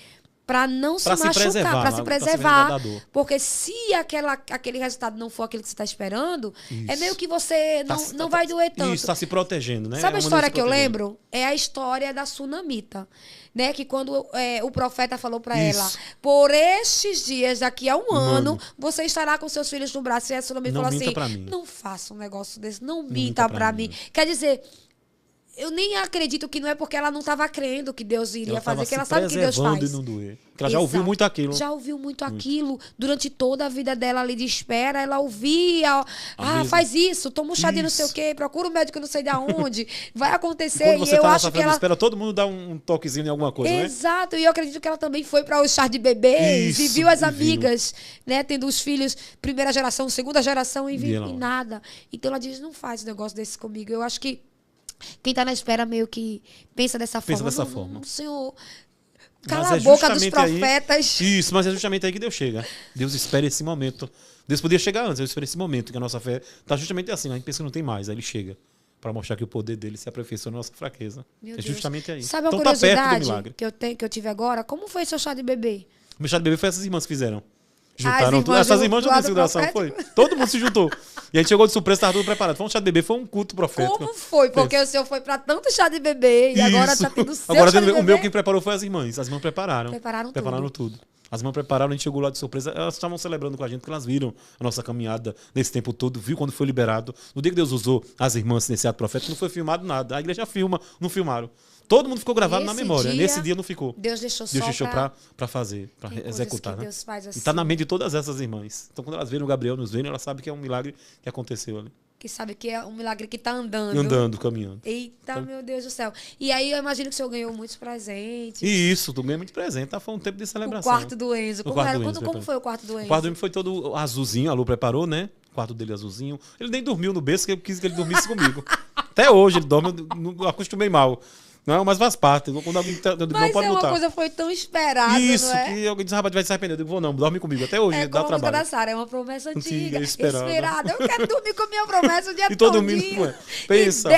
S1: para não se machucar, para se preservar. Porque se aquele resultado não for aquele que você está esperando,
S2: isso.
S1: É meio que você não vai doer tanto.
S2: Isso, está se protegendo, né?
S1: Sabe a história que eu lembro? É a história da Sunamita. Né, que quando o profeta falou para ela, por estes dias, daqui a um ano, você estará com seus filhos no braço. E a Sunamita falou assim, não faça um negócio desse, não minta para mim. Quer dizer, eu nem acredito que não é porque ela não estava crendo que Deus iria fazer, que ela sabe que Deus faz.
S2: E não doer. Porque ela já ouviu muito aquilo.
S1: Já ouviu muito aquilo. Durante toda a vida dela ali de espera, ela ouvia, faz isso, toma um chá de não sei o quê, procura um médico não sei de onde, vai acontecer.
S2: E quando você tá nessa frente de espera, todo mundo dá um toquezinho em alguma coisa, né?
S1: Exato, e eu acredito que ela também foi para os chás de bebês e viu as amigas, né, tendo os filhos, primeira geração, segunda geração e nada. Então ela diz, não faz um negócio desse comigo. Eu acho que quem está na espera meio que pensa dessa forma. Senhor, cala a boca dos profetas.
S2: Isso, mas é justamente aí que Deus chega. Deus espera esse momento. Deus podia chegar antes, Deus espera esse momento, que a nossa fé está justamente assim. A gente pensa que não tem mais, aí ele chega para mostrar que o poder dele se aperfeiçoa na nossa fraqueza. É justamente aí.
S1: Sabe uma curiosidade que eu tive agora? Como foi seu chá de bebê?
S2: O meu chá de bebê foi essas irmãs que fizeram. Juntaram tudo. Essas irmãs juntaram a oração, foi. Todo mundo se juntou. E a gente chegou de surpresa, estava tudo preparado. Foi um chá de bebê, foi um culto profético.
S1: Como foi? Porque o senhor foi para tanto chá de bebê e agora está tendo o seu
S2: chá
S1: de bebê.
S2: O meu quem preparou foi as irmãs. As irmãs prepararam.
S1: Prepararam
S2: tudo. As irmãs prepararam, a gente chegou lá de surpresa. Elas estavam celebrando com a gente, porque elas viram a nossa caminhada nesse tempo todo, viu quando foi liberado. No dia que Deus usou as irmãs nesse ato profético, não foi filmado nada. A igreja filma, não filmaram. Todo mundo ficou gravado na memória. Nesse dia não ficou.
S1: Deus deixou
S2: para fazer, para executar. Né?
S1: Deus faz assim.
S2: E está na mente de todas essas irmãs. Então, quando elas viram o Gabriel nos vendo, elas sabem que é um milagre que aconteceu ali.
S1: Que sabe que é um milagre que está andando.
S2: Andando, caminhando.
S1: Eita, meu Deus do céu. E aí eu imagino que o senhor ganhou muitos presentes.
S2: Isso, tu ganhou muito presente. Tá? Foi um tempo de celebração.
S1: O quarto do Enzo. Como foi o quarto do Enzo?
S2: O quarto do Enzo foi todo azulzinho, a Lu preparou, né? O quarto dele azulzinho. Ele nem dormiu no berço, que eu quis que ele dormisse comigo. Até hoje ele dorme, eu acostumei mal. Não, mas faz parte. Quando alguém
S1: mas
S2: pode
S1: uma coisa foi tão esperada,
S2: isso,
S1: não é?
S2: Que alguém diz, rapaz, vai se arrepender. Eu digo, vou não, dorme comigo. Até hoje, dá trabalho.
S1: Da Sara, é uma promessa antiga.
S2: Esperada.
S1: Eu quero dormir com minha promessa o dia
S2: e todo mundo, pensa.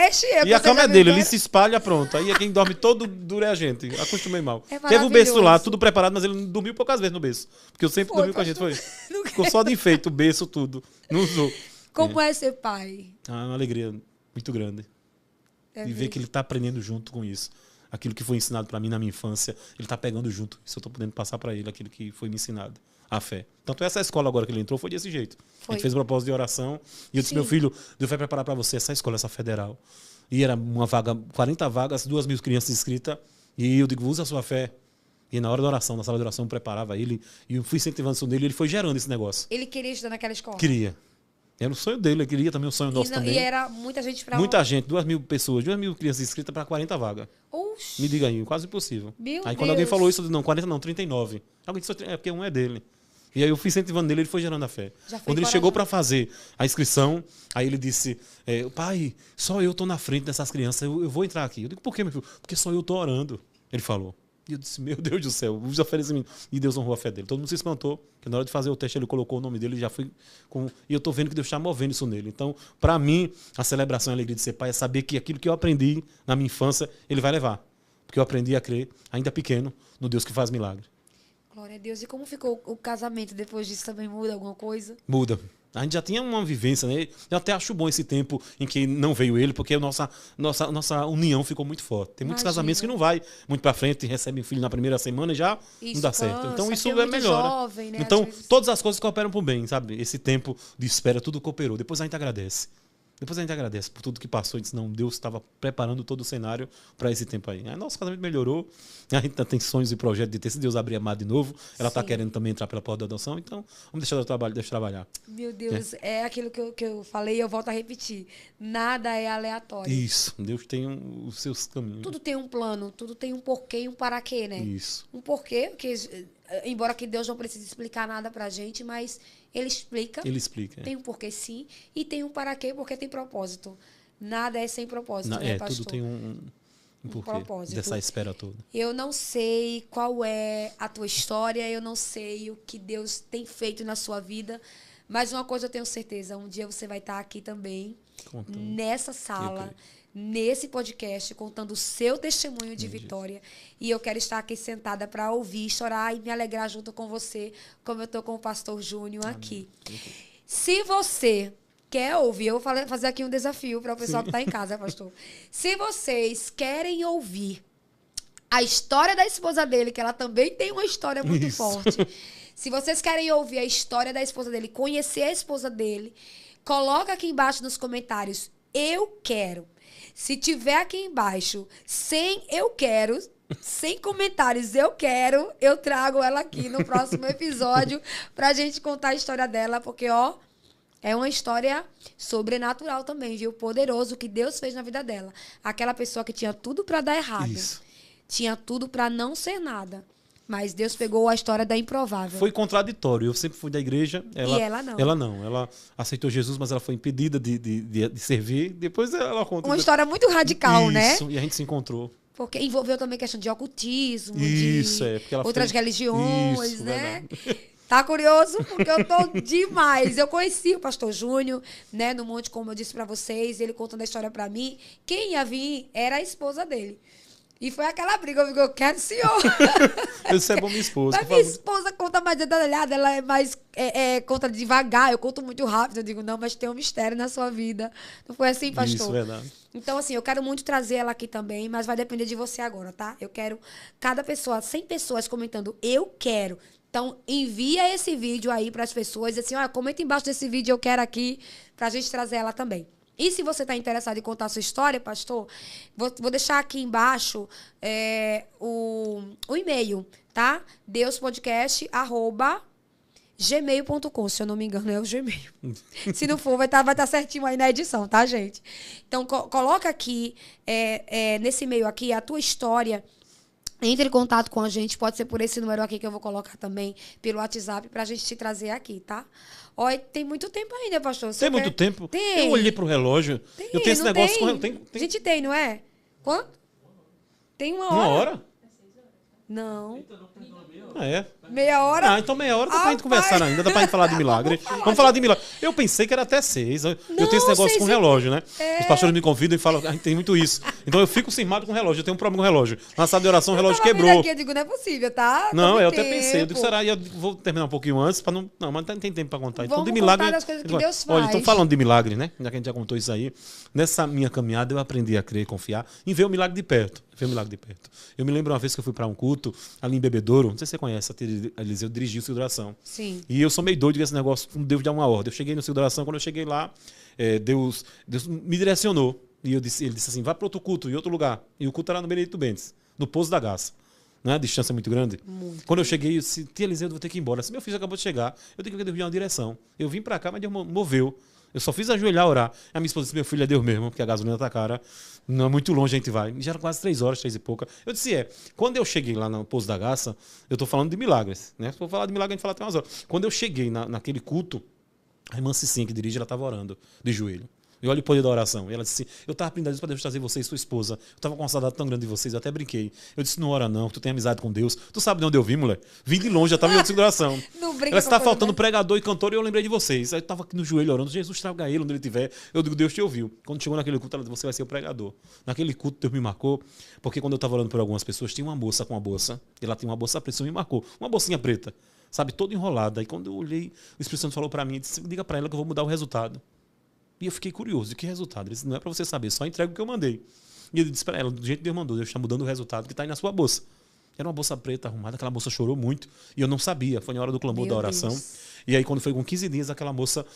S1: E
S2: a cama é dele, ele se espalha, pronto. Aí quem dorme todo duro é a gente. Acostumei mal. Teve o berço lá, tudo preparado, mas ele não dormiu poucas vezes no berço. Porque eu sempre dormi com a gente, foi. Ficou só de enfeite, o berço, tudo. Não usou.
S1: Como é ser pai?
S2: Uma alegria muito grande. E ver que ele está aprendendo junto com isso. Aquilo que foi ensinado para mim na minha infância, ele está pegando junto. Isso eu estou podendo passar para ele, aquilo que foi me ensinado. A fé. Tanto essa escola agora que ele entrou foi desse jeito. A gente fez um propósito de oração e eu disse, meu filho, Deus vai preparar para você essa escola, essa federal. E era uma vaga, 40 vagas, 2.000 crianças inscritas. E eu digo, usa a sua fé. E na hora da oração, na sala de oração, eu preparava ele. E eu fui incentivando isso nele e ele foi gerando esse negócio.
S1: Ele queria estudar naquela escola?
S2: Queria. Era o sonho dele, ele queria também o sonho nosso também.
S1: E era muita gente para...
S2: Muita gente, 2.000 pessoas, 2.000 crianças inscritas para 40 vagas.
S1: Oxi.
S2: Me diga aí, quase impossível. Aí quando alguém falou isso, eu disse, não, 40 não, 39. Alguém disse, é porque um é dele. E aí eu fui incentivando nele, ele foi gerando a fé. Quando ele chegou para fazer a inscrição, aí ele disse, pai, só eu tô na frente dessas crianças, eu vou entrar aqui. Eu digo, por quê, meu filho? Porque só eu tô orando. Ele falou. E eu disse, meu Deus do céu, os oferecimentos. E Deus honrou a fé dele. Todo mundo se espantou, que na hora de fazer o teste ele colocou o nome dele e já fui com... E eu estou vendo que Deus está movendo isso nele. Então, para mim, a celebração e a alegria de ser pai é saber que aquilo que eu aprendi na minha infância, ele vai levar. Porque eu aprendi a crer, ainda pequeno, no Deus que faz milagre.
S1: Glória a Deus. E como ficou o casamento depois disso? Também muda alguma coisa?
S2: Muda. A gente já tinha uma vivência, né? Eu até acho bom esse tempo em que não veio ele, porque a nossa união ficou muito forte. Tem muitos casamentos que não vai muito para frente, recebem filho na primeira semana e já não dá certo. Então isso é melhor.
S1: Jovem, né?
S2: Então todas as coisas cooperam para o bem, sabe? Esse tempo de espera, tudo cooperou. Depois a gente agradece. Depois a gente agradece por tudo que passou. A gente disse, não, Deus estava preparando todo o cenário para esse tempo aí. Aí nosso casamento melhorou. A gente tem sonhos e projetos de ter, se Deus abrir a mar de novo. Ela está querendo também entrar pela porta da adoção. Então, vamos deixar ela trabalhar.
S1: Meu Deus, é aquilo que eu falei e eu volto a repetir. Nada é aleatório.
S2: Isso. Deus tem os seus caminhos.
S1: Tudo tem um plano, tudo tem um porquê e um para quê, né?
S2: Isso.
S1: Um porquê, porque embora que Deus não precise explicar nada pra gente, mas Ele explica.
S2: Ele explica.
S1: Tem um porquê sim, e tem um para quê, porque tem propósito. Nada é sem propósito, né, pastor?
S2: Tudo tem um porquê
S1: propósito.
S2: dessa espera toda.
S1: Eu não sei qual é a tua história, eu não sei o que Deus tem feito na sua vida, mas uma coisa eu tenho certeza, um dia você vai estar aqui também, contando. Nessa sala, nesse podcast, contando o seu testemunho de vitória. E eu quero estar aqui sentada para ouvir, chorar e me alegrar junto com você, como eu estou com o pastor Júnior aqui. Se você quer ouvir, eu vou fazer aqui um desafio para o pessoal que está em casa, pastor. Se vocês querem ouvir a história da esposa dele, que ela também tem uma história muito forte. Se vocês querem ouvir a história da esposa dele, conhecer a esposa dele, coloca aqui embaixo nos comentários, eu quero. Se tiver aqui embaixo, sem comentários, eu trago ela aqui no próximo episódio pra gente contar a história dela, porque, ó, é uma história sobrenatural também, viu? Poderoso que Deus fez na vida dela. Aquela pessoa que tinha tudo pra dar errado. Isso. Tinha tudo pra não ser nada. Mas Deus pegou a história da improvável.
S2: Foi contraditório. Eu sempre fui da igreja.
S1: E ela não.
S2: Ela não. Ela aceitou Jesus, mas ela foi impedida de servir. Depois ela conta.
S1: Uma história muito radical, né?
S2: Isso, e a gente se encontrou.
S1: Porque envolveu também questão de ocultismo,
S2: porque ela
S1: outras religiões, né? Tá curioso? Porque eu tô demais. Eu conheci o pastor Júnior, né, no monte, como eu disse pra vocês, ele contando a história pra mim. Quem ia vir era a esposa dele. E foi aquela briga, eu digo, eu quero o senhor.
S2: Isso é bom, minha esposa.
S1: Mas minha esposa conta mais detalhada, ela é mais, conta devagar, eu conto muito rápido. Eu digo, não, mas tem um mistério na sua vida. Não foi assim, pastor?
S2: Isso, verdade.
S1: Então, assim, eu quero muito trazer ela aqui também, mas vai depender de você agora, tá? Eu quero cada pessoa, 100 pessoas comentando, eu quero. Então, envia esse vídeo aí para as pessoas, assim, olha, comenta embaixo desse vídeo, eu quero aqui, pra gente trazer ela também. E se você está interessado em contar a sua história, pastor, vou deixar aqui embaixo o e-mail, tá? deuspodcast@gmail.com, se eu não me engano, é o Gmail. Se não for, vai tá certinho aí na edição, tá, gente? Então, coloca aqui, nesse e-mail aqui, a tua história. Entre em contato com a gente, pode ser por esse número aqui que eu vou colocar também, pelo WhatsApp, pra gente te trazer aqui, tá? Olha, tem muito tempo ainda, pastor.
S2: Tem muito tempo?
S1: Tem.
S2: Eu olhei pro relógio. Eu tenho esse negócio com... Tem.
S1: A gente tem, não é? Quanto? Tem uma hora.
S2: Uma hora?
S1: Não.
S2: É.
S1: Meia hora?
S2: Ah, então meia hora dá pra gente conversar ainda, dá pra gente falar de milagre. Vamos falar de milagre. Eu pensei que era até 6. Eu tenho esse negócio com relógio, né? Os pastores me convidam e falam, tem muito isso. Então eu fico cismado com o relógio, eu tenho um problema com o relógio. Na sala de oração o relógio quebrou.
S1: Aqui, eu digo, não é possível, tá?
S2: Não, eu até pensei. Eu digo, será? Eu vou terminar um pouquinho antes, pra não... Não, mas não tem tempo pra contar. Então,
S1: vamos
S2: de milagre...
S1: contar das coisas que Deus faz.
S2: Olha, então falando de milagre, né? Já que a gente já contou isso aí. Nessa minha caminhada eu aprendi a crer e confiar em ver o milagre de perto. Eu me lembro uma vez que eu fui para um culto ali em Bebedouro. Não sei se você conhece, a Eliseu dirigiu o Ciclo de Oração.
S1: Sim.
S2: E eu sou meio doido com esse negócio, Deus dá uma ordem. Eu cheguei no Ciclo de Oração, quando eu cheguei lá, Deus me direcionou. E ele disse assim, vá para outro culto, em outro lugar. E o culto era no Benedito Bentes, no Pouso da Garça. Não é? A distância é muito grande. Quando eu cheguei, eu disse, tia Eliseu, eu vou ter que ir embora. Se meu filho acabou de chegar, eu tenho que Deus me dar uma direção. Eu vim para cá, mas Deus moveu. Eu só fiz ajoelhar, orar. A minha esposa disse, meu filho é Deus mesmo, porque a gasolina tá cara. Não, muito longe a gente vai. Já era quase 3 horas, 3 e pouca. Eu disse, quando eu cheguei lá no Pouso da Garça, eu tô falando de milagres, né? Se for falar de milagre, a gente fala até umas horas. Quando eu cheguei naquele culto, a irmã Cicinha, que dirige, ela tava orando de joelho. E olha o poder da oração. E ela disse assim, eu estava pedindo a Deus para Deus trazer você e sua esposa. Eu estava com uma saudade tão grande de vocês, eu até brinquei. Eu disse, não ora não, tu tem amizade com Deus. Tu sabe de onde eu vim, mulher? Vim de longe, já estava em outra oração.
S1: Não brinca.
S2: Ela está faltando pregador e cantor e eu lembrei de vocês. Aí eu estava aqui no joelho orando, Jesus, traga ele onde ele estiver. Eu digo, Deus te ouviu. Quando chegou naquele culto, ela disse, você vai ser o pregador. Naquele culto, Deus me marcou, porque quando eu estava orando por algumas pessoas, tinha uma moça com uma bolsa. E ela tinha uma bolsa preta, me marcou. Uma bolsinha preta, sabe, toda enrolada. E quando eu olhei, o Espírito Santo falou para mim, disse, diga para ela que eu vou mudar o resultado. E eu fiquei curioso, de que resultado? Ele disse, não é para você saber, só entrega o que eu mandei. E ele disse para ela, do jeito que Deus mandou, Deus está mudando o resultado que está aí na sua bolsa. Era uma bolsa preta arrumada, aquela moça chorou muito. E eu não sabia, foi na hora do clamor da oração. Deus. E aí quando foi com 15 dias, aquela moça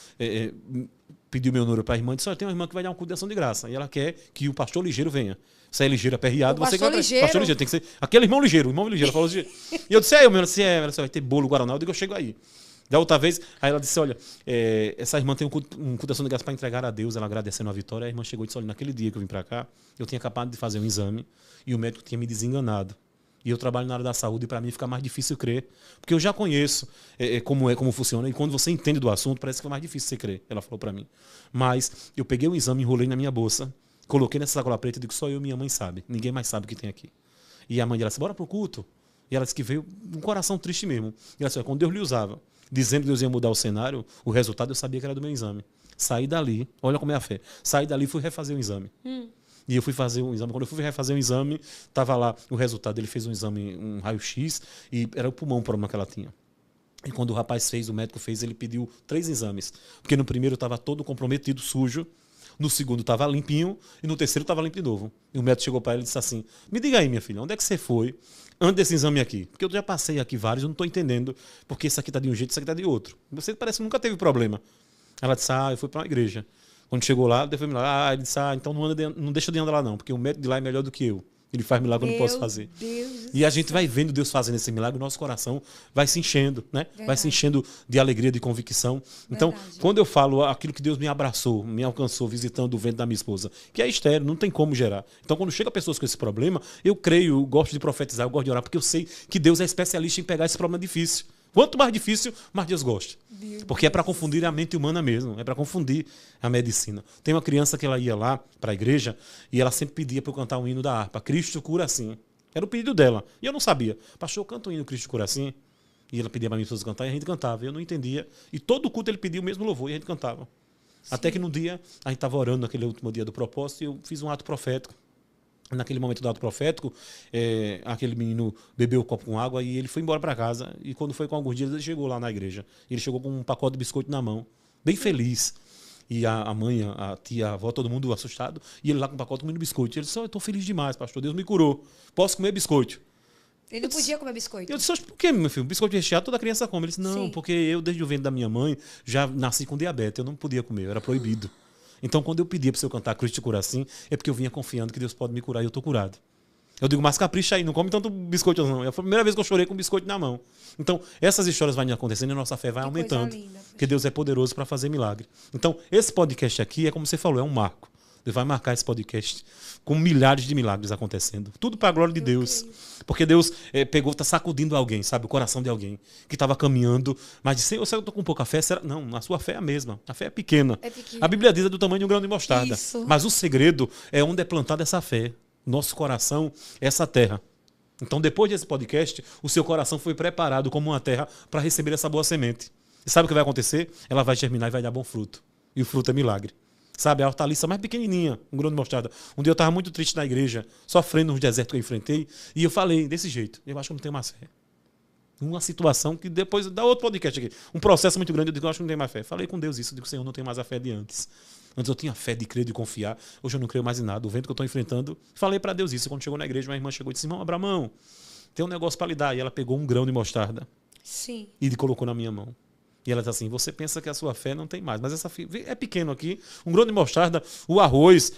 S2: pediu meu número para a irmã e disse, olha, tem uma irmã que vai dar uma culto de ação de graça. E ela quer que o pastor ligeiro venha. Se é ligeiro aperreado, você que vai... Pastor ligeiro, tem que ser... Aquele irmão ligeiro, falou assim. E eu disse, ela disse, ela vai ter bolo Guaraná. Eu digo, eu chego aí. Da outra vez, aí ela disse, olha, essa irmã tem um culto de ação de graça para entregar a Deus, ela agradecendo a vitória. A irmã chegou e disse, olha, naquele dia que eu vim para cá, eu tinha acabado de fazer um exame e o médico tinha me desenganado. E eu trabalho na área da saúde e para mim fica mais difícil crer. Porque eu já conheço como funciona. E quando você entende do assunto, parece que é mais difícil você crer. Ela falou para mim. Mas eu peguei o exame, enrolei na minha bolsa, coloquei nessa sacola preta e digo, só eu e minha mãe sabe. Ninguém mais sabe o que tem aqui. E a mãe dela disse, bora pro culto. E ela disse que veio um coração triste mesmo. E ela disse, quando Deus lhe usava, dizendo que Deus ia mudar o cenário, o resultado eu sabia que era do meu exame. Saí dali, olha como é a fé. Saí dali e fui refazer o exame. E eu fui fazer um exame. Quando eu fui refazer um exame, estava lá o resultado. Ele fez um exame, um raio-x, e era o pulmão o problema que ela tinha. E quando o rapaz fez, o médico fez, ele pediu 3 exames. Porque no primeiro estava todo comprometido, sujo. No segundo estava limpinho. E no terceiro estava limpo de novo. E o médico chegou para ele e disse assim, me diga aí, minha filha, onde é que você foi antes desse exame aqui? Porque eu já passei aqui vários, eu não estou entendendo porque esse aqui está de um jeito e esse aqui está de outro. Você parece que nunca teve problema. Ela disse, eu fui para uma igreja. Quando chegou lá, ele disse, então não deixa de andar lá não, porque o médico de lá é melhor do que eu. Ele faz milagre que eu não posso fazer. E a gente vai vendo Deus fazendo esse milagre, o nosso coração vai se enchendo, né? Vai se enchendo de alegria, de convicção. Então, quando eu falo aquilo que Deus me abraçou, me alcançou visitando o ventre da minha esposa, que é estéril, não tem como gerar. Então, quando chega pessoas com esse problema, eu creio, eu gosto de profetizar, eu gosto de orar, porque eu sei que Deus é especialista em pegar esse problema difícil. Quanto mais difícil, mais Deus gosta. Porque é para confundir a mente humana mesmo, é para confundir a medicina. Tem uma criança que ela ia lá para a igreja e ela sempre pedia para eu cantar um hino da harpa, Cristo cura assim. Era o pedido dela. E eu não sabia. Pastor, canta o hino Cristo cura assim. E ela pedia para minha esposa cantar e a gente cantava. Eu não entendia. E todo culto ele pedia o mesmo louvor e a gente cantava. Sim. Até que no dia, a gente estava orando naquele último dia do propósito e eu fiz um ato profético. Naquele momento do ato profético, aquele menino bebeu o copo com água e ele foi embora para casa. E quando foi com alguns dias, ele chegou lá na igreja. Ele chegou com um pacote de biscoito na mão, bem feliz. E a mãe, a tia, a avó, todo mundo assustado. E ele lá com um pacote comendo biscoito. Ele disse, eu estou feliz demais, pastor, Deus me curou. Posso comer biscoito?
S1: Ele não podia comer biscoito.
S2: Eu disse, por que, meu filho? Biscoito recheado toda criança come. Ele disse, não, sim, porque eu, desde o ventre da minha mãe, já nasci com diabetes. Eu não podia comer, era proibido. Então, quando eu pedia para eu cantar Cristo cura assim, é porque eu vinha confiando que Deus pode me curar e eu estou curado. Eu digo, mas capricha aí, não come tanto biscoito não. Foi a primeira vez que eu chorei com biscoito na mão. Então, essas histórias vão acontecendo e a nossa fé vai aumentando. Linda, porque Deus é poderoso para fazer milagre. Então, esse podcast aqui é como você falou, é um marco. Deus vai marcar esse podcast com milhares de milagres acontecendo. Tudo para a glória de Deus. Porque Deus está sacudindo alguém, sabe? O coração de alguém que estava caminhando, mas disse, eu estou com pouca fé. Será? Não, a sua fé é a mesma. A fé é pequena. A Bíblia diz é do tamanho de um grão de mostarda. Isso. Mas o segredo é onde é plantada essa fé. Nosso coração é essa terra. Então, depois desse podcast, o seu coração foi preparado como uma terra para receber essa boa semente. E sabe o que vai acontecer? Ela vai germinar e vai dar bom fruto. E o fruto é milagre. Sabe, a hortaliça mais pequenininha, um grão de mostarda. Um dia eu estava muito triste na igreja, sofrendo nos desertos que eu enfrentei, e eu falei desse jeito, eu acho que eu não tenho mais fé. Uma situação que depois dá outro podcast aqui. Um processo muito grande, eu digo, eu acho que não tenho mais fé. Falei com Deus isso, eu digo, Senhor, não tenho mais a fé de antes. Antes eu tinha fé de crer, de confiar. Hoje eu não creio mais em nada. O vento que eu estou enfrentando, falei para Deus isso. Quando chegou na igreja, minha irmã chegou e disse, irmão Abramão, tem um negócio para lhe dar. E ela pegou um grão de mostarda. Sim. E colocou na minha mão. E ela diz assim, você pensa que a sua fé não tem mais, mas essa fé é pequeno aqui, um grão de mostarda, o arroz,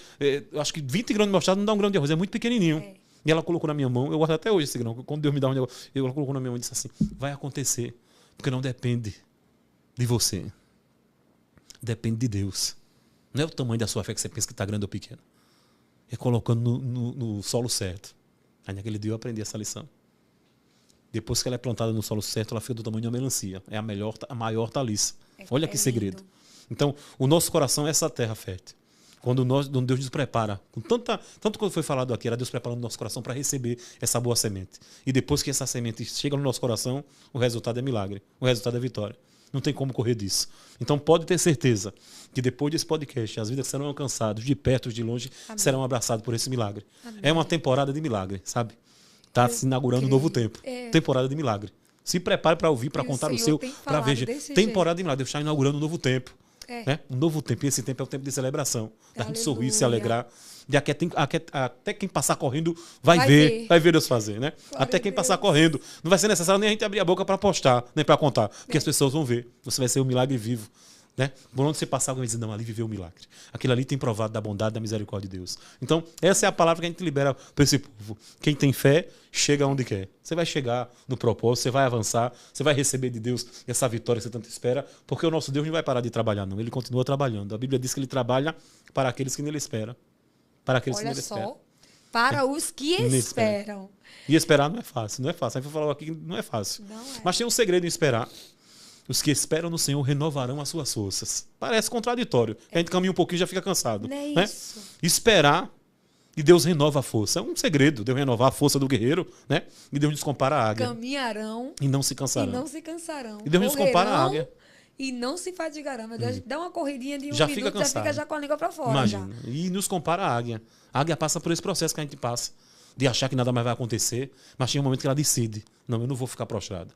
S2: acho que 20 grãos de mostarda não dá um grão de arroz, é muito pequenininho. E ela colocou na minha mão, eu guardo até hoje esse grão, quando Deus me dá um negócio, ela colocou na minha mão e disse assim, vai acontecer, porque não depende de você, depende de Deus. Não é o tamanho da sua fé que você pensa que está grande ou pequeno, é colocando no solo certo. Aí naquele dia eu aprendi essa lição. Depois que ela é plantada no solo certo, ela fica do tamanho de uma melancia. É a maior hortaliça. Olha que segredo. Então, o nosso coração é essa terra fértil. Quando Deus nos prepara, tanto quando foi falado aqui, era Deus preparando o nosso coração para receber essa boa semente. E depois que essa semente chega no nosso coração, o resultado é milagre, o resultado é vitória. Não tem como correr disso. Então pode ter certeza que depois desse podcast, as vidas serão alcançadas, de perto ou de longe, Amém. Serão abraçadas por esse milagre. Amém. É uma temporada de milagre, sabe? Está se inaugurando um novo tempo. Temporada de milagre. Se prepare para ouvir, para contar o seu, para ver. Temporada de milagre. Deus está inaugurando um novo tempo. Né? Um novo tempo. E esse tempo é o tempo de celebração. Da gente sorrir, se alegrar. De até quem passar correndo vai ver Deus fazer. Né? Até quem passar correndo. Não vai ser necessário nem a gente abrir a boca para postar, nem para contar. Porque as pessoas vão ver. Você vai ser um milagre vivo. Né? Por onde você passar, alguém vai dizer, não, ali viveu um milagre. Aquilo ali tem provado da bondade, da misericórdia de Deus. Então, essa é a palavra que a gente libera para esse povo. Quem tem fé, chega onde quer. Você vai chegar no propósito, você vai avançar, você vai receber de Deus essa vitória que você tanto espera, porque o nosso Deus não vai parar de trabalhar, não. Ele continua trabalhando. A Bíblia diz que ele trabalha para aqueles que nele esperam. Para aqueles que nele esperam.
S1: Para os que esperam.
S2: E esperar não é fácil, não é fácil. A gente falou aqui que não é fácil. Não é. Mas tem um segredo em esperar. Os que esperam no Senhor renovarão as suas forças. Parece contraditório. A gente caminha um pouquinho e já fica cansado. Não é né? Isso. Esperar e Deus renova a força. É um segredo. Deus renovar a força do guerreiro, né? E Deus nos compara à águia.
S1: Caminharão
S2: e não se cansarão.
S1: E
S2: Deus nos compara à águia.
S1: E não se fadigarão. Meu Deus, dá uma corridinha de
S2: já
S1: minuto,
S2: fica cansado.
S1: Já fica já com a língua para fora.
S2: Imagina. Já. E nos compara à águia. A águia passa por esse processo que a gente passa. De achar que nada mais vai acontecer. Mas tem um momento que ela decide. Não, eu não vou ficar prostrada.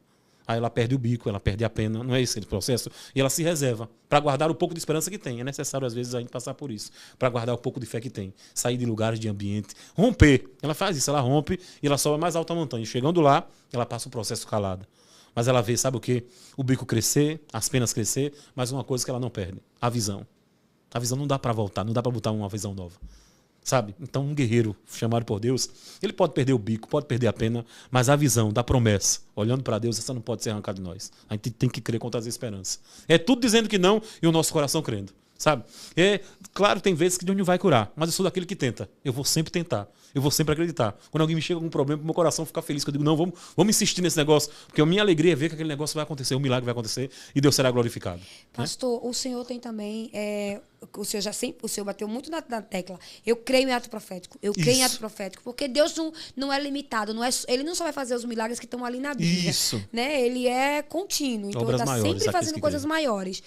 S2: Aí ela perde o bico, ela perde a pena, não é esse o processo? E ela se reserva para guardar o pouco de esperança que tem. É necessário, às vezes, a gente passar por isso, para guardar o pouco de fé que tem. Sair de lugares, de ambiente, romper. Ela faz isso, ela rompe e ela sobe a mais alta montanha. E chegando lá, ela passa o processo calada. Mas ela vê, sabe o quê? O bico crescer, as penas crescer, mas uma coisa que ela não perde, a visão. A visão não dá para voltar, não dá para botar uma visão nova. Sabe? Então, um guerreiro chamado por Deus, ele pode perder o bico, pode perder a pena, mas a visão da promessa, olhando para Deus, essa não pode ser arrancada de nós. A gente tem que crer com todas as esperanças. É tudo dizendo que não e o nosso coração crendo. Sabe? Claro, tem vezes que Deus não vai curar, mas eu sou daquele que tenta. Eu vou sempre tentar. Eu vou sempre acreditar. Quando alguém me chega com um problema, meu coração fica feliz. Que eu digo, não, vamos insistir nesse negócio. Porque a minha alegria é ver que aquele negócio vai acontecer, um milagre vai acontecer e Deus será glorificado.
S1: Pastor, né? O senhor tem também... o senhor bateu muito na tecla. Eu creio em ato profético. Eu creio em ato profético. Porque Deus não é limitado. Ele não só vai fazer os milagres que estão ali na Bíblia.
S2: Isso.
S1: Né? Ele é contínuo. Então, ele está sempre fazendo coisas maiores.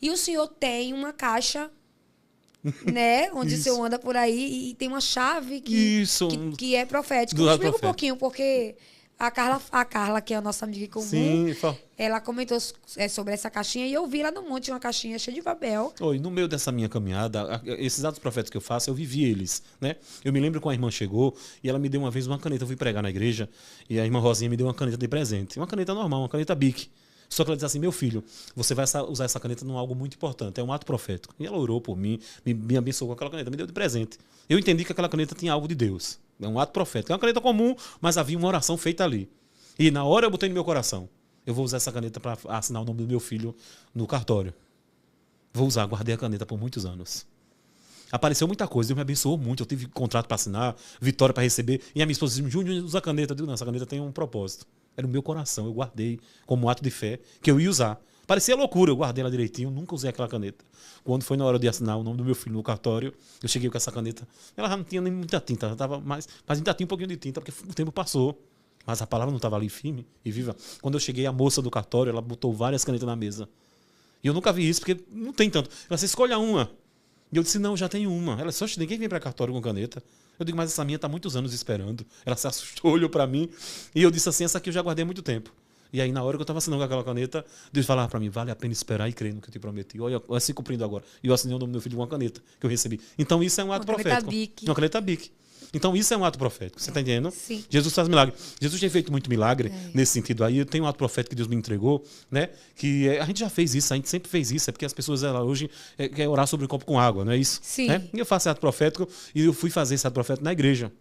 S1: E o senhor tem uma caixa, né? Onde o senhor anda por aí e tem uma chave que é profética. Explica um pouquinho, porque a Carla, que é a nossa amiga comum, sim, ela comentou sobre essa caixinha e eu vi lá no monte uma caixinha cheia de papel.
S2: Oi, no meio dessa minha caminhada, esses atos proféticos que eu faço, eu vivi eles, né? Eu me lembro quando a irmã chegou e ela me deu uma vez uma caneta. Eu fui pregar na igreja e a irmã Rosinha me deu uma caneta de presente. Uma caneta normal, uma caneta Bic. Só que ela disse assim, meu filho, você vai usar essa caneta num algo muito importante, é um ato profético. E ela orou por mim, me abençoou com aquela caneta, me deu de presente. Eu entendi que aquela caneta tinha algo de Deus. É um ato profético. É uma caneta comum, mas havia uma oração feita ali. E na hora eu botei no meu coração, eu vou usar essa caneta para assinar o nome do meu filho no cartório. Vou usar, guardei a caneta por muitos anos. Apareceu muita coisa, Deus me abençoou muito. Eu tive contrato para assinar, vitória para receber. E a minha esposa disse, Júnior, usa a caneta. Eu digo, não, essa caneta tem um propósito. Era o meu coração, eu guardei como um ato de fé que eu ia usar. Parecia loucura, eu guardei ela direitinho, nunca usei aquela caneta. Quando foi na hora de assinar o nome do meu filho no cartório, eu cheguei com essa caneta. Ela já não tinha nem muita tinta, ela estava mas ainda tinha um pouquinho de tinta, porque o tempo passou. Mas a palavra não estava ali firme e viva. Quando eu cheguei, a moça do cartório, ela botou várias canetas na mesa. E eu nunca vi isso, porque não tem tanto. Ela disse, escolha uma. E eu disse, não, já tenho uma. Ela disse, ninguém vem para cartório com caneta. Eu digo, mas essa minha está há muitos anos esperando. Ela se assustou, olhou para mim. E eu disse assim, essa aqui eu já guardei há muito tempo. E aí, na hora que eu estava assinando com aquela caneta, Deus falava para mim, vale a pena esperar e crer no que eu te prometi. Olha se cumprindo agora. E eu assinei o nome do meu filho com uma caneta que eu recebi. Então, isso é um ato profético. Uma caneta Bic. Então, isso é um ato profético. Você está entendendo?
S1: Sim.
S2: Jesus faz milagre. Jesus tem feito muito milagre nesse sentido aí. Eu tenho um ato profético que Deus me entregou, né? Que a gente já fez isso, a gente sempre fez isso. É porque as pessoas hoje querem orar sobre um copo com água, não é isso?
S1: Sim.
S2: Né? E eu faço esse ato profético e eu fui fazer esse ato profético na igreja.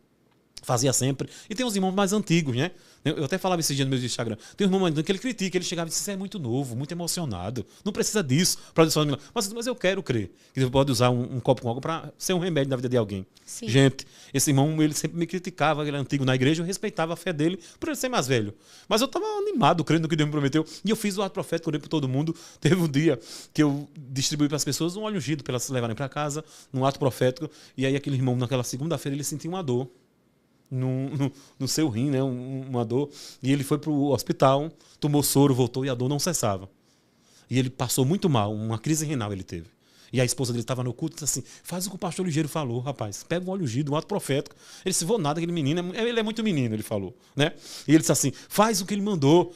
S2: Fazia sempre. E tem uns irmãos mais antigos, né? Eu até falava esse dia no meu Instagram. Tem um irmão mais antigo que ele critica, ele chegava e disse: você é muito novo, muito emocionado. Não precisa disso para Deus fazer milagre. Mas eu quero crer que Deus pode usar um copo com água para ser um remédio na vida de alguém.
S1: Sim.
S2: Gente, esse irmão, ele sempre me criticava, ele era antigo na igreja, eu respeitava a fé dele por ele ser mais velho. Mas eu estava animado, crendo no que Deus me prometeu. E eu fiz o ato profético, orei por todo mundo. Teve um dia que eu distribuí para as pessoas um óleo ungido para elas se levarem para casa, num ato profético. E aí aquele irmão, naquela segunda-feira, ele sentiu uma dor no seu rim, né, uma dor, e ele foi para o hospital, tomou soro, voltou e a dor não cessava. E ele passou muito mal, uma crise renal ele teve. E a esposa dele estava no culto e disse assim: faz o que o pastor Ligeiro falou, rapaz, pega um óleo ungido, um ato profético. Ele disse: vou nada, aquele menino, ele é muito menino, ele falou, né? E ele disse assim: faz o que ele mandou,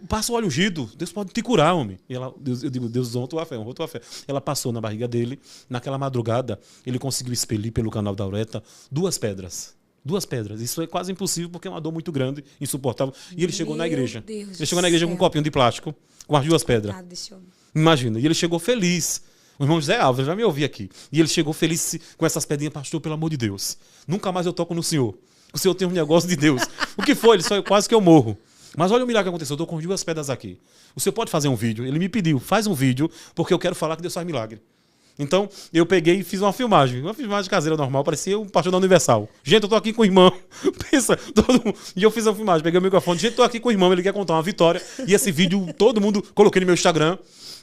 S2: passa o óleo ungido, Deus pode te curar, homem. E ela, eu digo: Deus honra tua fé, honra tua fé. Ela passou na barriga dele, naquela madrugada, ele conseguiu expelir pelo canal da uretra 2 pedras. 2 pedras. Isso é quase impossível porque é uma dor muito grande, insuportável. E ele chegou na igreja. Ele chegou na igreja com um copinho de plástico, com as 2 pedras. Imagina. E ele chegou feliz. O irmão José Alves já me ouvi aqui. E ele chegou feliz com essas pedrinhas: pastor, pelo amor de Deus, nunca mais eu toco no senhor. O senhor tem um negócio de Deus. O que foi? Ele só quase que eu morro. Mas olha o milagre que aconteceu. Eu estou com 2 pedras aqui. O senhor pode fazer um vídeo? Ele me pediu: faz um vídeo, porque eu quero falar que Deus faz milagre. Então, eu peguei e fiz uma filmagem caseira normal, parecia um pastor da Universal. Gente, eu tô aqui com o irmão. Pensa, todo mundo. E eu fiz uma filmagem, peguei o microfone. Gente, tô aqui com o irmão, ele quer contar uma vitória. E esse vídeo, todo mundo, coloquei no meu Instagram.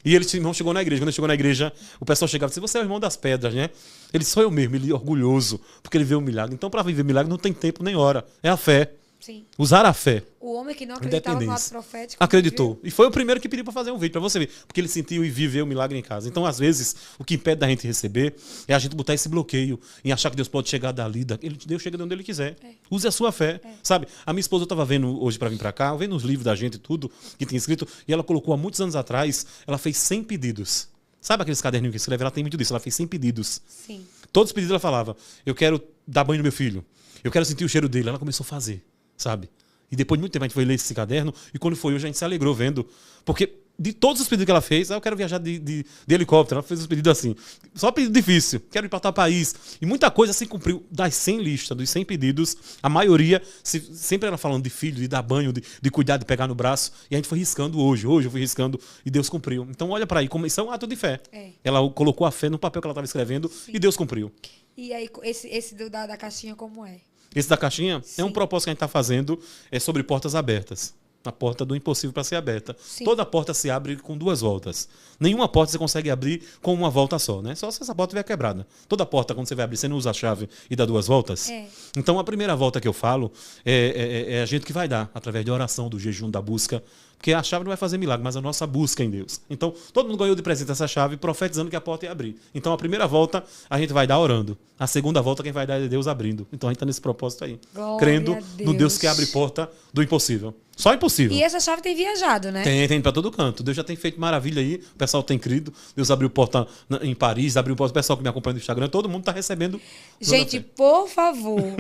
S2: E ele, irmão, chegou na igreja. Quando ele chegou na igreja, o pessoal chegava e disse: você é o irmão das pedras, né? Ele: sou eu mesmo. Ele orgulhoso, porque ele vê o milagre. Então, para viver milagre, não tem tempo nem hora. É a fé.
S1: Sim.
S2: Usar a fé.
S1: O homem que não acreditava no ato profético.
S2: Acreditou. E foi o primeiro que pediu para fazer um vídeo, para você ver. Porque ele sentiu e viveu o milagre em casa. Então, às vezes, o que impede da gente receber é a gente botar esse bloqueio em achar que Deus pode chegar dali. Deus chega de onde Ele quiser. Use a sua fé. Sabe? A minha esposa, eu estava vendo hoje para vir para cá, vendo os livros da gente e tudo, que tinha escrito, e ela colocou há muitos anos atrás, ela fez 100 pedidos. Sabe aqueles caderninhos que escreve? Ela tem muito disso. Ela fez 100 pedidos.
S1: Sim.
S2: Todos os pedidos ela falava: eu quero dar banho no meu filho. Eu quero sentir o cheiro dele. Ela começou a fazer. Sabe? E depois de muito tempo a gente foi ler esse caderno, e quando foi hoje a gente se alegrou vendo. Porque de todos os pedidos que ela fez, eu quero viajar de helicóptero, ela fez os pedidos assim. Só pedido difícil, quero ir para tal país. E muita coisa se cumpriu. Das 100 listas, dos 100 pedidos, a maioria, sempre ela falando de filho, de dar banho, de cuidar, de pegar no braço. E a gente foi riscando hoje eu fui riscando e Deus cumpriu. Então olha para aí, isso é um ato de fé. Ela colocou a fé no papel que ela estava escrevendo. Sim. E Deus cumpriu.
S1: E aí, esse da caixinha como é?
S2: Esse da caixinha
S1: Sim.
S2: é um propósito que a gente está fazendo sobre portas abertas. A porta do impossível para ser aberta. Sim. Toda porta se abre com 2 voltas. Nenhuma porta você consegue abrir com uma volta só, né? Só se essa porta estiver quebrada. Toda porta, quando você vai abrir, você não usa a chave e dá 2 voltas? Então, a primeira volta que eu falo é a gente que vai dar, através de oração, do jejum, da busca. Porque a chave não vai fazer milagre, mas a nossa busca em Deus. Então, todo mundo ganhou de presente essa chave, profetizando que a porta ia abrir. Então, a primeira volta, a gente vai dar orando. A segunda volta, quem vai dar é Deus abrindo. Então, a gente está nesse propósito aí.
S1: Glória
S2: crendo no Deus que abre porta do impossível. Só impossível.
S1: E essa chave tem viajado, né?
S2: Tem para todo canto. Deus já tem feito maravilha aí. O pessoal tem crido. Deus abriu porta em Paris, abriu porta. O pessoal que me acompanha no Instagram, todo mundo está recebendo.
S1: Gente, por favor,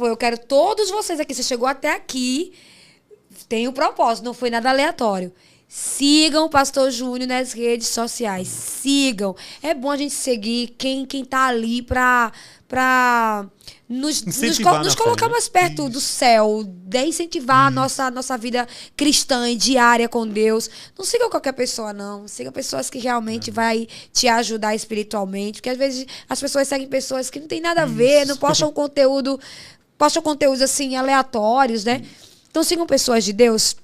S1: eu quero todos vocês aqui. Você chegou até aqui, tem um propósito, não foi nada aleatório. Sigam o Pastor Júnior nas redes sociais. Sigam. É bom a gente seguir quem tá ali pra nos colocar mais perto do céu, de incentivar a nossa vida cristã e diária com Deus. Não siga qualquer pessoa, não. Siga pessoas que realmente vai te ajudar espiritualmente. Porque às vezes as pessoas seguem pessoas que não tem nada a ver, não postam conteúdos assim aleatórios, né? Então sigam pessoas de Deus.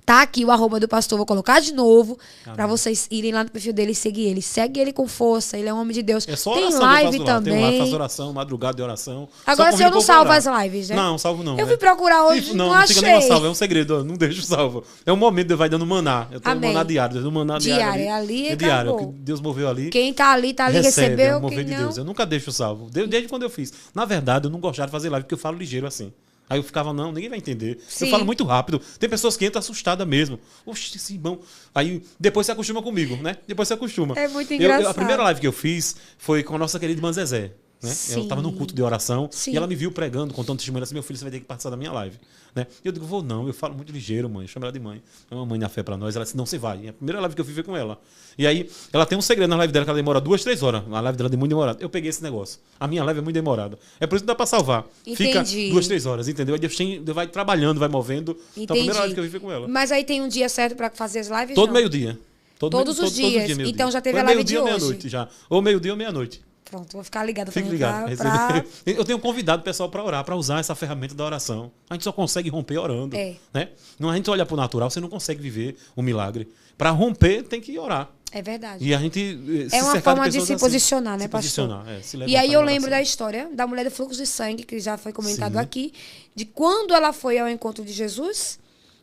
S1: Tá aqui o @ do pastor, vou colocar de novo para vocês irem lá no perfil dele e seguir ele. Segue ele com força, ele é um homem de Deus.
S2: É só
S1: tem
S2: oração
S1: live
S2: lá.
S1: também.
S2: Tem live, faz oração, madrugada de oração.
S1: Agora se eu não salvo as lives, né?
S2: Não, salvo não.
S1: Eu fui procurar hoje, não achei.
S2: Não fica nem salvo, é um segredo, não deixo salvo. É um momento, vai dando maná. Eu tenho maná diário, um maná diário
S1: ali
S2: é diário, que Deus moveu ali.
S1: Quem tá ali, recebeu,
S2: é um mover de Deus. Eu nunca deixo salvo, desde quando eu fiz. Na verdade, eu não gostava de fazer live, porque eu falo ligeiro assim. Aí eu ficava, não, ninguém vai entender. Sim. Eu falo muito rápido. Tem pessoas que entram assustadas mesmo. Oxe, esse irmão. Aí depois se acostuma comigo, né? Depois se acostuma.
S1: É muito engraçado.
S2: A primeira live que eu fiz foi com a nossa querida irmã Zezé. Né?
S1: Sim.
S2: Ela estava num culto de oração.
S1: Sim.
S2: E ela me viu pregando, contando testemunho assim: meu filho, você vai ter que participar da minha live. Né? E eu digo: vou não, eu falo muito ligeiro, mãe. Eu chamo ela de mãe. É uma mãe na fé para nós. Ela disse: não, você vai. É a primeira live que eu fiz foi com ela. E aí, ela tem um segredo na live dela, que ela demora 2, 3 horas. A live dela é muito demorada. Eu peguei esse negócio. A minha live é muito demorada. É por isso que dá para salvar.
S1: Entendi.
S2: Fica 2, 3 horas, entendeu? Aí Deus vai trabalhando, vai movendo.
S1: Entendi.
S2: Então, a primeira live que eu fiz foi com ela.
S1: Mas aí tem um dia certo para fazer as lives?
S2: Todo
S1: não?
S2: meio-dia.
S1: Todos os dias.
S2: meio-dia.
S1: Então já teve
S2: Foi
S1: a live de
S2: meio-dia ou
S1: hoje.
S2: meia-noite já. Ou meio-dia ou meia-noite.
S1: Pronto, vou ficar ligada
S2: Fique
S1: também
S2: ligado.
S1: pra...
S2: Eu tenho convidado o pessoal para orar, para usar essa ferramenta da oração. A gente só consegue romper orando. Né? Não, a gente olha para o natural, você não consegue viver o milagre. Para romper, tem que orar.
S1: É verdade.
S2: E a gente
S1: é uma forma de se posicionar, né, pastor? E aí eu lembro da história da mulher do fluxo de sangue, que já foi comentado aqui, de quando ela foi ao encontro de Jesus,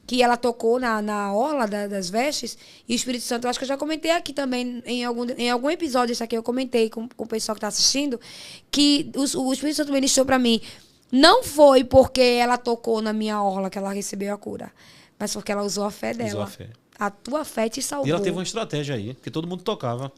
S1: que ela tocou na orla das vestes, e o Espírito Santo, eu acho que eu já comentei aqui também, em algum episódio, isso aqui eu comentei com o pessoal que está assistindo, que o Espírito Santo ministrou para mim, não foi porque ela tocou na minha orla que ela recebeu a cura, mas porque ela usou a fé dela.
S2: Usou a fé.
S1: A tua fé te salvou.
S2: E ela teve uma estratégia aí, porque todo mundo tocava.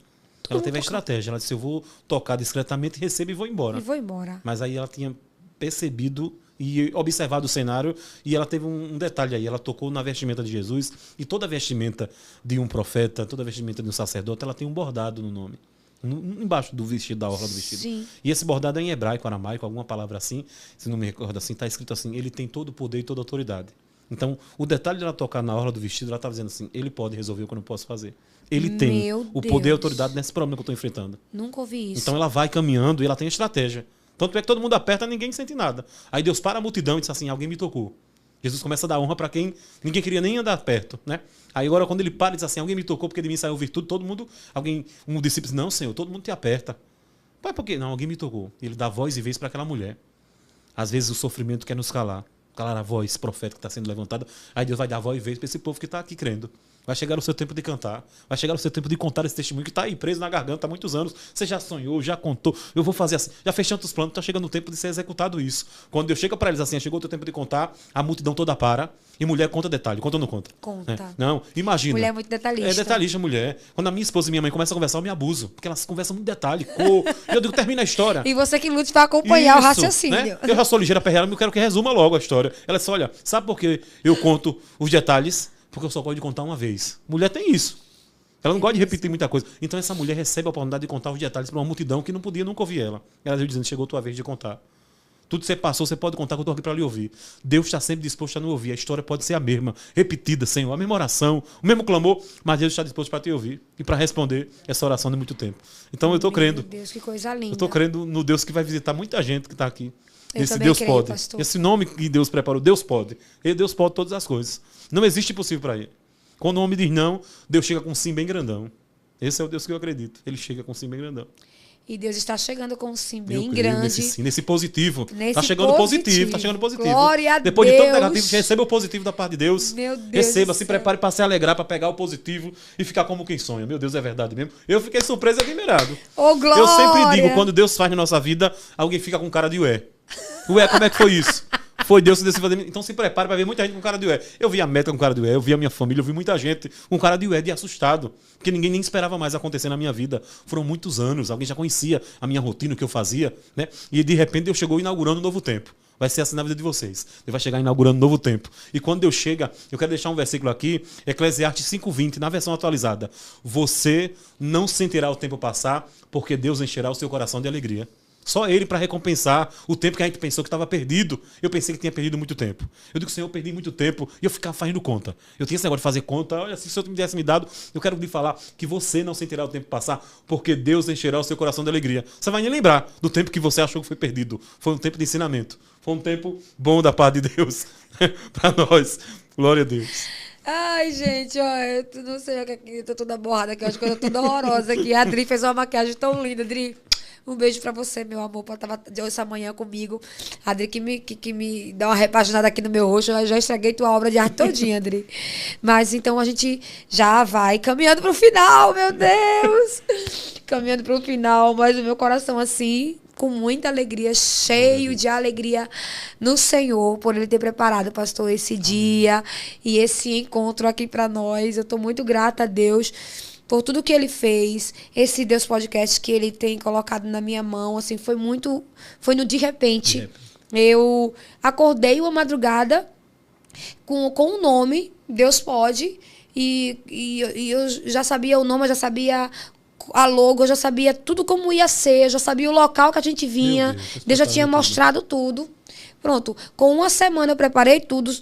S2: Ela teve a estratégia. Ela disse: eu vou tocar discretamente, recebo e vou embora.
S1: E vou embora.
S2: Mas aí ela tinha percebido e observado o cenário, e ela teve um detalhe aí. Ela tocou na vestimenta de Jesus, e toda vestimenta de um profeta, toda vestimenta de um sacerdote, ela tem um bordado no nome. Embaixo do vestido, da orla do vestido.
S1: Sim.
S2: E esse bordado é em hebraico, aramaico, alguma palavra assim, se não me recordo assim, está escrito assim: ele tem todo o poder e toda a autoridade. Então, o detalhe de ela tocar na orla do vestido, ela está dizendo assim: ele pode resolver o que eu não posso fazer. Ele tem o poder e a autoridade nesse problema que eu estou enfrentando.
S1: Nunca ouvi isso.
S2: Então, ela vai caminhando e ela tem estratégia. Tanto é que todo mundo aperta, ninguém sente nada. Aí Deus para a multidão e diz assim: alguém me tocou. Jesus começa a dar honra para quem ninguém queria nem andar perto, né? Aí agora, quando ele para e diz assim: alguém me tocou porque de mim saiu virtude, todo mundo, um discípulo diz: não, Senhor, todo mundo te aperta. Pai, por quê? Não, alguém me tocou. Ele dá voz e vez para aquela mulher. Às vezes o sofrimento quer nos calar a voz profética que está sendo levantada. Aí Deus vai dar voz e vez para esse povo que está aqui crendo. Vai chegar o seu tempo de cantar. Vai chegar o seu tempo de contar esse testemunho que está aí preso na garganta há muitos anos. Você já sonhou, já contou. Eu vou fazer assim. Já fez tantos planos, está chegando o tempo de ser executado isso. Quando Deus chega para eles assim: chegou o teu tempo de contar, a multidão toda para. E mulher conta detalhe. Conta ou não conta?
S1: Conta.
S2: Não, imagina.
S1: Mulher é muito detalhista.
S2: É detalhista, mulher. Quando a minha esposa e minha mãe começam a conversar, eu me abuso. Porque elas conversam muito detalhe. Eu digo: termina a história.
S1: E você que lute para acompanhar o raciocínio.
S2: Né? Eu já sou ligeira para ela, mas eu quero que resuma logo a história. Ela disse: olha, sabe por que eu conto os detalhes? Porque eu só gosto de contar uma vez. Mulher tem isso. Ela não gosta de repetir muita coisa. Então essa mulher recebe a oportunidade de contar os detalhes para uma multidão que não podia nunca ouvir ela. Ela veio dizendo: chegou a tua vez de contar. Tudo que você passou, você pode contar, que eu estou aqui para lhe ouvir. Deus está sempre disposto a nos ouvir. A história pode ser a mesma, repetida, Senhor. A mesma oração, o mesmo clamor, mas Deus está disposto para te ouvir e para responder essa oração de muito tempo. Então eu estou crendo.
S1: Meu Deus, que coisa linda.
S2: Eu estou crendo no Deus que vai visitar muita gente que está aqui.
S1: Esse
S2: Deus
S1: creio,
S2: pode.
S1: pastor.
S2: Esse nome que Deus preparou, Deus pode. E Deus pode todas as coisas. Não existe impossível para ele. Quando o homem diz não, Deus chega com um sim bem grandão. Esse é o Deus que eu acredito. Ele chega com um sim bem grandão.
S1: E Deus está chegando com um sim bem
S2: Eu creio
S1: grande.
S2: nesse sim, nesse positivo. Está chegando positivo, está chegando positivo.
S1: Glória a
S2: Depois
S1: Deus.
S2: de tanto negativo, receba o positivo da parte de Deus.
S1: Meu Deus
S2: Receba,
S1: do
S2: se
S1: céu.
S2: prepare para se alegrar, para pegar o positivo e ficar como quem sonha. Meu Deus, é verdade mesmo. Eu fiquei surpreso e admirado.
S1: Ô, glória!
S2: Eu sempre digo, quando Deus faz na nossa vida, alguém fica com cara de ué. Ué, como é que foi isso? Foi Deus que decidiu fazer. Então se prepare para ver muita gente com cara de ué. Eu vi a Meta com cara de ué, eu vi a minha família, eu vi muita gente com cara de ué, de assustado. Porque ninguém nem esperava mais acontecer na minha vida. Foram muitos anos, alguém já conhecia a minha rotina, o que eu fazia, né? E de repente Deus chegou inaugurando um novo tempo. Vai ser assim na vida de vocês. Ele vai chegar inaugurando um novo tempo. E quando Deus chega, eu quero deixar um versículo aqui, Eclesiastes 5:20, na versão atualizada. Você não sentirá o tempo passar, porque Deus encherá o seu coração de alegria. Só Ele para recompensar o tempo que a gente pensou que estava perdido. Eu pensei que tinha perdido muito tempo. Eu digo: Senhor, eu perdi muito tempo e eu ficava fazendo conta. Eu tinha esse negócio de fazer conta. Olha, se o Senhor tivesse me dado, eu quero lhe falar que você não sentirá o tempo passar, porque Deus encherá o seu coração de alegria. Você vai nem lembrar do tempo que você achou que foi perdido. Foi um tempo de ensinamento. Foi um tempo bom da parte de Deus para nós. Glória a Deus.
S1: Ai, gente, ó, eu não sei o que aqui, eu tô toda borrada aqui, eu acho que eu tô toda horrorosa aqui. A Adri fez uma maquiagem tão linda, Adri. Um beijo pra você, meu amor, por estar essa manhã comigo. A Adri que me dá uma repaginada aqui no meu rosto. Eu já estraguei tua obra de arte todinha, Adri. Mas então a gente já vai caminhando pro final, meu Deus! Caminhando pro final, mas o meu coração assim, com muita alegria, cheio de alegria no Senhor, por Ele ter preparado, pastor, esse dia e esse encontro aqui pra nós. Eu tô muito grata a Deus por tudo que ele fez. Esse Deus Podcast que ele tem colocado na minha mão, assim, foi no de repente. Eu acordei uma madrugada com o nome, Deus Pode, e eu já sabia o nome, eu já sabia a logo, eu já sabia tudo como ia ser, eu já sabia o local que a gente vinha, Deus já tinha mostrado tudo. Pronto, com uma semana eu preparei tudo,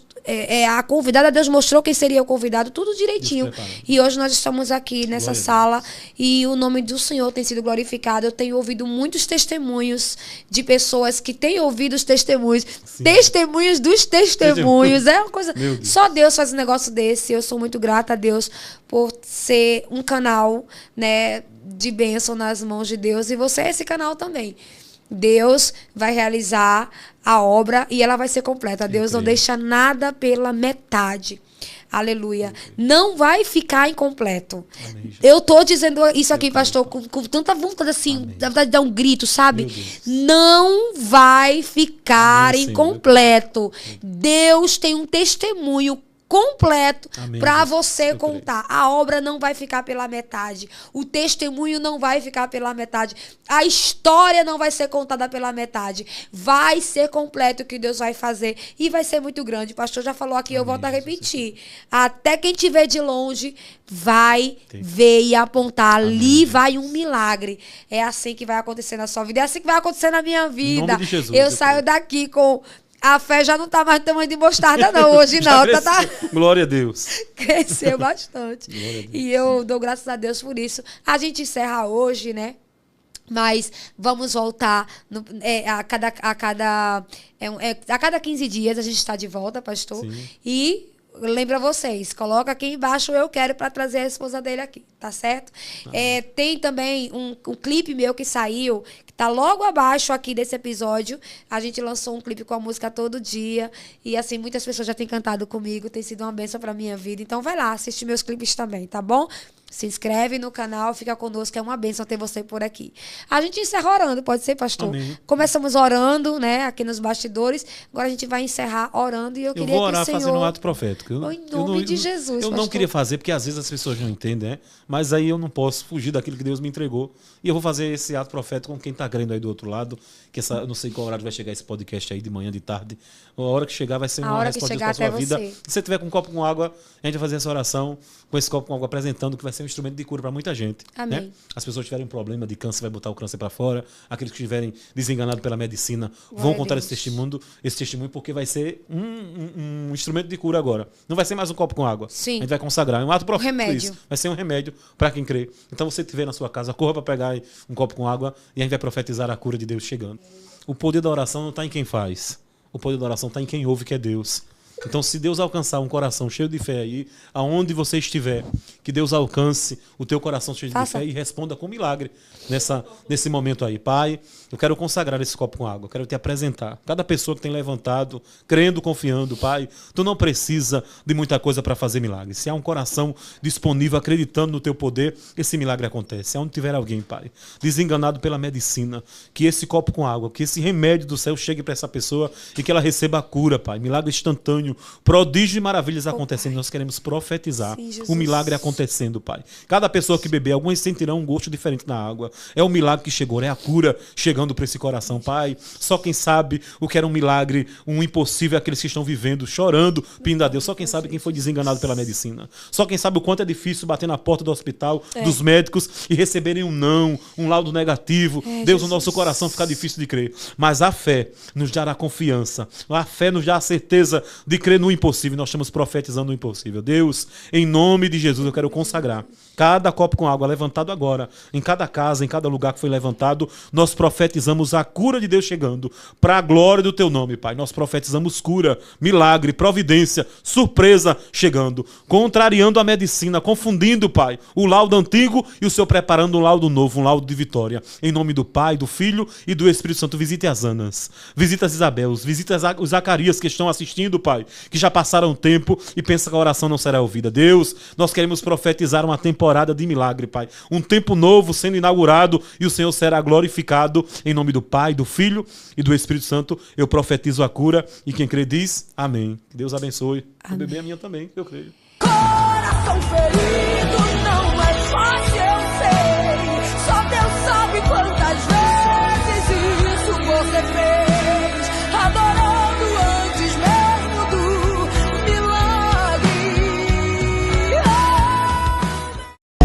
S1: a convidada, Deus mostrou quem seria o convidado, tudo direitinho. E hoje nós estamos aqui nessa sala e o nome do Senhor tem sido glorificado. Eu tenho ouvido muitos testemunhos de pessoas que têm ouvido os testemunhos. Sim. Testemunhos dos testemunhos. É uma coisa... Só Deus faz um negócio desse. Eu sou muito grata a Deus por ser um canal, né, de bênção nas mãos de Deus. E você é esse canal também. Deus vai realizar a obra e ela vai ser completa. Deus não deixa nada pela metade. Aleluia. Não vai ficar incompleto. Amém, eu tô dizendo isso aqui, pastor, com tanta vontade, assim, da vontade de dar um grito, sabe? Não vai ficar incompleto. Deus tem um testemunho completo para você contar. A obra não vai ficar pela metade. O testemunho não vai ficar pela metade. A história não vai ser contada pela metade. Vai ser completo o que Deus vai fazer. E vai ser muito grande. O pastor já falou aqui, eu volto a repetir. Até quem te vê de longe vai ver e apontar. Ali vai um milagre. É assim que vai acontecer na sua vida. É assim que vai acontecer na minha vida. Em nome de Jesus, eu saio daqui com... A fé já não está mais do tamanho de mostarda, não. Hoje não.
S2: Glória a Deus.
S1: Cresceu bastante. E eu dou graças a Deus por isso. A gente encerra hoje, né? Mas vamos voltar a cada 15 dias a gente está de volta, pastor. Sim. E lembra vocês, coloca aqui embaixo eu quero para trazer a esposa dele aqui, tá certo? Tem também um clipe meu que saiu, que tá logo abaixo aqui desse episódio. A gente lançou um clipe com a música Todo Dia e assim muitas pessoas já têm cantado comigo, tem sido uma bênção para minha vida. Então vai lá, assiste meus clipes também, tá bom? Se inscreve no canal, fica conosco, é uma bênção ter você por aqui. A gente encerra orando, pode ser, pastor? Amém. Começamos orando, né, aqui nos bastidores. Agora a gente vai encerrar orando e eu queria que o Senhor...
S2: Eu vou orar fazendo um ato profético.
S1: Em nome de Jesus,
S2: eu não queria fazer, porque às vezes as pessoas não entendem, né? Mas aí eu não posso fugir daquilo que Deus me entregou. E eu vou fazer esse ato profético com quem está crendo aí do outro lado. Que eu não sei qual horário vai chegar esse podcast aí, de manhã, de tarde. A hora que chegar vai ser uma resposta para a sua vida. Se você tiver com um copo com água, a gente vai fazer essa oração com esse copo com água, apresentando que vai ser um instrumento de cura para muita gente. Amém. Né? As pessoas que tiverem um problema de câncer, vai botar o câncer para fora. Aqueles que estiverem desenganados pela medicina vão contar esse testemunho, porque vai ser um instrumento de cura agora. Não vai ser mais um copo com água. Sim. A gente vai consagrar. É um ato profético. Isso. Vai ser um remédio para quem crê. Então você estiver na sua casa, corra para pegar um copo com água e a gente vai profetizar a cura de Deus chegando. O poder da oração não está em quem faz. O poder da oração está em quem ouve, que é Deus. Então, se Deus alcançar um coração cheio de fé aí, aonde você estiver, que Deus alcance o teu coração cheio de fé e responda com milagre nesse momento aí. Pai, eu quero consagrar esse copo com água, eu quero te apresentar. Cada pessoa que tem levantado, crendo, confiando, Pai, tu não precisa de muita coisa para fazer milagre. Se há um coração disponível, acreditando no teu poder, esse milagre acontece. Aonde tiver alguém, Pai, desenganado pela medicina, que esse copo com água, que esse remédio do céu chegue para essa pessoa e que ela receba a cura, Pai. Milagre instantâneo, prodígio e maravilhas acontecendo. Nós queremos profetizar o milagre acontecendo, Pai. Cada pessoa que beber, alguns sentirão um gosto diferente na água. É o milagre que chegou, é a cura chegando para esse coração, Pai. Só quem sabe o que era um milagre, um impossível, é aqueles que estão vivendo, chorando, pedindo a Deus. Só quem sabe quem foi desenganado pela medicina. Só quem sabe o quanto é difícil bater na porta do hospital, dos médicos e receberem um não, um laudo negativo. Deus, o nosso coração fica difícil de crer. Mas a fé nos dará confiança. A fé nos dá a certeza de crer no impossível. Nós estamos profetizando o impossível. Deus, em nome de Jesus, eu quero consagrar cada copo com água levantado agora, em cada casa, em cada lugar que foi levantado, nós profetizamos a cura de Deus chegando, para a glória do teu nome, Pai. Nós profetizamos cura, milagre, providência, surpresa chegando, contrariando a medicina, confundindo, Pai, o laudo antigo e o Senhor preparando um laudo novo, um laudo de vitória. Em nome do Pai, do Filho e do Espírito Santo, visite as Anas, visite as Isabels, visite os Zacarias que estão assistindo, Pai, que já passaram o tempo e pensam que a oração não será ouvida. Deus, nós queremos profetizar uma temporada de milagre, Pai. Um tempo novo sendo inaugurado e o Senhor será glorificado. Em nome do Pai, do Filho e do Espírito Santo, eu profetizo a cura e quem crê diz amém. Que Deus abençoe. O bebê é minha também, eu creio. Coração ferido não é
S4: fácil, eu sei. Só Deus sabe quantas vezes isso você fez, adorando antes mesmo do milagre.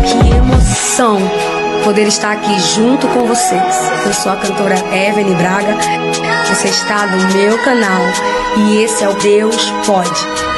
S1: Que emoção poder estar aqui junto com vocês. Eu sou a cantora Evelyn Braga. Você está no meu canal e esse é o Deus Pode.